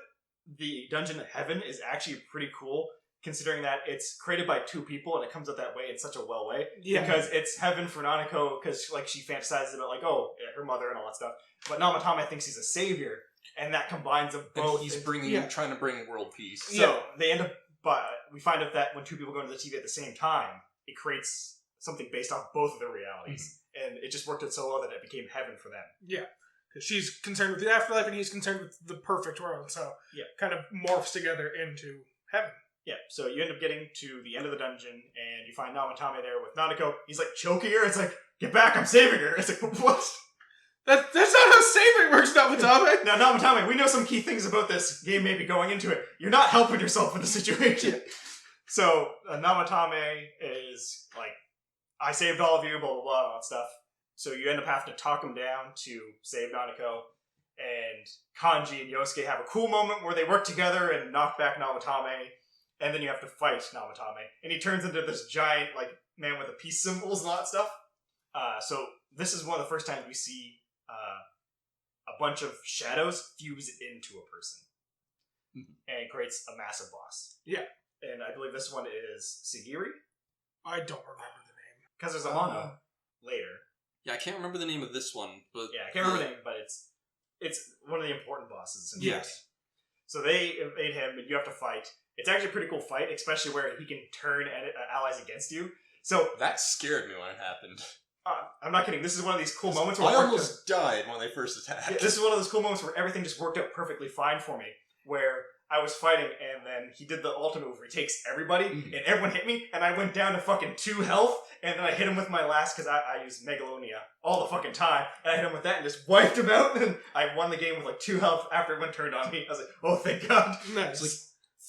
the dungeon of heaven is actually pretty cool, considering that it's created by 2 people and it comes out that way in such a well way. Yeah. Because it's heaven for Nanako, because like she fantasizes about like, her mother and all that stuff. But Namatame thinks he's a savior, and that combines them both. And he's trying to bring world peace. So they end up, we find out that when 2 people go into the TV at the same time, it creates something based off both of their realities. Mm-hmm. And it just worked out so well that it became heaven for them. Yeah. Because she's concerned with the afterlife and he's concerned with the perfect world. So kind of morphs together into heaven. Yeah, so you end up getting to the end of the dungeon and you find Namatame there with Nanako. He's like choking her. It's like, get back, I'm saving her. It's like, what? That's not how saving works, Namatame! Now, Namatame, we know some key things about this game maybe going into it. You're not helping yourself in the situation. So, Namatame is like, I saved all of you, blah, blah, blah, all that stuff. So you end up having to talk him down to save Nanako. And Kanji and Yosuke have a cool moment where they work together and knock back Namatame. And then you have to fight Namatame. And he turns into this giant, like, man with the peace symbols and all that stuff. So this is one of the first times we see a bunch of shadows fuse into a person. And it creates a massive boss. Yeah. And I believe this one is Sigiri. I don't remember the name. Because there's a mono later. Yeah, I can't remember the name of this one, but... Yeah, I can't remember the name, but it's one of the important bosses. In the Yes. game. So they invade him, and you have to fight. It's actually a pretty cool fight, especially where he can turn allies against you. So That scared me when it happened. I'm not kidding. This is one of these cool moments where I almost died when they first attacked. Yeah, this is one of those cool moments where everything just worked out perfectly fine for me. Where I was fighting, and then he did the ultimate move where he takes everybody, and everyone hit me, and I went down to fucking 2 health, and then I hit him with my last, because I use Megalonia all the fucking time, and I hit him with that and just wiped him out, and I won the game with like 2 health after everyone turned on me. I was like, oh, thank God. Nice.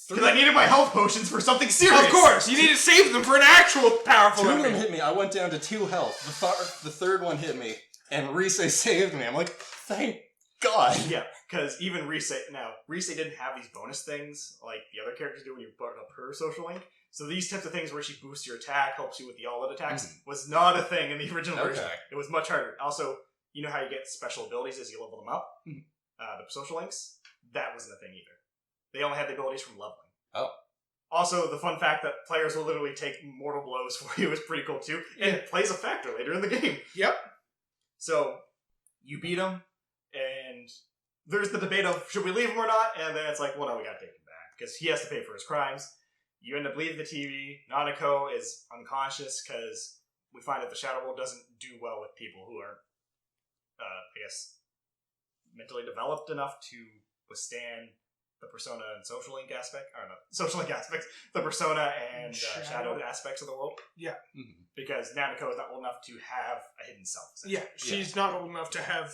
Because I needed my health potions for something serious. Of course! You need to save them for an actual powerful 2 of them enemy. hit me. I went down to 2 health. The third one hit me, and Rise saved me. I'm like, thank God. Yeah, because even Rise didn't have these bonus things like the other characters do when you brought up her social link. So these types of things where she boosts your attack, helps you with the all-out attacks, was not a thing in the original version. It was much harder. Also, you know how you get special abilities as you level them up? The social links? That wasn't a thing either. They only had the abilities from leveling. Oh. Also, the fun fact that players will literally take mortal blows for you is pretty cool too, and it plays a factor later in the game. Yep. So, you beat him, and there's the debate of should we leave him or not, and then it's like, well, no, we gotta take him back, because he has to pay for his crimes. You end up leaving the TV. Nanako is unconscious, because we find that the Shadow World doesn't do well with people who aren't, I guess, mentally developed enough to withstand the Persona and Social Link aspect, or no, Social Link aspects, the Persona and Shadow aspects of the world. Yeah. Because Nanako is not old enough to have a hidden self. Yeah, she's not old enough to have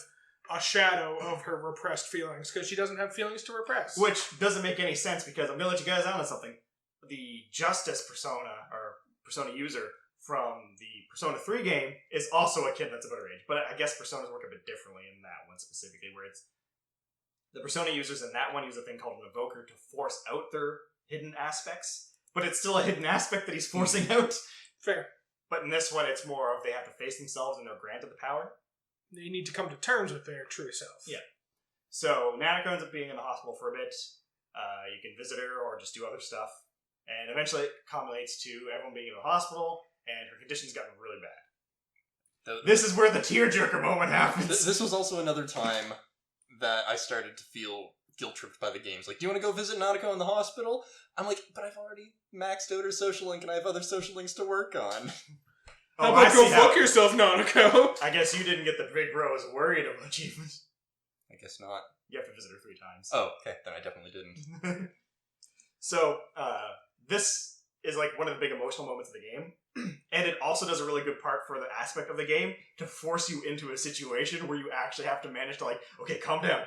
a shadow of her repressed feelings, because she doesn't have feelings to repress. Which doesn't make any sense, because I'm going to let you guys out on something. The Justice Persona, or Persona user, from the Persona 3 game is also a kid that's about her age. But I guess Personas work a bit differently in that one specifically, where it's the Persona users in that one use a thing called an evoker to force out their hidden aspects, but it's still a hidden aspect that he's forcing out. Fair. But in this one, it's more of they have to face themselves and they're granted the power. They need to come to terms with their true self. Yeah. So Nanako ends up being in the hospital for a bit. You can visit her or just do other stuff. And eventually it culminates to everyone being in the hospital, and her condition's gotten really bad. This is where the tearjerker moment happens. This was also another time that I started to feel guilt-tripped by the games. Like, do you want to go visit Nanako in the hospital? I'm like, but I've already maxed out her social link, and I have other social links to work on. How about go fuck yourself, Nanako? I guess you didn't get the big bros worried of achievement. I guess not. You have to visit her 3 times. Oh, okay. Then I definitely didn't. So, this is like one of the big emotional moments of the game. And it also does a really good part for the aspect of the game to force you into a situation where you actually have to manage to like, okay, calm down.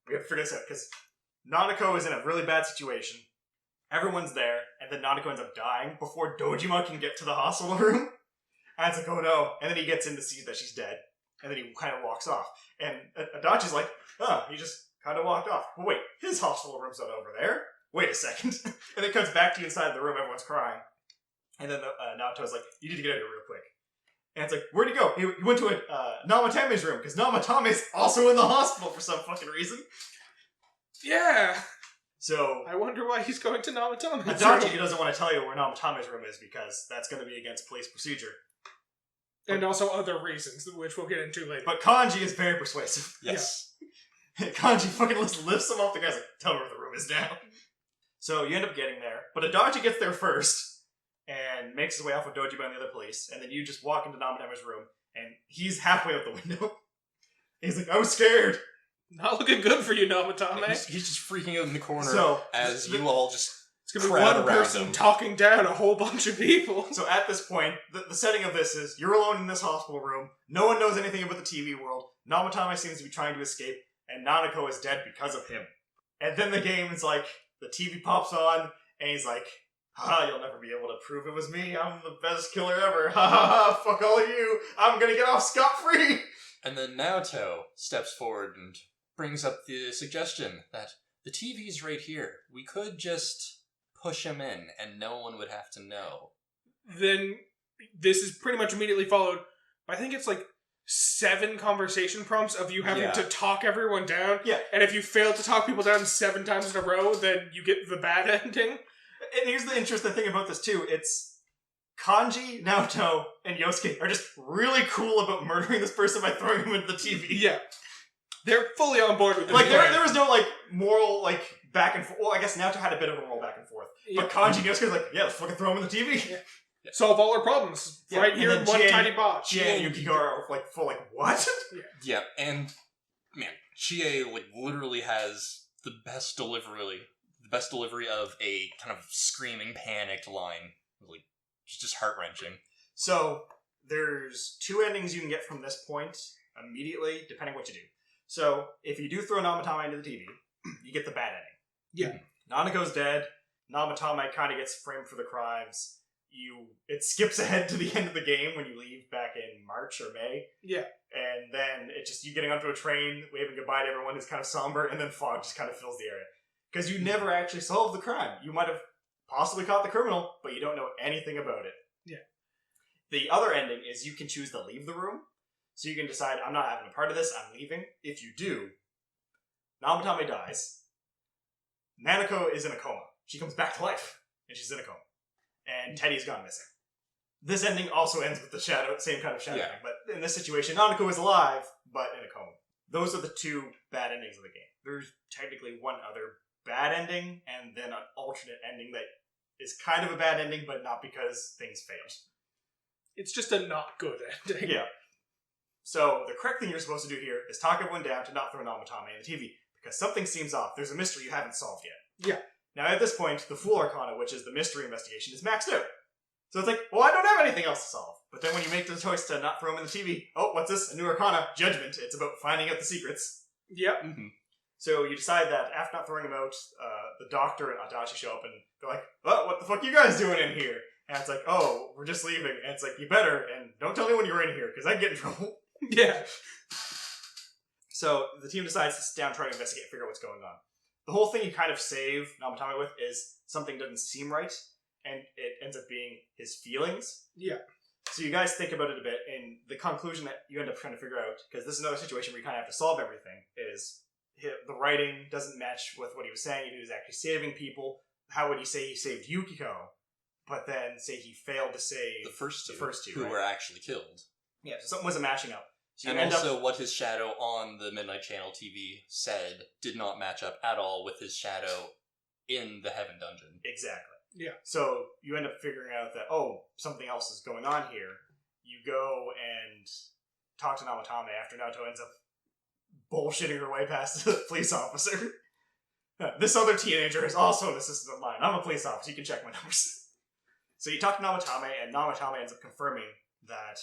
We have to figure this out. Because Nanako is in a really bad situation. Everyone's there. And then Nanako ends up dying before Dojima can get to the hospital room. And it's like, oh no. And then he gets in to see that she's dead. And then he kind of walks off. And Adachi's like, he just kind of walked off. But wait, his hospital room's not over there. Wait a second. And it comes back to you inside the room, everyone's crying. And then Nato's like, you need to get out of here real quick. And it's like, where'd he go? He went to Namatame's room, because Namatame's also in the hospital for some fucking reason. Yeah. So I wonder why he's going to Namatame's room. Adachi doesn't want to tell you where Namatame's room is, because that's going to be against police procedure. And also other reasons, which we'll get into later. But Kanji is very persuasive. Yes. Yeah. Kanji fucking lifts him off the guy's like, tell me where the room is now. So you end up getting there, but Adachi gets there first, and makes his way off with Dojima and the other police, and then you just walk into Namatame's room, and he's halfway out the window. He's like, I was scared. Not looking good for you, Namatame. He's just freaking out in the corner as you all just it's going to be one person him. talking down a whole bunch of people. So at this point, the setting of this is, you're alone in this hospital room, no one knows anything about the TV world, Namatame seems to be trying to escape, and Nanako is dead because of him. And then the game is like, the TV pops on, and he's like, haha, you'll never be able to prove it was me. I'm the best killer ever. Ha ha ha, fuck all of you. I'm gonna get off scot-free. And then Naoto steps forward and brings up the suggestion that the TV's right here. We could just push him in, and no one would have to know. Then this is pretty much immediately followed by, I think it's like 7 conversation prompts of you having to talk everyone down. Yeah. And if you fail to talk people down 7 times in a row, then you get the bad ending. And here's the interesting thing about this too. It's Kanji, Naoto, and Yosuke are just really cool about murdering this person by throwing him into the TV. Yeah. They're fully on board with this. Like, there was no, like, moral, like, back and forth. Well, I guess Naoto had a bit of a moral back and forth. Yeah. But Kanji and Yosuke was like, yeah, let's fucking throw him in the TV. Yeah. Solve all our problems. Yeah, right and here then in one Chie tiny box. Chie and Yukiko are, like, full, like, what? Yeah, and, man, Chie, like, literally has the best delivery of a kind of screaming, panicked line. Like, just heart-wrenching. So, there's 2 endings you can get from this point immediately, depending what you do. So, if you do throw Namatame into the TV, you get the bad ending. Yeah. Nanako's dead. Namatame kind of gets framed for the crimes. It skips ahead to the end of the game when you leave back in March or May. Yeah. And then it's just you getting onto a train, waving goodbye to everyone who's kind of somber, and then fog just kind of fills the area. Because you never actually solved the crime. You might have possibly caught the criminal, but you don't know anything about it. Yeah. The other ending is you can choose to leave the room. So you can decide, I'm not having a part of this, I'm leaving. If you do, Namatame dies. Nanako is in a coma. She comes back to life, and she's in a coma. And Teddy's gone missing. This ending also ends with the same kind of shadow thing. But in this situation, Nanako is alive, but in a coma. Those are the 2 bad endings of the game. There's technically one other bad ending, and then an alternate ending that is kind of a bad ending, but not because things failed. It's just a not good ending. Yeah. So, the correct thing you're supposed to do here is talk everyone down to not throw Namatame in the TV, because something seems off. There's a mystery you haven't solved yet. Yeah. Now, at this point, the Fool Arcana, which is the mystery investigation, is maxed out. So it's like, well, I don't have anything else to solve. But then when you make the choice to not throw him in the TV, oh, what's this? A new Arcana, Judgment. It's about finding out the secrets. Yep. Mm-hmm. So you decide that after not throwing him out, the doctor and Adachi show up and they're like, oh, what the fuck you guys doing in here? And it's like, oh, we're just leaving. And it's like, you better, and don't tell anyone you're in here, because I'd get in trouble. Yeah. So the team decides to sit down, try to investigate, figure out what's going on. The whole thing you kind of save Namatame with is something doesn't seem right, and it ends up being his feelings. Yeah. So you guys think about it a bit, and the conclusion that you end up trying to figure out, because this is another situation where you kind of have to solve everything, is the writing doesn't match with what he was saying. If he was actually saving people, how would he say he saved Yukiko, but then say he failed to save The first two who right? were actually killed. Yeah, so something wasn't matching up. So And also what his shadow on the Midnight Channel TV said did not match up at all with his shadow in the Heaven Dungeon. Exactly. Yeah. So you end up figuring out that, oh, something else is going on here. You go and talk to Namatame after Naoto ends up bullshitting her way past the police officer. This other teenager is also an assistant of mine. I'm a police officer. You can check my numbers. So you talk to Namatame, and Namatame ends up confirming that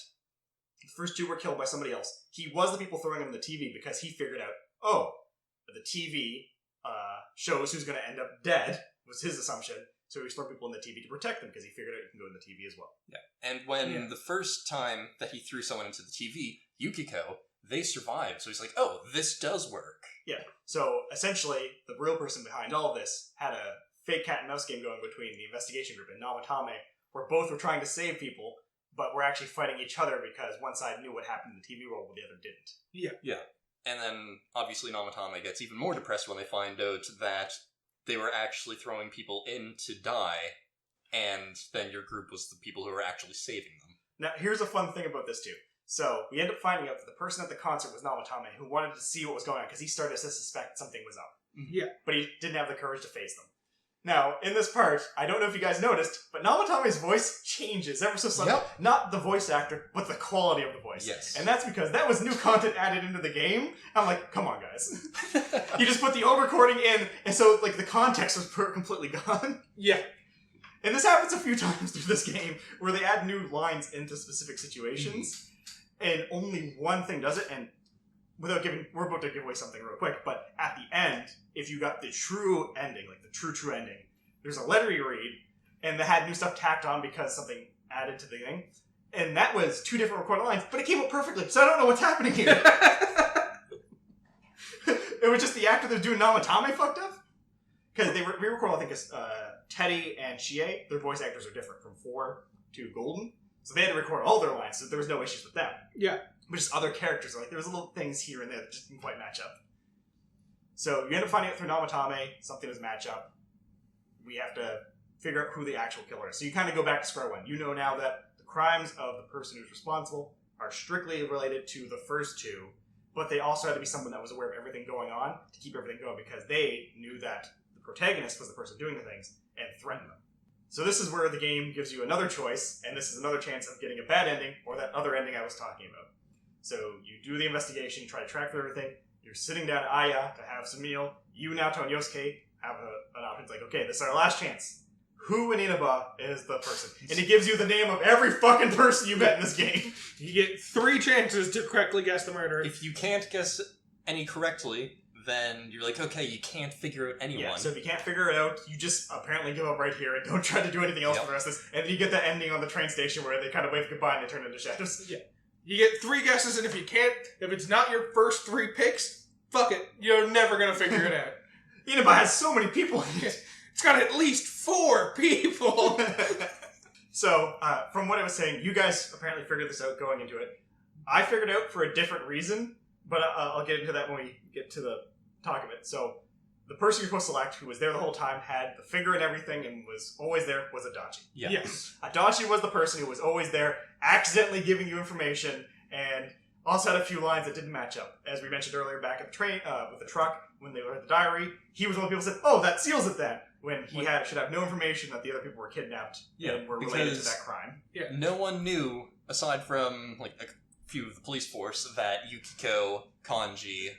the first 2 were killed by somebody else. He was the people throwing him in the TV because he figured out, oh, the TV shows who's going to end up dead, was his assumption. So he threw people in the TV to protect them because he figured out you can go in the TV as well. Yeah. And when the first time that he threw someone into the TV, Yukiko, they survived. So he's like, oh, this does work. Yeah. So essentially, the real person behind all of this had a fake cat and mouse game going between the investigation group and Namatame, where both were trying to save people, but were actually fighting each other because one side knew what happened in the TV world, while the other didn't. Yeah. And then, obviously, Namatame gets even more depressed when they find out that they were actually throwing people in to die, and then your group was the people who were actually saving them. Now, here's a fun thing about this, too. So, we end up finding out that the person at the concert was Namatame, who wanted to see what was going on, because he started to suspect something was up. Yeah. But he didn't have the courage to face them. Now, in this part, I don't know if you guys noticed, but Namatame's voice changes ever so slightly. Yep. Not the voice actor, but the quality of the voice. Yes. And that's because that was new content added into the game. I'm like, come on, guys. You just put the over-recording in, and so, like, the context was completely gone. Yeah. And this happens a few times through this game, where they add new lines into specific situations, and only one thing does it, and we're about to give away something real quick, but at the end, if you got the true ending, like the true ending, there's a letter you read, and they had new stuff tacked on because something added to the thing, and that was 2 different recorded lines, but it came out perfectly, so I don't know what's happening here. It was just the actor that was doing Namatame fucked up? Because they re-record, I think, Teddy and Chie, their voice actors are different from 4 to Golden, so they had to record all their lines, so there was no issues with them. Yeah. But just other characters, like there was little things here and there that just didn't quite match up. So you end up finding out through Namatame, something doesn't match up. We have to figure out who the actual killer is. So you kind of go back to square one. You know now that the crimes of the person who's responsible are strictly related to the first 2, but they also had to be someone that was aware of everything going on to keep everything going because they knew that the protagonist was the person doing the things and threatened them. So this is where the game gives you another choice, and this is another chance of getting a bad ending or that other ending I was talking about. So you do the investigation, you try to track through everything, you're sitting down at Aya to have some meal, you, Naoto, and Yosuke have an option. It's like, okay, this is our last chance. Who in Inaba is the person? And it gives you the name of every fucking person you met in this game. You get 3 chances to correctly guess the murderer. If you can't guess any correctly, then you're like, okay, you can't figure out anyone. Yeah, so if you can't figure it out, you just apparently give up right here and don't try to do anything else for the rest of this. And then you get the ending on the train station where they kind of wave goodbye and they turn into shadows. Yeah. You get 3 guesses, and if it's not your first 3 picks, fuck it. You're never gonna figure it out. Inaba has so many people in it. It's got at least 4 people. So, from what I was saying, you guys apparently figured this out going into it. I figured it out for a different reason, but I'll get into that when we get to the talk of it. So, the person you're supposed to select, who was there the whole time, had the figure and everything, and was always there, was Adachi. Yeah. Yes. Adachi was the person who was always there, accidentally giving you information, and also had a few lines that didn't match up. As we mentioned earlier, back at the train, with the truck, when they read the diary, he was one of the people who said, oh, that seals it then, when he should have no information that the other people were kidnapped and were related to that crime. Yeah. No one knew, aside from like a few of the police force, that Yukiko, Kanji,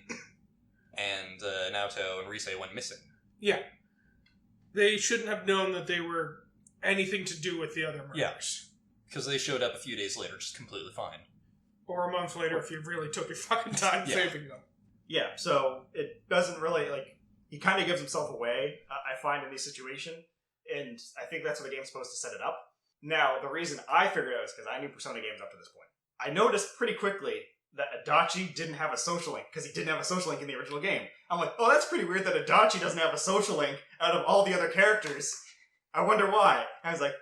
and Naoto and Rise went missing. Yeah. They shouldn't have known that they were anything to do with the other murders. Yeah. Because they showed up a few days later, just completely fine. Or a month later if you really took your fucking time saving them. Yeah, so it doesn't really, he kind of gives himself away, I find, in these situations, and I think that's what the game's supposed to set it up. Now, the reason I figured it out is because I knew Persona games up to this point. I noticed pretty quickly that Adachi didn't have a social link, because he didn't have a social link in the original game. I'm like, oh, that's pretty weird that Adachi doesn't have a social link out of all the other characters. I wonder why. I was like,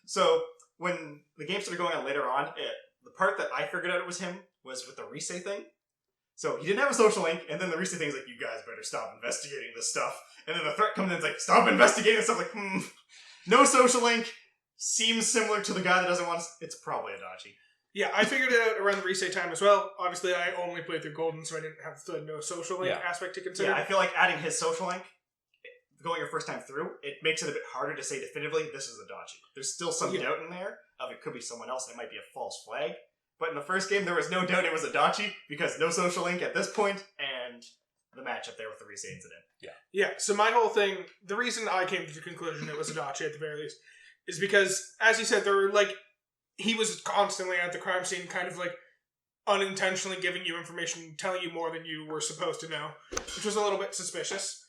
So, when the game started going on later on, the part that I figured out it was him was with the Rise thing. So he didn't have a social link, and then the Rise thing's like, you guys better stop investigating this stuff. And then the threat comes in, it's like, stop investigating this stuff. Like, no social link. Seems similar to the guy that doesn't want to... It's probably Adachi. Yeah, I figured it out around the Rise time as well. Obviously, I only played through Golden, so I didn't have the no social link aspect to consider. Yeah, I feel like adding his social link, going your first time through, it makes it a bit harder to say definitively, this is Adachi. There's still some doubt in there of it could be someone else, and it might be a false flag. But in the first game, there was no doubt it was Adachi, because no social link at this point, and the matchup there with the Rise incident. Yeah, so my whole thing, the reason I came to the conclusion it was Adachi at the very least, is because, as you said, there were, he was constantly at the crime scene, kind of, unintentionally giving you information, telling you more than you were supposed to know, which was a little bit suspicious.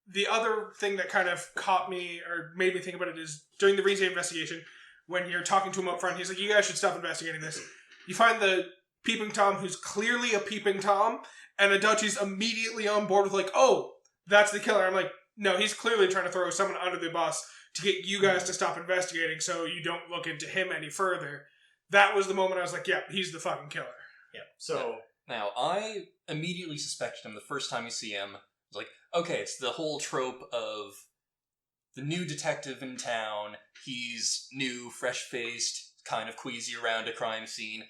The other thing that kind of caught me, or made me think about it, is during the Rise investigation, when you're talking to him up front, he's like, you guys should stop investigating this. You find the Peeping Tom, who's clearly a Peeping Tom, and Adachi's immediately on board with oh, that's the killer. I'm like, no, he's clearly trying to throw someone under the bus to get you guys to stop investigating so you don't look into him any further. That was the moment I was like, yeah, he's the fucking killer. Yeah, so... Now, I immediately suspected him the first time you see him. I was like, okay, it's the whole trope of the new detective in town. He's new, fresh-faced, kind of queasy around a crime scene.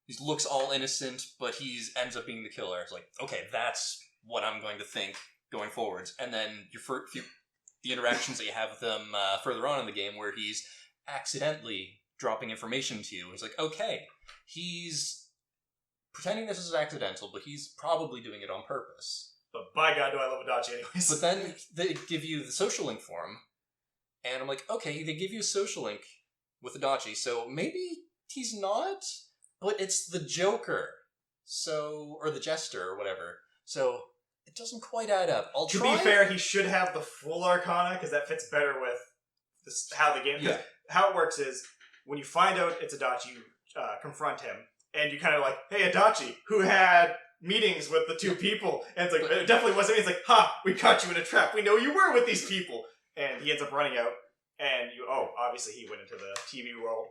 He looks all innocent, but he ends up being the killer. It's like, okay, that's what I'm going to think going forwards. And then the interactions that you have with him further on in the game, where he's accidentally dropping information to you. It's like, okay, he's pretending this is accidental, but he's probably doing it on purpose. But by God, do I love Adachi anyways. But then they give you the social link for him, and I'm like, okay, they give you a social link with Adachi, so maybe he's not, but it's the Joker. So, or the Jester, or whatever. So, it doesn't quite add up. To be fair, he should have the full Arcana, because that fits better with how the game... Yeah. How it works is, when you find out it's Adachi, you confront him, and you kind of like, hey, Adachi, who had meetings with the two people, and it's like, it definitely wasn't me. It's like, ha, we caught you in a trap. We know you were with these people. And he ends up running out, and obviously he went into the TV world,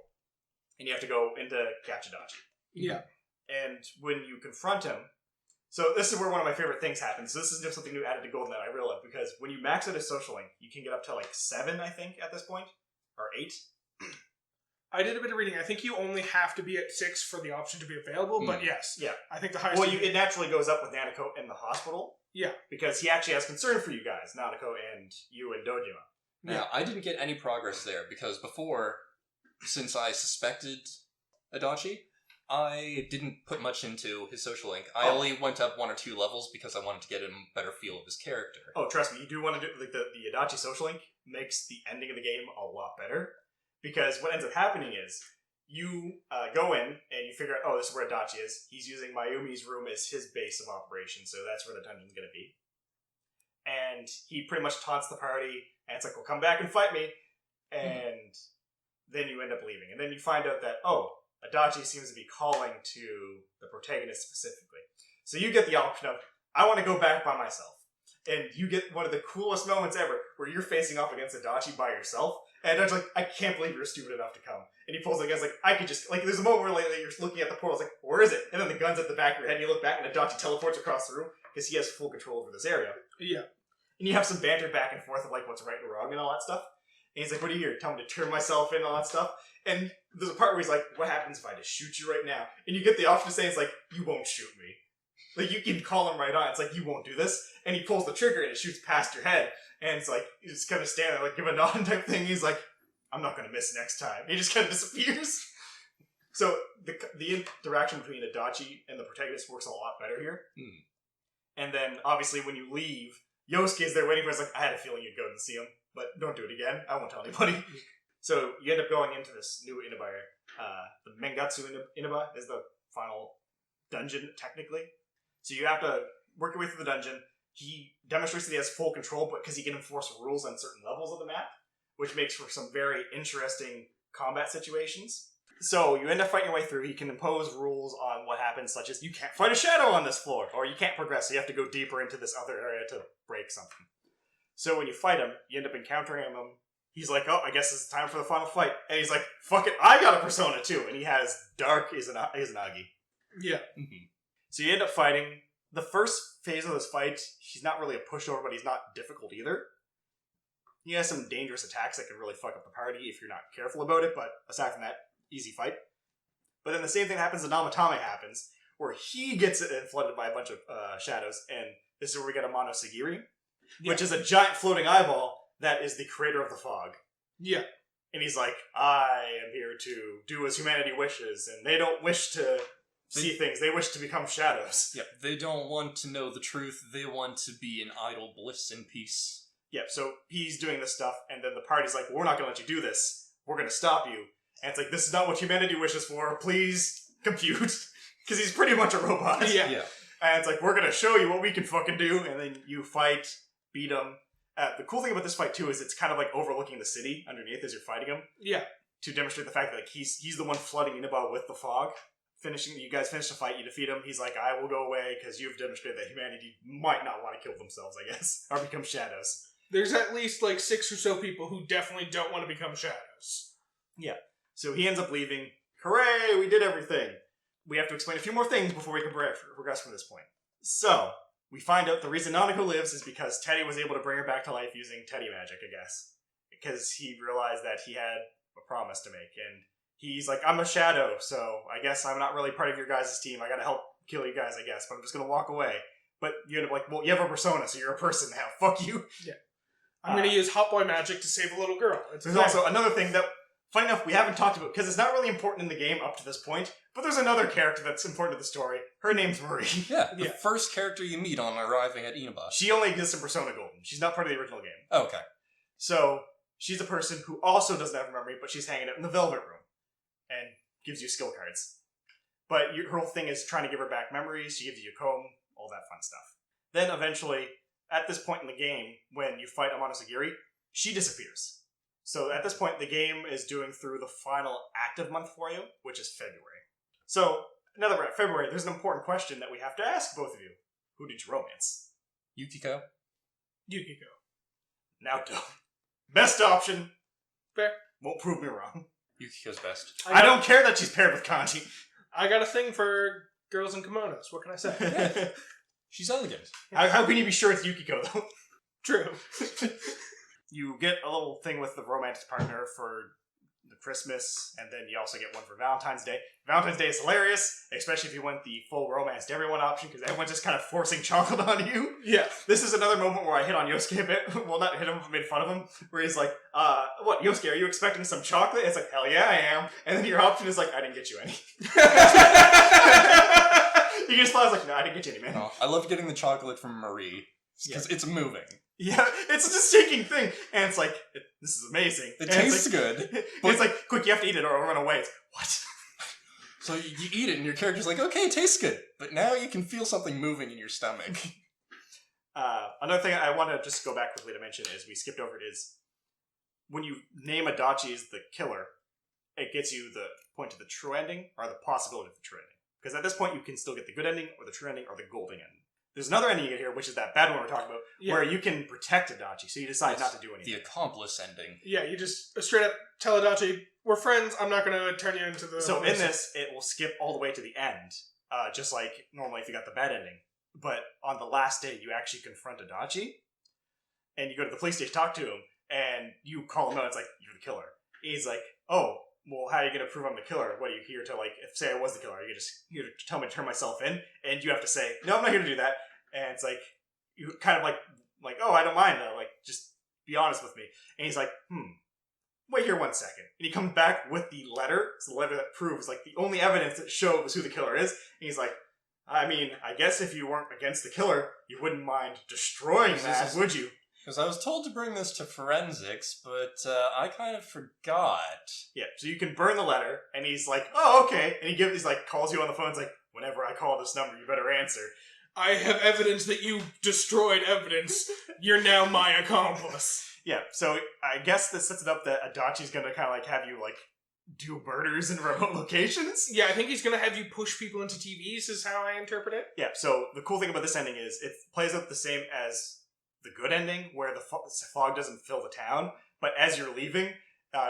and you have to go into catch Adachi. Yeah. And when you confront him, so this is where one of my favorite things happens. So this is just something new added to Golden that I really love, because when you max out his social link, you can get up to like 7, I think, at this point, or 8. I did a bit of reading. I think you only have to be at 6 for the option to be available, but yes. Yeah. I think the highest... Well, it naturally goes up with Nanako in the hospital. Yeah. Because he actually has concern for you guys, Nanako and you and Dojima. Now, I didn't get any progress there, because before, since I suspected Adachi, I didn't put much into his social link. I only went up 1 or 2 levels because I wanted to get a better feel of his character. Oh, trust me, you do want to do... Like, the Adachi social link makes the ending of the game a lot better. Because what ends up happening is, you go in, and you figure out, this is where Adachi is. He's using Mayumi's room as his base of operations, so that's where the dungeon's going to be. And he pretty much taunts the party, and it's like, well, come back and fight me. And then you end up leaving. And then you find out that, Adachi seems to be calling to the protagonist specifically. So you get the option of, I want to go back by myself. And you get one of the coolest moments ever, where you're facing off against Adachi by yourself. And Adachi's like, I can't believe you're stupid enough to come. And he pulls the gun, like, I could just... Like, there's a moment where like, you're looking at the portal, it's like, where is it? And then the gun's at the back of your head, and you look back, and Adachi teleports across the room, because he has full control over this area. Yeah. And you have some banter back and forth of, like, what's right and wrong and all that stuff. And he's like, what are you here? Tell me to turn myself in and all that stuff. And there's a part where he's like, what happens if I just shoot you right now? And you get the option to say, it's like, you won't shoot me. Like, you can call him right on. It's like, you won't do this. And he pulls the trigger, and it shoots past your head. And it's like, you just kind of stand there, like, give a nod type thing. He's like, I'm not going to miss next time. He just kind of disappears. So the interaction between Adachi and the protagonist works a lot better here. And then, obviously, when you leave, Yosuke is there waiting for us, like, I had a feeling you'd go and see him, but don't do it again. I won't tell anybody. So you end up going into this new Inaba. The Mengatsu Inaba is the final dungeon, technically. So you have to work your way through the dungeon. He demonstrates that he has full control, but because he can enforce rules on certain levels of the map, which makes for some very interesting combat situations. So you end up fighting your way through. He can impose rules on what happens, such as you can't fight a shadow on this floor, or you can't progress, so you have to go deeper into this other area to break something. So when you fight him, you end up encountering him. He's like, I guess it's time for the final fight. And he's like, fuck it, I got a Persona too. And he has Dark Izanagi. Yeah. So you end up fighting. The first phase of this fight, he's not really a pushover, but he's not difficult either. He has some dangerous attacks that can really fuck up the party if you're not careful about it, but aside from that, easy fight. But then the same thing happens to Namatame happens, where he gets flooded by a bunch of shadows, and this is where we get a Monosigiri, which is a giant floating eyeball that is the creator of the fog. Yeah. And he's like, I am here to do as humanity wishes, and they don't wish to see things, they wish to become shadows. Yep, they don't want to know the truth, they want to be in idle bliss and peace. Yep, so he's doing this stuff, and then the party's like, well, we're not going to let you do this. We're going to stop you. And it's like, this is not what humanity wishes for. Please compute. Because he's pretty much a robot. Yeah. And it's like, we're going to show you what we can fucking do. And then you fight, beat him. The cool thing about this fight, too, is it's kind of like overlooking the city underneath as you're fighting him. Yeah. To demonstrate the fact that like, he's the one flooding Inaba with the fog. You guys finish the fight, you defeat him. He's like, I will go away because you've demonstrated that humanity might not want to kill themselves, I guess. Or become shadows. There's at least like 6 or so people who definitely don't want to become shadows. Yeah. So he ends up leaving. Hooray, we did everything. We have to explain a few more things before we can progress from this point. So, we find out the reason Nanako lives is because Teddy was able to bring her back to life using Teddy magic, I guess. Because he realized that he had a promise to make. And he's like, I'm a shadow, so I guess I'm not really part of your guys' team. I gotta help kill you guys, I guess, but I'm just gonna walk away. But you end up like, well, you have a persona, so you're a person now. Fuck you. Yeah. I'm going to use hot boy magic to save a little girl. There's also another thing that, funny enough, we haven't talked about, because it's not really important in the game up to this point, but there's another character that's important to the story. Her name's Marie. Yeah, the first character you meet on arriving at Inaba. She only exists in Persona Golden. She's not part of the original game. Oh, okay. So, she's a person who also doesn't have a memory, but she's hanging out in the Velvet Room, and gives you skill cards. But her whole thing is trying to give her back memories. She gives you a comb, all that fun stuff. Then eventually, at this point in the game, when you fight Amano Sagiri, she disappears. So at this point, the game is doing through the final active month for you, which is February. So, now that we're at February, there's an important question that we have to ask both of you. Who did you romance? Yukiko. Yukiko. Naoto. Best option. Fair. Won't prove me wrong. Yukiko's best. I don't care that she's paired with Kanji. I got a thing for girls in kimonos. What can I say? She's elegant. How can you be sure it's Yukiko, though? True. You get a little thing with the romantic partner for the Christmas, and then you also get one for Valentine's Day. Valentine's Day is hilarious, especially if you went the full romance to everyone option, because everyone's just kind of forcing chocolate on you. Yeah. This is another moment where I hit on Yosuke a bit. Well, not hit him, but made fun of him. Where he's like, what, Yosuke, are you expecting some chocolate? It's like, hell yeah, I am. And then your option is like, I didn't get you any. You just thought, like, no, I didn't get you any, man. Oh, I love getting the chocolate from Marie, because it's moving. Yeah, it's just a shaking thing. And it's like, this is amazing. It and tastes like, good. It's like, quick, you have to eat it or I'll run away. It's, what? So you eat it and your character's like, okay, it tastes good. But now you can feel something moving in your stomach. Another thing I want to just go back quickly to mention is we skipped over is when you name Adachi as the killer, it gets you the point to the true ending or the possibility of the true ending. Because at this point you can still get the good ending or the true ending or the golden ending. There's another ending you get here, which is that bad one we're talking about, where you can protect Adachi, so you decide not to do anything. The accomplice ending. Yeah, you just straight up tell Adachi, we're friends, I'm not going to turn you into the... So in this, it will skip all the way to the end, just like normally if you got the bad ending. But on the last day, you actually confront Adachi, and you go to the police station, talk to him, and you call him out, it's like, you're the killer. He's like, oh, well, how are you going to prove I'm the killer? What, are you here to, like, if say I was the killer, are you just here to tell me to turn myself in? And you have to say, no, I'm not here to do that. And it's like, you kind of like, oh, I don't mind, though. Like, just be honest with me. And he's like, wait here 1 second. And he comes back with the letter. It's the letter that proves, like, the only evidence that shows who the killer is. And he's like, I mean, I guess if you weren't against the killer, you wouldn't mind destroying that, would you? Because I was told to bring this to forensics, but I kind of forgot. Yeah, so you can burn the letter, and he's like, oh, okay. And he's like, calls you on the phone, it's like, whenever I call this number, you better answer. I have evidence that you destroyed evidence. You're now my accomplice. Yeah, so I guess this sets it up that Adachi's gonna kind of like have you like do murders in remote locations. Yeah, I think he's gonna have you push people into TVs is how I interpret it. Yeah, so the cool thing about this ending is it plays out the same as the good ending, where the fog doesn't fill the town, but as you're leaving,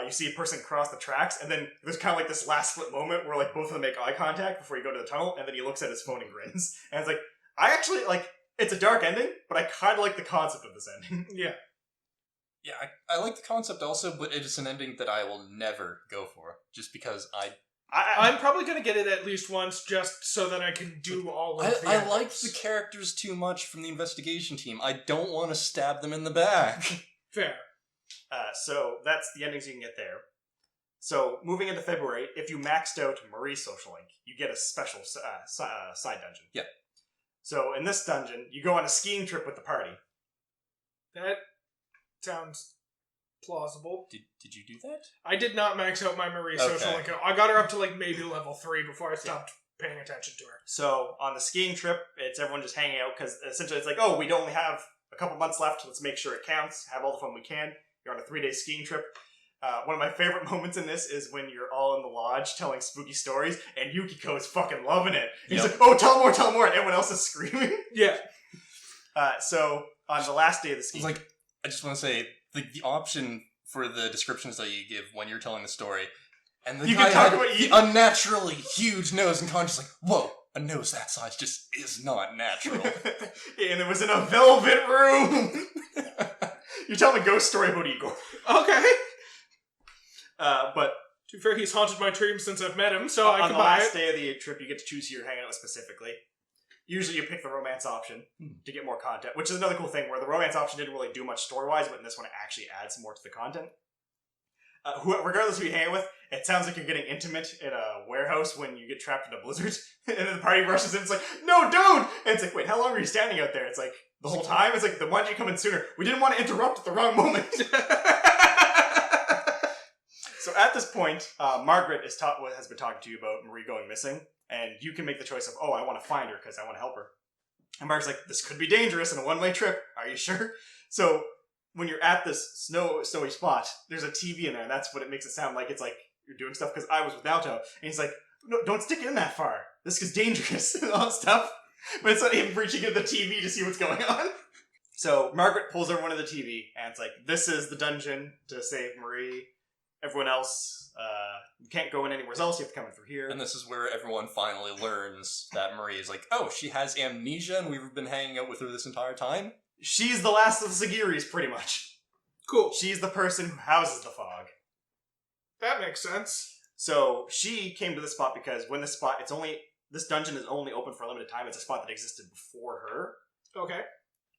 you see a person cross the tracks, and then there's kind of like this last split moment where like both of them make eye contact before you go to the tunnel, and then he looks at his phone and grins. And it's like, I actually, like, it's a dark ending, but I kind of like the concept of this ending. Yeah. Yeah, I like the concept also, but it is an ending that I will never go for, just because I'm probably going to get it at least once, just so that I can do all of the I like the characters too much from the investigation team. I don't want to stab them in the back. Fair. So that's the endings you can get there. So moving into February, if you maxed out Marie's social link, you get a special side dungeon. Yeah. So in this dungeon, you go on a skiing trip with the party. That sounds plausible. Did you do that? I did not max out my Marie social link. I got her up to like maybe level 3 before I stopped paying attention to her. So on the skiing trip, it's everyone just hanging out because essentially it's like, oh, we only have a couple months left. Let's make sure it counts. Have all the fun we can. You're on a 3-day skiing trip. One of my favorite moments in this is when you're all in the lodge telling spooky stories, and Yukiko is fucking loving it. He's like, oh, tell more, and everyone else is screaming. Yeah. So on the last day of the skiing... It's like, I just want to say, the option for the descriptions that you give when you're telling the story, and the guy had the unnaturally huge nose, and Connor's like, whoa, a nose that size just is not natural. And it was in a velvet room! You're telling a ghost story about Igor. Okay. But to be fair, he's haunted my dreams since I've met him, so I can buy it. On the last day of the trip, you get to choose who you're hanging out with specifically. Usually you pick the romance option to get more content, which is another cool thing, where the romance option didn't really do much story-wise, but in this one it actually adds more to the content. Regardless of who you hang with, it sounds like you're getting intimate in a warehouse when you get trapped in a blizzard, and then the party rushes in, it's like, no, don't! And it's like, wait, how long were you standing out there? It's like, the whole time? It's like, why did you come in sooner? We didn't want to interrupt at the wrong moment. So at this point, Margaret has been talking to you about Marie going missing, and you can make the choice of, oh, I want to find her because I want to help her. And Mark's like, this could be dangerous and a one-way trip. Are you sure? So when you're at this snowy spot, there's a TV in there, and that's what it makes it sound like it's like you're doing stuff, because I was with Naoto, and he's like, no, don't stick it in that far. This is dangerous and all that stuff. But it's not him reaching into the TV to see what's going on. So Margaret pulls everyone to the TV, and it's like, this is the dungeon to save Marie. Everyone else, you can't go in anywhere else, you have to come in through here. And this is where everyone finally learns that Marie is like, oh, she has amnesia and we've been hanging out with her this entire time? She's the last of the Sagiris, pretty much. Cool. She's the person who houses the fog. That makes sense. So she came to this spot because when this dungeon is only open for a limited time. It's a spot that existed before her. Okay.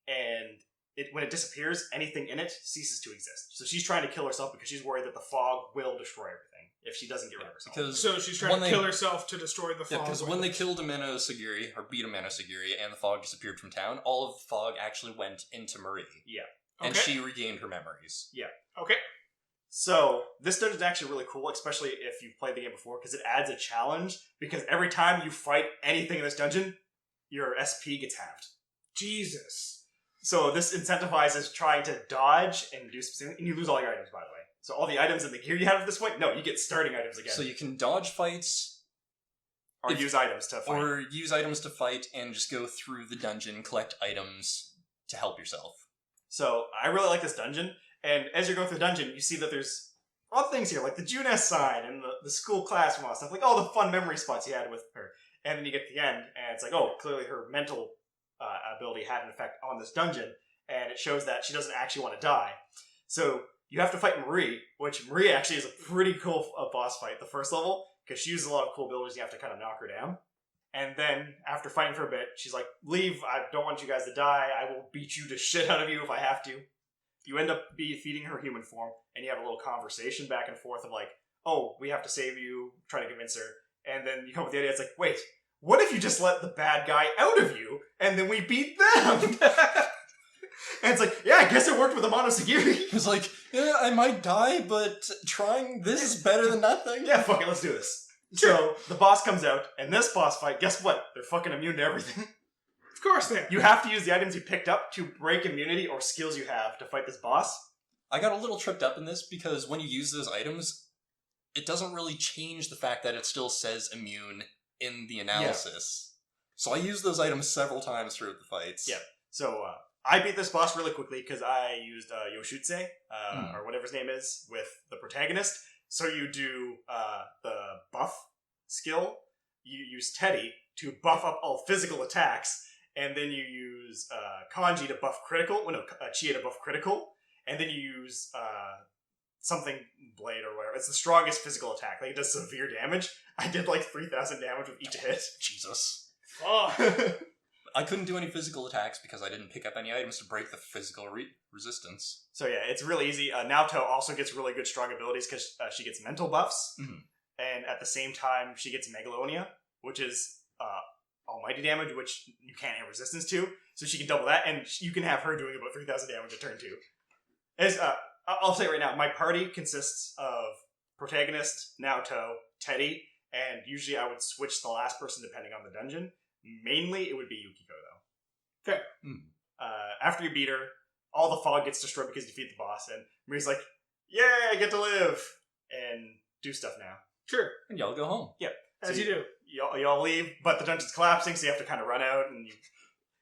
And when it disappears, anything in it ceases to exist. So she's trying to kill herself because she's worried that the fog will destroy everything if she doesn't get rid of herself. So she's trying to kill herself to destroy the fog. Yeah, because when they killed Amano Sagiri, or beat Amano Sagiri, and the fog disappeared from town, all of the fog actually went into Marie. Yeah. And she regained her memories. Yeah. Okay. So this dungeon is actually really cool, especially if you've played the game before, because it adds a challenge, because every time you fight anything in this dungeon, your SP gets halved. Jesus. So this incentivizes trying to dodge and do specific, and you lose all your items, by the way. So all the items and the gear you have at this point, no, you get starting items again. So you can dodge fights, or use items to fight. Or use items to fight and just go through the dungeon, collect items to help yourself. So I really like this dungeon, and as you're going through the dungeon, you see that there's a lot of things here, like the Juness sign and the school classroom and all that stuff, like all the fun memory spots you had with her. And then you get to the end, and it's like, oh, clearly her mental ability had an effect on this dungeon, and it shows that she doesn't actually want to die. So you have to fight Marie, which Marie actually is a pretty cool boss fight, the first level, because she uses a lot of cool abilities, you have to kind of knock her down. And then, after fighting for a bit, she's like, leave, I don't want you guys to die, I will beat you to shit out of you if I have to. You end up feeding her human form, and you have a little conversation back and forth of like, oh, we have to save you, try to convince her. And then you come up with the idea, it's like, wait, what if you just let the bad guy out of you, and then we beat them? And it's like, yeah, I guess it worked with Amano Sagiri. It's like, yeah, I might die, but trying this is better than nothing. Yeah, fuck it, let's do this. So, the boss comes out, and this boss fight, guess what? They're fucking immune to everything. Of course they are. You have to use the items you picked up to break immunity or skills you have to fight this boss. I got a little tripped up in this because when you use those items, it doesn't really change the fact that it still says immune in the analysis. Yeah. So I used those items several times throughout the fights. Yeah. So, I beat this boss really quickly because I used Yoshutse, or whatever his name is, with the protagonist. So you do the buff skill, you use Teddy to buff up all physical attacks, and then you use Kanji to buff critical, Chie to buff critical, and then you use something blade or whatever. It's the strongest physical attack. Like, it does severe damage. I did like 3,000 damage with each hit. Jesus. Oh. I couldn't do any physical attacks because I didn't pick up any items to break the physical resistance. So yeah, it's really easy. Naoto also gets really good strong abilities because she gets mental buffs, and at the same time she gets Megalonia, which is almighty damage, which you can't have resistance to. So she can double that, and you can have her doing about 3,000 damage a turn too. As I'll say right now, my party consists of protagonist, Naoto, Teddy, and usually I would switch the last person depending on the dungeon. Mainly, it would be Yukiko, though. Okay. After you beat her, all the fog gets destroyed because you defeat the boss, and Marie's like, yay, I get to live! And do stuff now. Sure. And y'all go home. Yep. As so you do. Y'all leave, but the dungeon's collapsing, so you have to kind of run out, and you...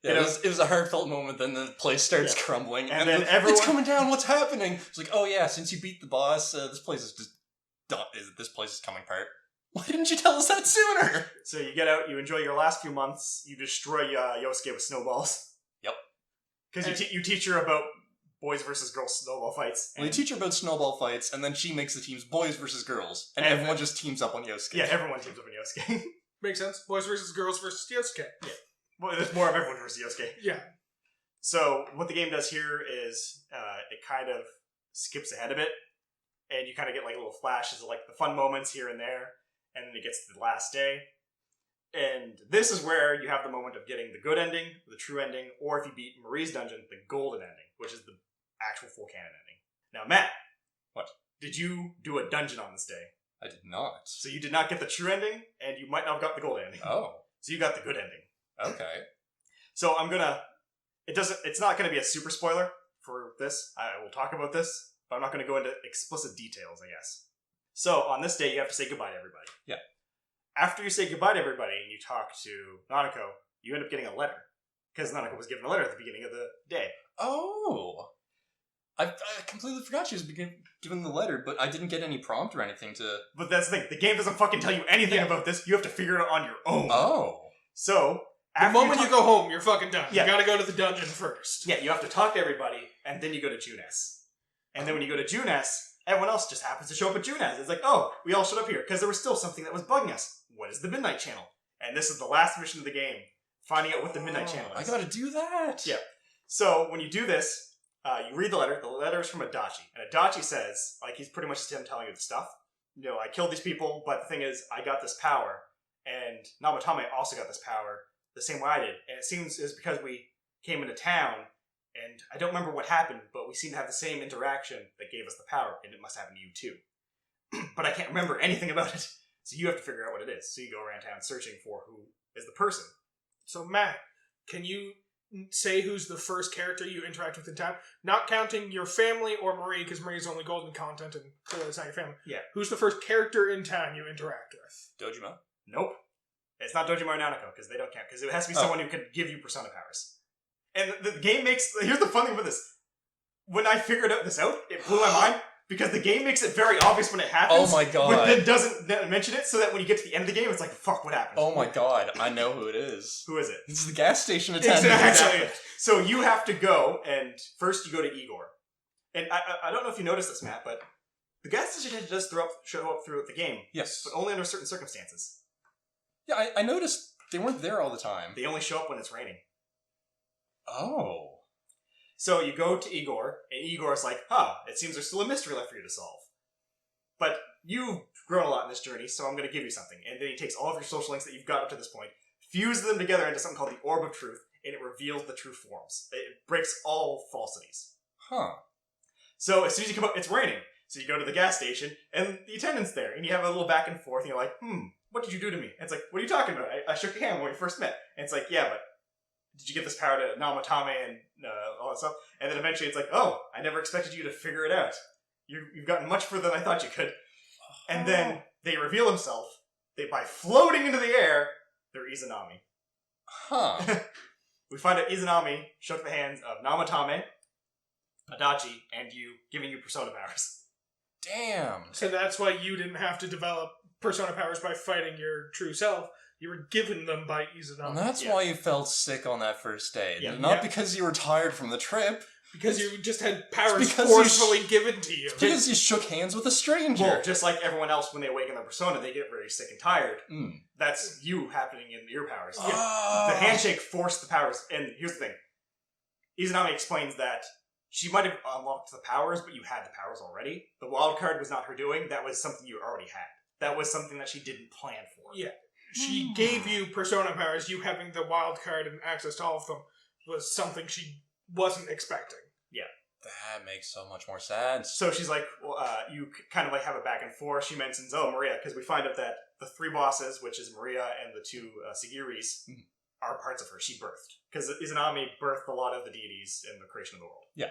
Yeah, it was a heartfelt moment, then the place starts crumbling, and then everyone... It's coming down, what's happening? It's like, oh yeah, since you beat the boss, this place is just... This place is coming apart. Why didn't you tell us that sooner? So you get out, you enjoy your last few months, you destroy Yosuke with snowballs. Yep. Because you teach her about boys versus girls snowball fights. Well, you teach her about snowball fights, and then she makes the teams boys versus girls, and everyone just teams up on Yosuke. Yeah, everyone teams up on Yosuke. Makes sense. Boys versus girls versus Yosuke. Yeah. Well, there's more of everyone versus Yosuke. Yeah. So what the game does here is it kind of skips ahead a bit, and you kind of get like little flashes of like the fun moments here and there. And then it gets to the last day. And this is where you have the moment of getting the good ending, the true ending, or if you beat Marie's dungeon, the golden ending, which is the actual full canon ending. Now, Matt. What? Did you do a dungeon on this day? I did not. So you did not get the true ending, and you might not have got the gold ending. Oh. So you got the good ending. Okay. So I'm gonna... It's not gonna be a super spoiler for this. I will talk about this, but I'm not gonna go into explicit details, I guess. So on this day, you have to say goodbye to everybody. Yeah. After you say goodbye to everybody and you talk to Nanako, you end up getting a letter. Because Nanako was given a letter at the beginning of the day. Oh. I completely forgot she was given the letter, but I didn't get any prompt or anything to... But that's the thing. The game doesn't fucking tell you anything about this. You have to figure it out on your own. Oh. So... The moment you go home, you're fucking done. Yeah. You gotta go to the dungeon first. Yeah, you have to talk to everybody, and then you go to Junes. And then when you go to Junes, everyone else just happens to show up at Junes. It's like, oh, we all showed up here, because there was still something that was bugging us. What is the Midnight Channel? And this is the last mission of the game, finding out what the Midnight Channel is. I gotta do that! Yeah. So, when you do this, you read the letter. The letter is from Adachi. And Adachi says, like, he's pretty much just him telling you the stuff. You know, I killed these people, but the thing is, I got this power. And Namatame also got this power the same way I did. And it seems it's because we came into town, and I don't remember what happened, but we seem to have the same interaction that gave us the power, and it must happen to you too. But I can't remember anything about it, so you have to figure out what it is. So you go around town searching for who is the person. So Matt, can you say who's the first character you interact with in town? Not counting your family or Marie, because Marie's only golden content, and clearly it's not your family. Yeah. Who's the first character in town you interact with? Dojima? Nope. It's not Dojima or Nanako, because they don't count, because it has to be someone who could give you persona powers. And the game makes... Here's the fun thing about this. When I figured this out, it blew my mind, because the game makes it very obvious when it happens. Oh my god. But then doesn't mention it, so that when you get to the end of the game, it's like, fuck, what happened? Oh my god, I know who it is. Who is it? It's the gas station attendant. Exactly. So you have to go, and first you go to Igor. And I don't know if you noticed this, Matt, but the gas station attendant does show up throughout the game. Yes. But only under certain circumstances. Yeah, I noticed they weren't there all the time. They only show up when it's raining. Oh. So you go to Igor, and Igor's like, it seems there's still a mystery left for you to solve. But you've grown a lot in this journey, so I'm going to give you something. And then he takes all of your social links that you've got up to this point, fuses them together into something called the Orb of Truth, and it reveals the true forms. It breaks all falsities. Huh. So as soon as you come up, it's raining. So you go to the gas station, and the attendant's there, and you have a little back and forth, and you're like, what did you do to me? And it's like, what are you talking about? I shook your hand when we first met. And it's like, yeah, but did you get this power to Namatame and all that stuff? And then eventually it's like, oh, I never expected you to figure it out. You've gotten much further than I thought you could. And then they reveal themselves. By floating into the air, they're Izanami. Huh. We find out Izanami shook the hands of Namatame, Adachi, and you, giving you persona powers. Damn. So that's why you didn't have to develop persona powers by fighting your true self. You were given them by Izanami. And that's why you felt sick on that first day. Yeah. Not because you were tired from the trip. Because you just had powers because forcefully given to you. Because you shook hands with a stranger. Well, just like everyone else, when they awaken their persona, they get very sick and tired. Mm. That's you happening in your powers. Oh. The handshake forced the powers. And here's the thing. Izanami explains that she might have unlocked the powers, but you had the powers already. The wild card was not her doing. That was something you already had. That was something that she didn't plan for. Yeah. She gave you persona powers. You having the wild card and access to all of them was something she wasn't expecting. Yeah. That makes so much more sense. So she's like, well, you kind of like have a back and forth. She mentions, Maria, because we find out that the three bosses, which is Maria and the two Sigiris, are parts of her. She birthed. Because Izanami birthed a lot of the deities in the creation of the world. Yeah.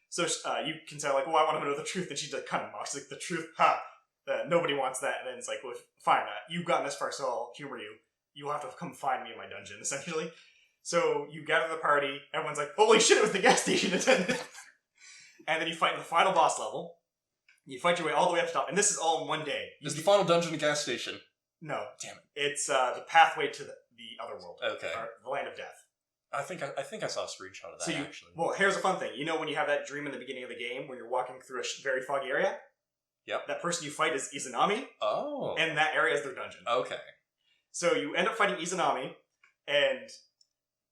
So you can say, like, well, I want to know the truth. And she just kind of mocks, like, the truth? Nobody wants that. And then it's like, well, fine, you've gotten this far, so I'll humor you. You'll have to come find me in my dungeon, essentially. So you gather the party. Everyone's like, holy shit, it was the gas station attendant. And then you fight in the final boss level. You fight your way all the way up to top. And this is all in one day. Is the final dungeon a gas station? No. Damn it. It's the pathway to the other world. Okay. Or the land of death. I think I saw a screenshot of that, actually. Well, here's a fun thing. You know when you have that dream in the beginning of the game where you're walking through a very foggy area? Yep. That person you fight is Izanami. Oh. And that area is their dungeon. Okay. So you end up fighting Izanami, and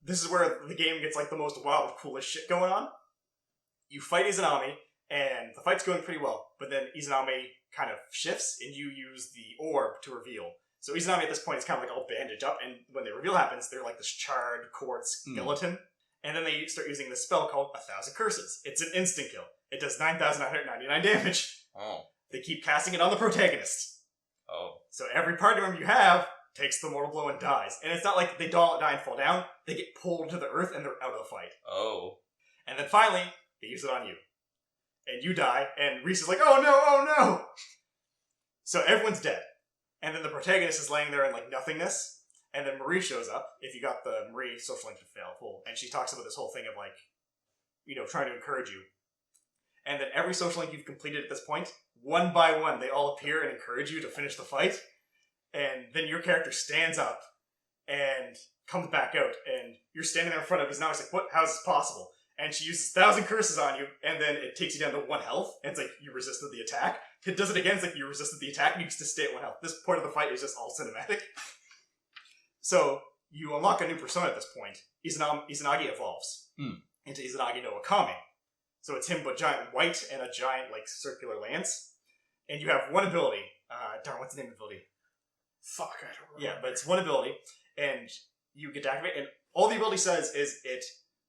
this is where the game gets like the most wild, coolest shit going on. You fight Izanami, and the fight's going pretty well, but then Izanami kind of shifts, and you use the orb to reveal. So Izanami at this point is kind of like all bandaged up, and when the reveal happens, they're like this charred quartz skeleton. And then they start using this spell called 1,000 Curses. It's an instant kill. It does 9,999 damage. Oh. They keep casting it on the protagonist. Oh. So every party member you have takes the mortal blow and dies. And it's not like they don't die and fall down. They get pulled to the earth and they're out of the fight. Oh. And then finally, they use it on you. And you die, and Reese is like, oh no, oh no! So everyone's dead. And then the protagonist is laying there in, like, nothingness. And then Marie shows up, if you got the Marie social link to full. And she talks about this whole thing of, like, you know, trying to encourage you. And then every social link you've completed at this point, one by one, they all appear and encourage you to finish the fight. And then your character stands up and comes back out. And you're standing there in front of him. Now he's like, what? How is this possible? And she uses 1,000 curses on you, and then it takes you down to 1 health, and it's like, you resisted the attack. It does it again, it's like, you resisted the attack, and you just stay at 1 health. This part of the fight is just all cinematic. So, you unlock a new persona at this point. Izanagi evolves into Izanagi no Akame. So it's him, but giant white, and a giant, like, circular lance. And you have one ability. Darn, what's the name of the ability? Fuck, I don't remember. Yeah, but it's one ability, and you get to activate, and all the ability says is it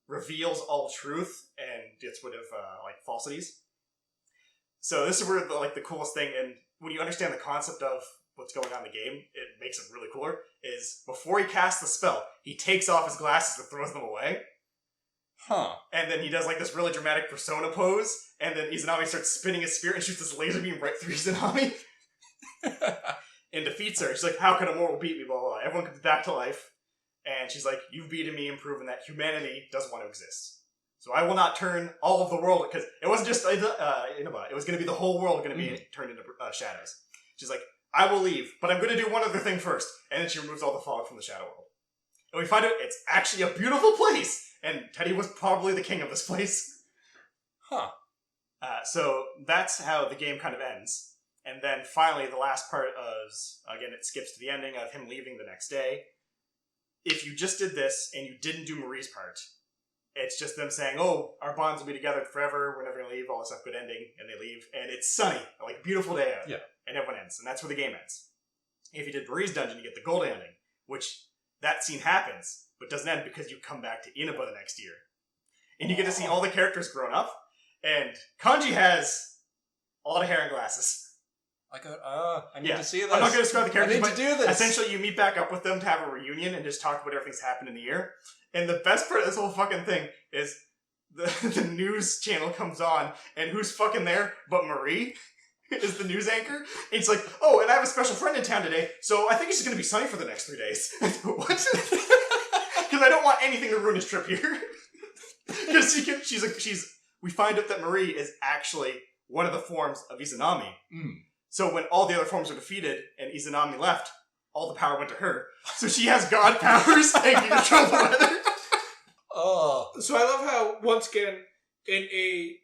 reveals all truth and gets rid of like falsities. So this is where the coolest thing, and when you understand the concept of what's going on in the game, it makes it really cooler, is before he casts the spell, he takes off his glasses and throws them away. Huh. And then he does like this really dramatic persona pose, and then Izanami starts spinning his spear and shoots this laser beam right through Izanami. And defeats her. She's like, how can a mortal beat me, blah, blah, blah. Everyone comes back to life. And she's like, you've beaten me and proven that humanity doesn't want to exist. So I will not turn all of the world, because it wasn't just Inaba, it was going to be the whole world going to be turned into shadows. She's like, I will leave, but I'm going to do one other thing first. And then she removes all the fog from the shadow world. And we find out it's actually a beautiful place. And Teddy was probably the king of this place. Huh. So that's how the game kind of ends. And then finally, the last part is, again, it skips to the ending of him leaving the next day. If you just did this and you didn't do Marie's part, it's just them saying, oh, our bonds will be together forever, we're never going to leave, all this stuff, good ending, and they leave, and it's sunny, like, beautiful day out. Yeah. And everyone ends, and that's where the game ends. If you did Marie's dungeon, you get the gold ending, which, that scene happens, but doesn't end because you come back to Inaba the next year. And you get to see all the characters grown up, and Kanji has a lot of hair and glasses. I need to see this. I'm not going to describe the characters, I need to do this. Essentially, you meet back up with them to have a reunion and just talk about everything's happened in the year. And the best part of this whole fucking thing is the news channel comes on, and who's fucking there but Marie is the news anchor. And it's like, oh, and I have a special friend in town today, so I think it's just going to be sunny for the next 3 days. What? Because I don't want anything to ruin his trip here. Because we find out that Marie is actually one of the forms of Izanami. So when all the other forms were defeated and Izanami left, all the power went to her. So she has god powers and can control the weather. Oh. So I love how, once again, in a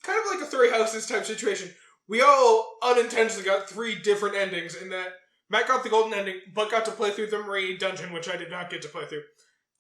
kind of like a Three Houses type situation, we all unintentionally got 3 different endings in that Matt got the golden ending, but got to play through the Marie dungeon, which I did not get to play through.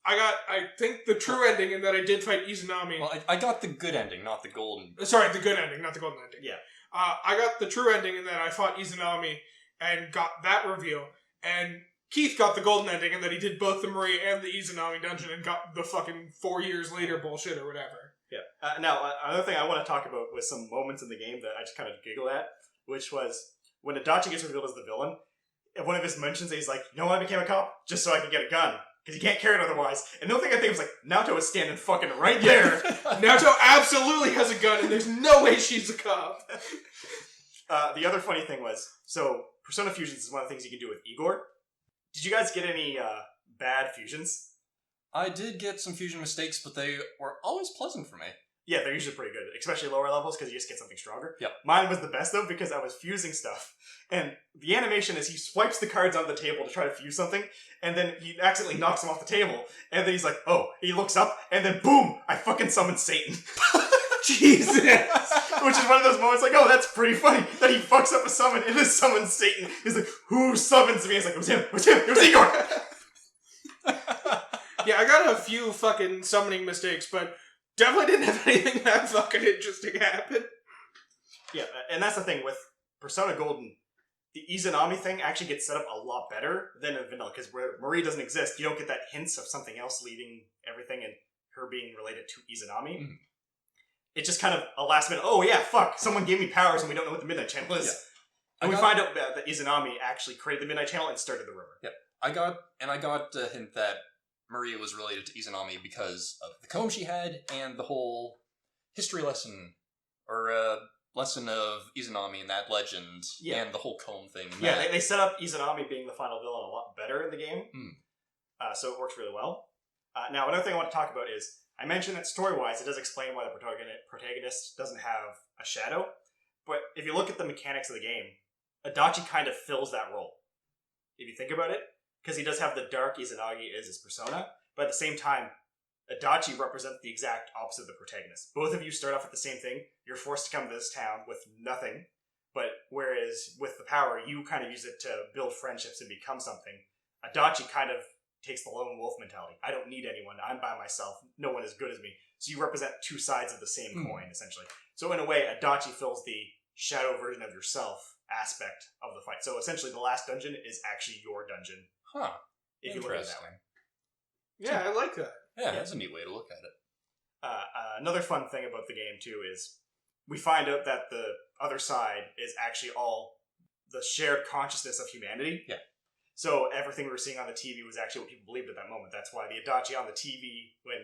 I think, the true ending in that I did fight Izanami. Well, I got the good ending, not the golden. Sorry, the good ending, not the golden ending. Yeah. I got the true ending in that I fought Izanami and got that reveal. And Keith got the golden ending in that he did both the Marie and the Izanami dungeon and got the fucking 4 years later bullshit or whatever. Yeah. Now, another thing I want to talk about was some moments in the game that I just kind of giggled at, which was when Adachi gets revealed as the villain, one of his mentions that he's like, you know why I became a cop? Just so I could get a gun. Because he can't carry it otherwise. And the only thing I think was like, Naoto is standing fucking right there. Naoto absolutely has a gun and there's no way she's a cop. The other funny thing was, so Persona Fusions is one of the things you can do with Igor. Did you guys get any bad fusions? I did get some fusion mistakes, but they were always pleasant for me. Yeah, they're usually pretty good, especially lower levels, because you just get something stronger. Yep. Mine was the best, though, because I was fusing stuff. And the animation is he swipes the cards on the table to try to fuse something, and then he accidentally knocks them off the table. And then he's like, oh, he looks up, and then boom, I fucking summoned Satan. Jesus! Which is one of those moments like, oh, that's pretty funny, that he fucks up a summon and then summons Satan. He's like, who summons me? He's like, it was him, it was him, it was Igor! Yeah, I got a few fucking summoning mistakes, but definitely didn't have anything that fucking interesting happen. Yeah, and that's the thing with Persona Golden. The Izanami thing actually gets set up a lot better than in vanilla, because where Marie doesn't exist, you don't get that hints of something else leading everything and her being related to Izanami. Mm. It's just kind of a last minute, oh yeah, fuck, someone gave me powers and we don't know what the Midnight Channel is. And we find out that Izanami actually created the Midnight Channel and started the rumor. Yep. I got a hint that Maria was related to Izanami because of the comb she had and the whole history lesson, or lesson of Izanami and that legend, and the whole comb thing. Yeah, they set up Izanami being the final villain a lot better in the game, so it works really well. Now, another thing I want to talk about is, I mentioned that story-wise, it does explain why the protagonist doesn't have a shadow, but if you look at the mechanics of the game, Adachi kind of fills that role, if you think about it, because he does have the dark Izanagi as his persona, but at the same time, Adachi represents the exact opposite of the protagonist. Both of you start off with the same thing. You're forced to come to this town with nothing, but whereas with the power, you kind of use it to build friendships and become something. Adachi kind of takes the lone wolf mentality. I don't need anyone. I'm by myself. No one is good as me. So you represent two sides of the same coin, essentially. So in a way, Adachi fills the shadow version of yourself aspect of the fight. So essentially, the last dungeon is actually your dungeon. Huh. If you look at it that way. Yeah, I like that. Yeah, that's a neat way to look at it. Another fun thing about the game, too, is we find out that the other side is actually all the shared consciousness of humanity. Yeah. So everything we were seeing on the TV was actually what people believed at that moment. That's why the Adachi on the TV, when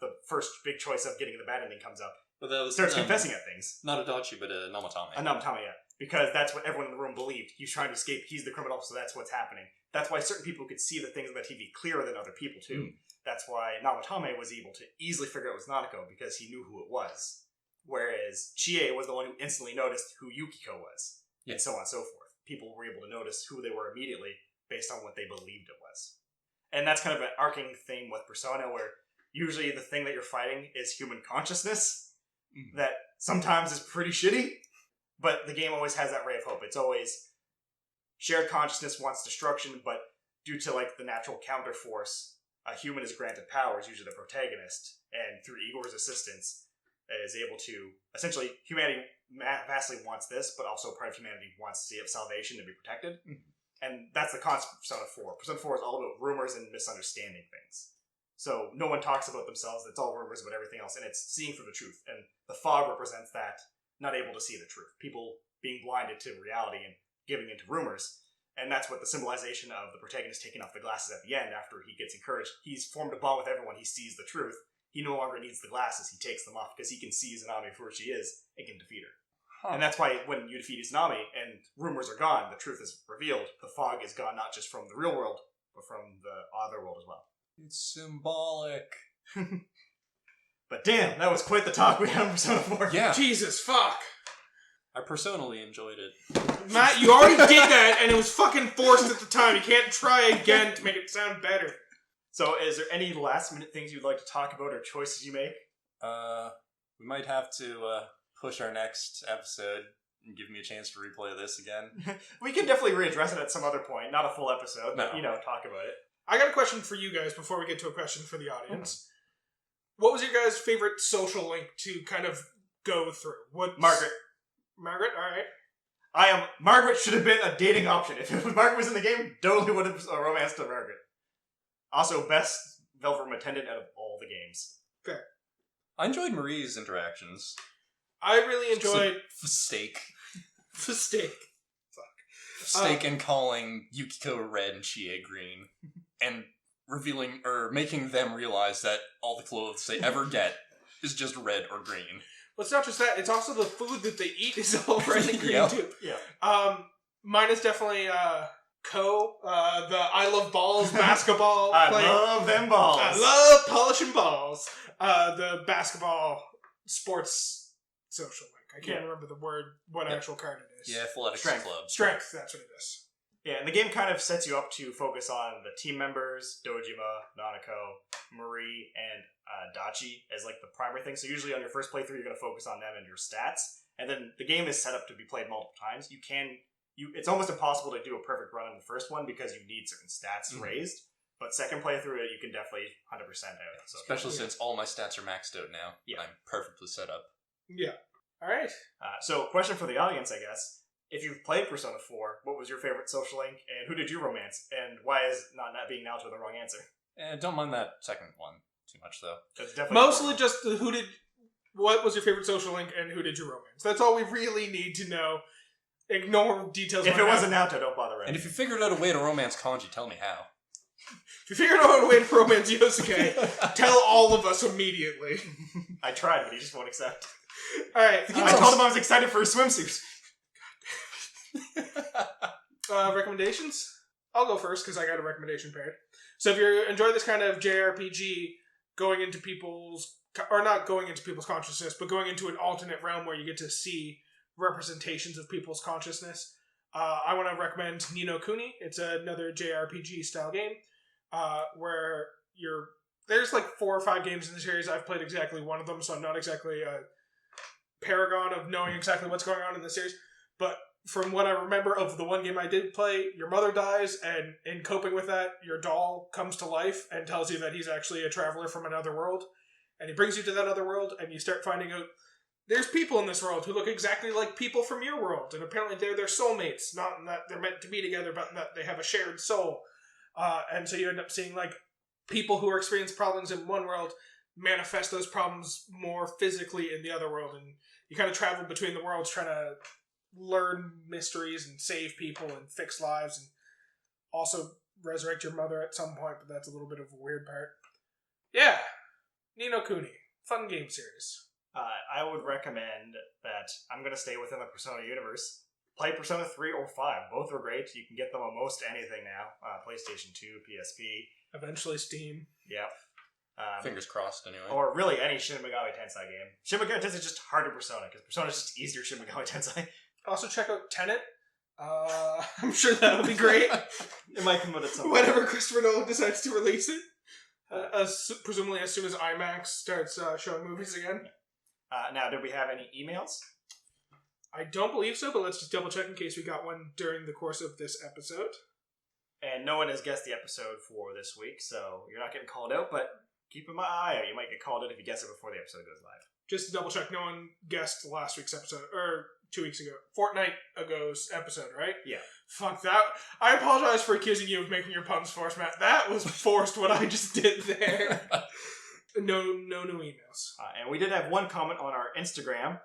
the first big choice of getting the bad ending comes up, But that was, starts confessing at things. Not Adachi, but Namatame. Namatame, yeah. Because that's what everyone in the room believed. He's trying to escape. He's the criminal, so that's what's happening. That's why certain people could see the things on the TV clearer than other people, too. That's why Namatame was able to easily figure out it was Nanako, because he knew who it was. Whereas Chie was the one who instantly noticed who Yukiko was. Yeah. And so on and so forth. People were able to notice who they were immediately based on what they believed it was. And that's kind of an arcing theme with Persona, where usually the thing that you're fighting is human consciousness, that sometimes is pretty shitty, but the game always has that ray of hope. It's always shared consciousness wants destruction, but due to like the natural counter force, a human is granted powers, usually the protagonist, and through Igor's assistance is able to, essentially, humanity vastly wants this, but also part of humanity wants to see salvation to be protected. And that's the concept of Persona 4. Persona 4 is all about rumors and misunderstanding things. So no one talks about themselves, it's all rumors about everything else, and it's seeing through the truth. And the fog represents that, not able to see the truth. People being blinded to reality and giving into rumors. And that's what the symbolization of the protagonist taking off the glasses at the end after he gets encouraged. He's formed a bond with everyone, he sees the truth. He no longer needs the glasses, he takes them off because he can see Izanami for who she is and can defeat her. And that's why when you defeat Izanami and rumors are gone, the truth is revealed, the fog is gone not just from the real world, but from the other world as well. It's symbolic. But damn, that was quite the talk we had on Persona 4. Yeah. Jesus, fuck. I personally enjoyed it. Matt, you already did that, and it was fucking forced at the time. You can't try again to make it sound better. So, is there any last-minute things you'd like to talk about or choices you make? We might have to push our next episode and give me a chance to replay this again. We can definitely readdress it at some other point. Not a full episode, but, No. Talk about it. I got a question for you guys before we get to a question for the audience. What was your guys' favorite social link to kind of go through? Margaret. Margaret, alright. Margaret should have been a dating option. If Margaret was in the game, totally would have romanced to Margaret. Also, best Velvet Room attendant out of all the games. Fair. I enjoyed Marie's interactions. I really enjoyed... Steak. Steak. Steak and calling Yukiko red and Chie green. And revealing, or making them realize that all the clothes they ever get is just red or green. Well, it's not just that, it's also the food that they eat is all red and green, too. Yeah. Mine is definitely, the I love balls basketball I player. love them balls. I love polishing balls. The basketball sports social link. I can't remember the word, what actual card it is. Yeah, Athletics Strength. Club. Strength, that's what it is. Yeah, and the game kind of sets you up to focus on the team members, Dojima, Nanako, Marie, and Dachi as like the primary thing. So usually on your first playthrough, you're going to focus on them and your stats. And then the game is set up to be played multiple times. It's almost impossible to do a perfect run in the first one because you need certain stats raised. But second playthrough, you can definitely 100% out. So Especially since all my stats are maxed out now. Yeah. I'm perfectly set up. Yeah. Alright. So question for the audience, I guess. If you've played Persona 4, what was your favorite social link, and who did you romance, and why is not being Naoto the wrong answer? Don't mind that second one too much, though. That's definitely Mostly just what was your favorite social link and who did you romance? That's all we really need to know. Ignore details. If it wasn't Naoto, don't bother. And if you figured out a way to romance Kanji, tell me how. If you figured out a way to romance Yosuke, tell all of us immediately. I tried, but he just won't accept. Alright. I told him I was excited for his swimsuit. Recommendations? I'll go first because I got a recommendation paired. So if you enjoy this kind of JRPG, going into people's... Or not going into people's consciousness, but going into an alternate realm where you get to see representations of people's consciousness, I want to recommend Ni no Kuni. It's another JRPG style game where there's like 4 or 5 games in the series. I've played exactly one of them, so I'm not exactly a paragon of knowing exactly what's going on in the series. But from what I remember of the one game I did play, your mother dies, and in coping with that, your doll comes to life and tells you that he's actually a traveler from another world. And he brings you to that other world, and you start finding out there's people in this world who look exactly like people from your world, and apparently they're their soulmates, not in that they're meant to be together, but in that they have a shared soul. And so you end up seeing like people who are experiencing problems in one world manifest those problems more physically in the other world, and you kind of travel between the worlds trying to learn mysteries and save people and fix lives, and also resurrect your mother at some point, but that's a little bit of a weird part. Yeah, Ni no Kuni, fun game series. I would recommend that I'm going to stay within the Persona universe. Play Persona 3 or 5. Both are great. You can get them on most anything now. PlayStation 2, PSP. Eventually Steam. Yep. Fingers crossed, anyway. Or really any Shin Megami Tensei game. Shin Megami Tensei is just harder Persona, because Persona is just easier Shin Megami Tensei. Also check out Tenet. I'm sure that'll be great. It might come out at some point. Whenever Christopher Nolan decides to release it. Presumably as soon as IMAX starts showing movies again. Now, did we have any emails? I don't believe so, but let's just double check in case we got one during the course of this episode. And no one has guessed the episode for this week, so you're not getting called out, but keep an eye out. You might get called out if you guess it before the episode goes live. Just to double check, no one guessed last week's episode, or 2 weeks ago. Fortnight ago's episode, right? Yeah. Fuck that. I apologize for accusing you of making your puns forced, Matt. That was forced what I just did there. No new emails. And we did have one comment on our Instagram.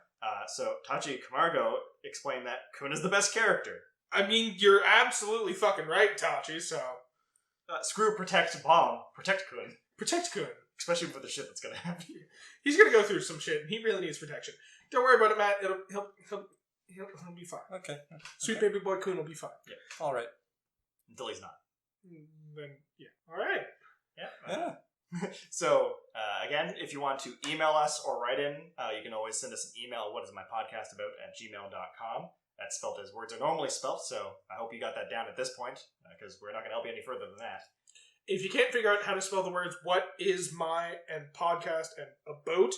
So Tachi Camargo explained that Kun is the best character. I mean, you're absolutely fucking right, Tachi, so... Screw protect bomb. Protect Kun. Protect Kun. Especially for the shit that's gonna happen. He's gonna go through some shit, and he really needs protection. Don't worry about it, Matt. He'll be fine. Okay. Sweet baby boy Kun will be fine. Yeah. Alright. Until he's not. Then, yeah. Alright. Yeah. So, again, if you want to email us or write in, you can always send us an email at whatismypodcastabout@gmail.com. That's spelled as words are normally spelled, so I hope you got that down at this point, because we're not going to help you any further than that. If you can't figure out how to spell the words what is my and podcast and about,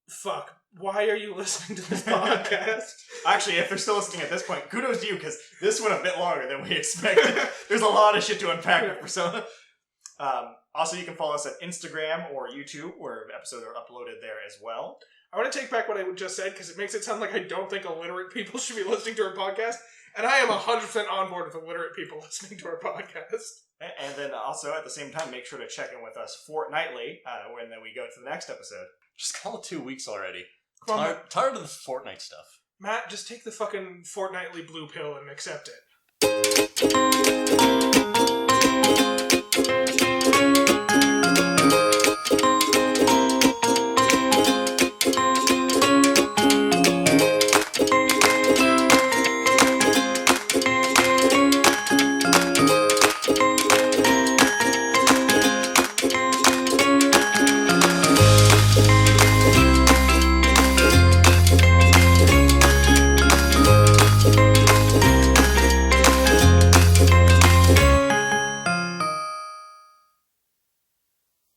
fuck, why are you listening to this podcast? Actually, if they're still listening at this point, kudos to you, because this went a bit longer than we expected. There's a lot of shit to unpack with Persona. Also, you can follow us at Instagram or YouTube, where episodes are uploaded there as well. I want to take back what I just said, because it makes it sound like I don't think illiterate people should be listening to our podcast, and I am 100% on board with illiterate people listening to our podcast. And then also, at the same time, make sure to check in with us fortnightly when we go to the next episode. Just call it 2 weeks already. Tired of the Fortnite stuff. Matt, just take the fucking fortnightly blue pill and accept it.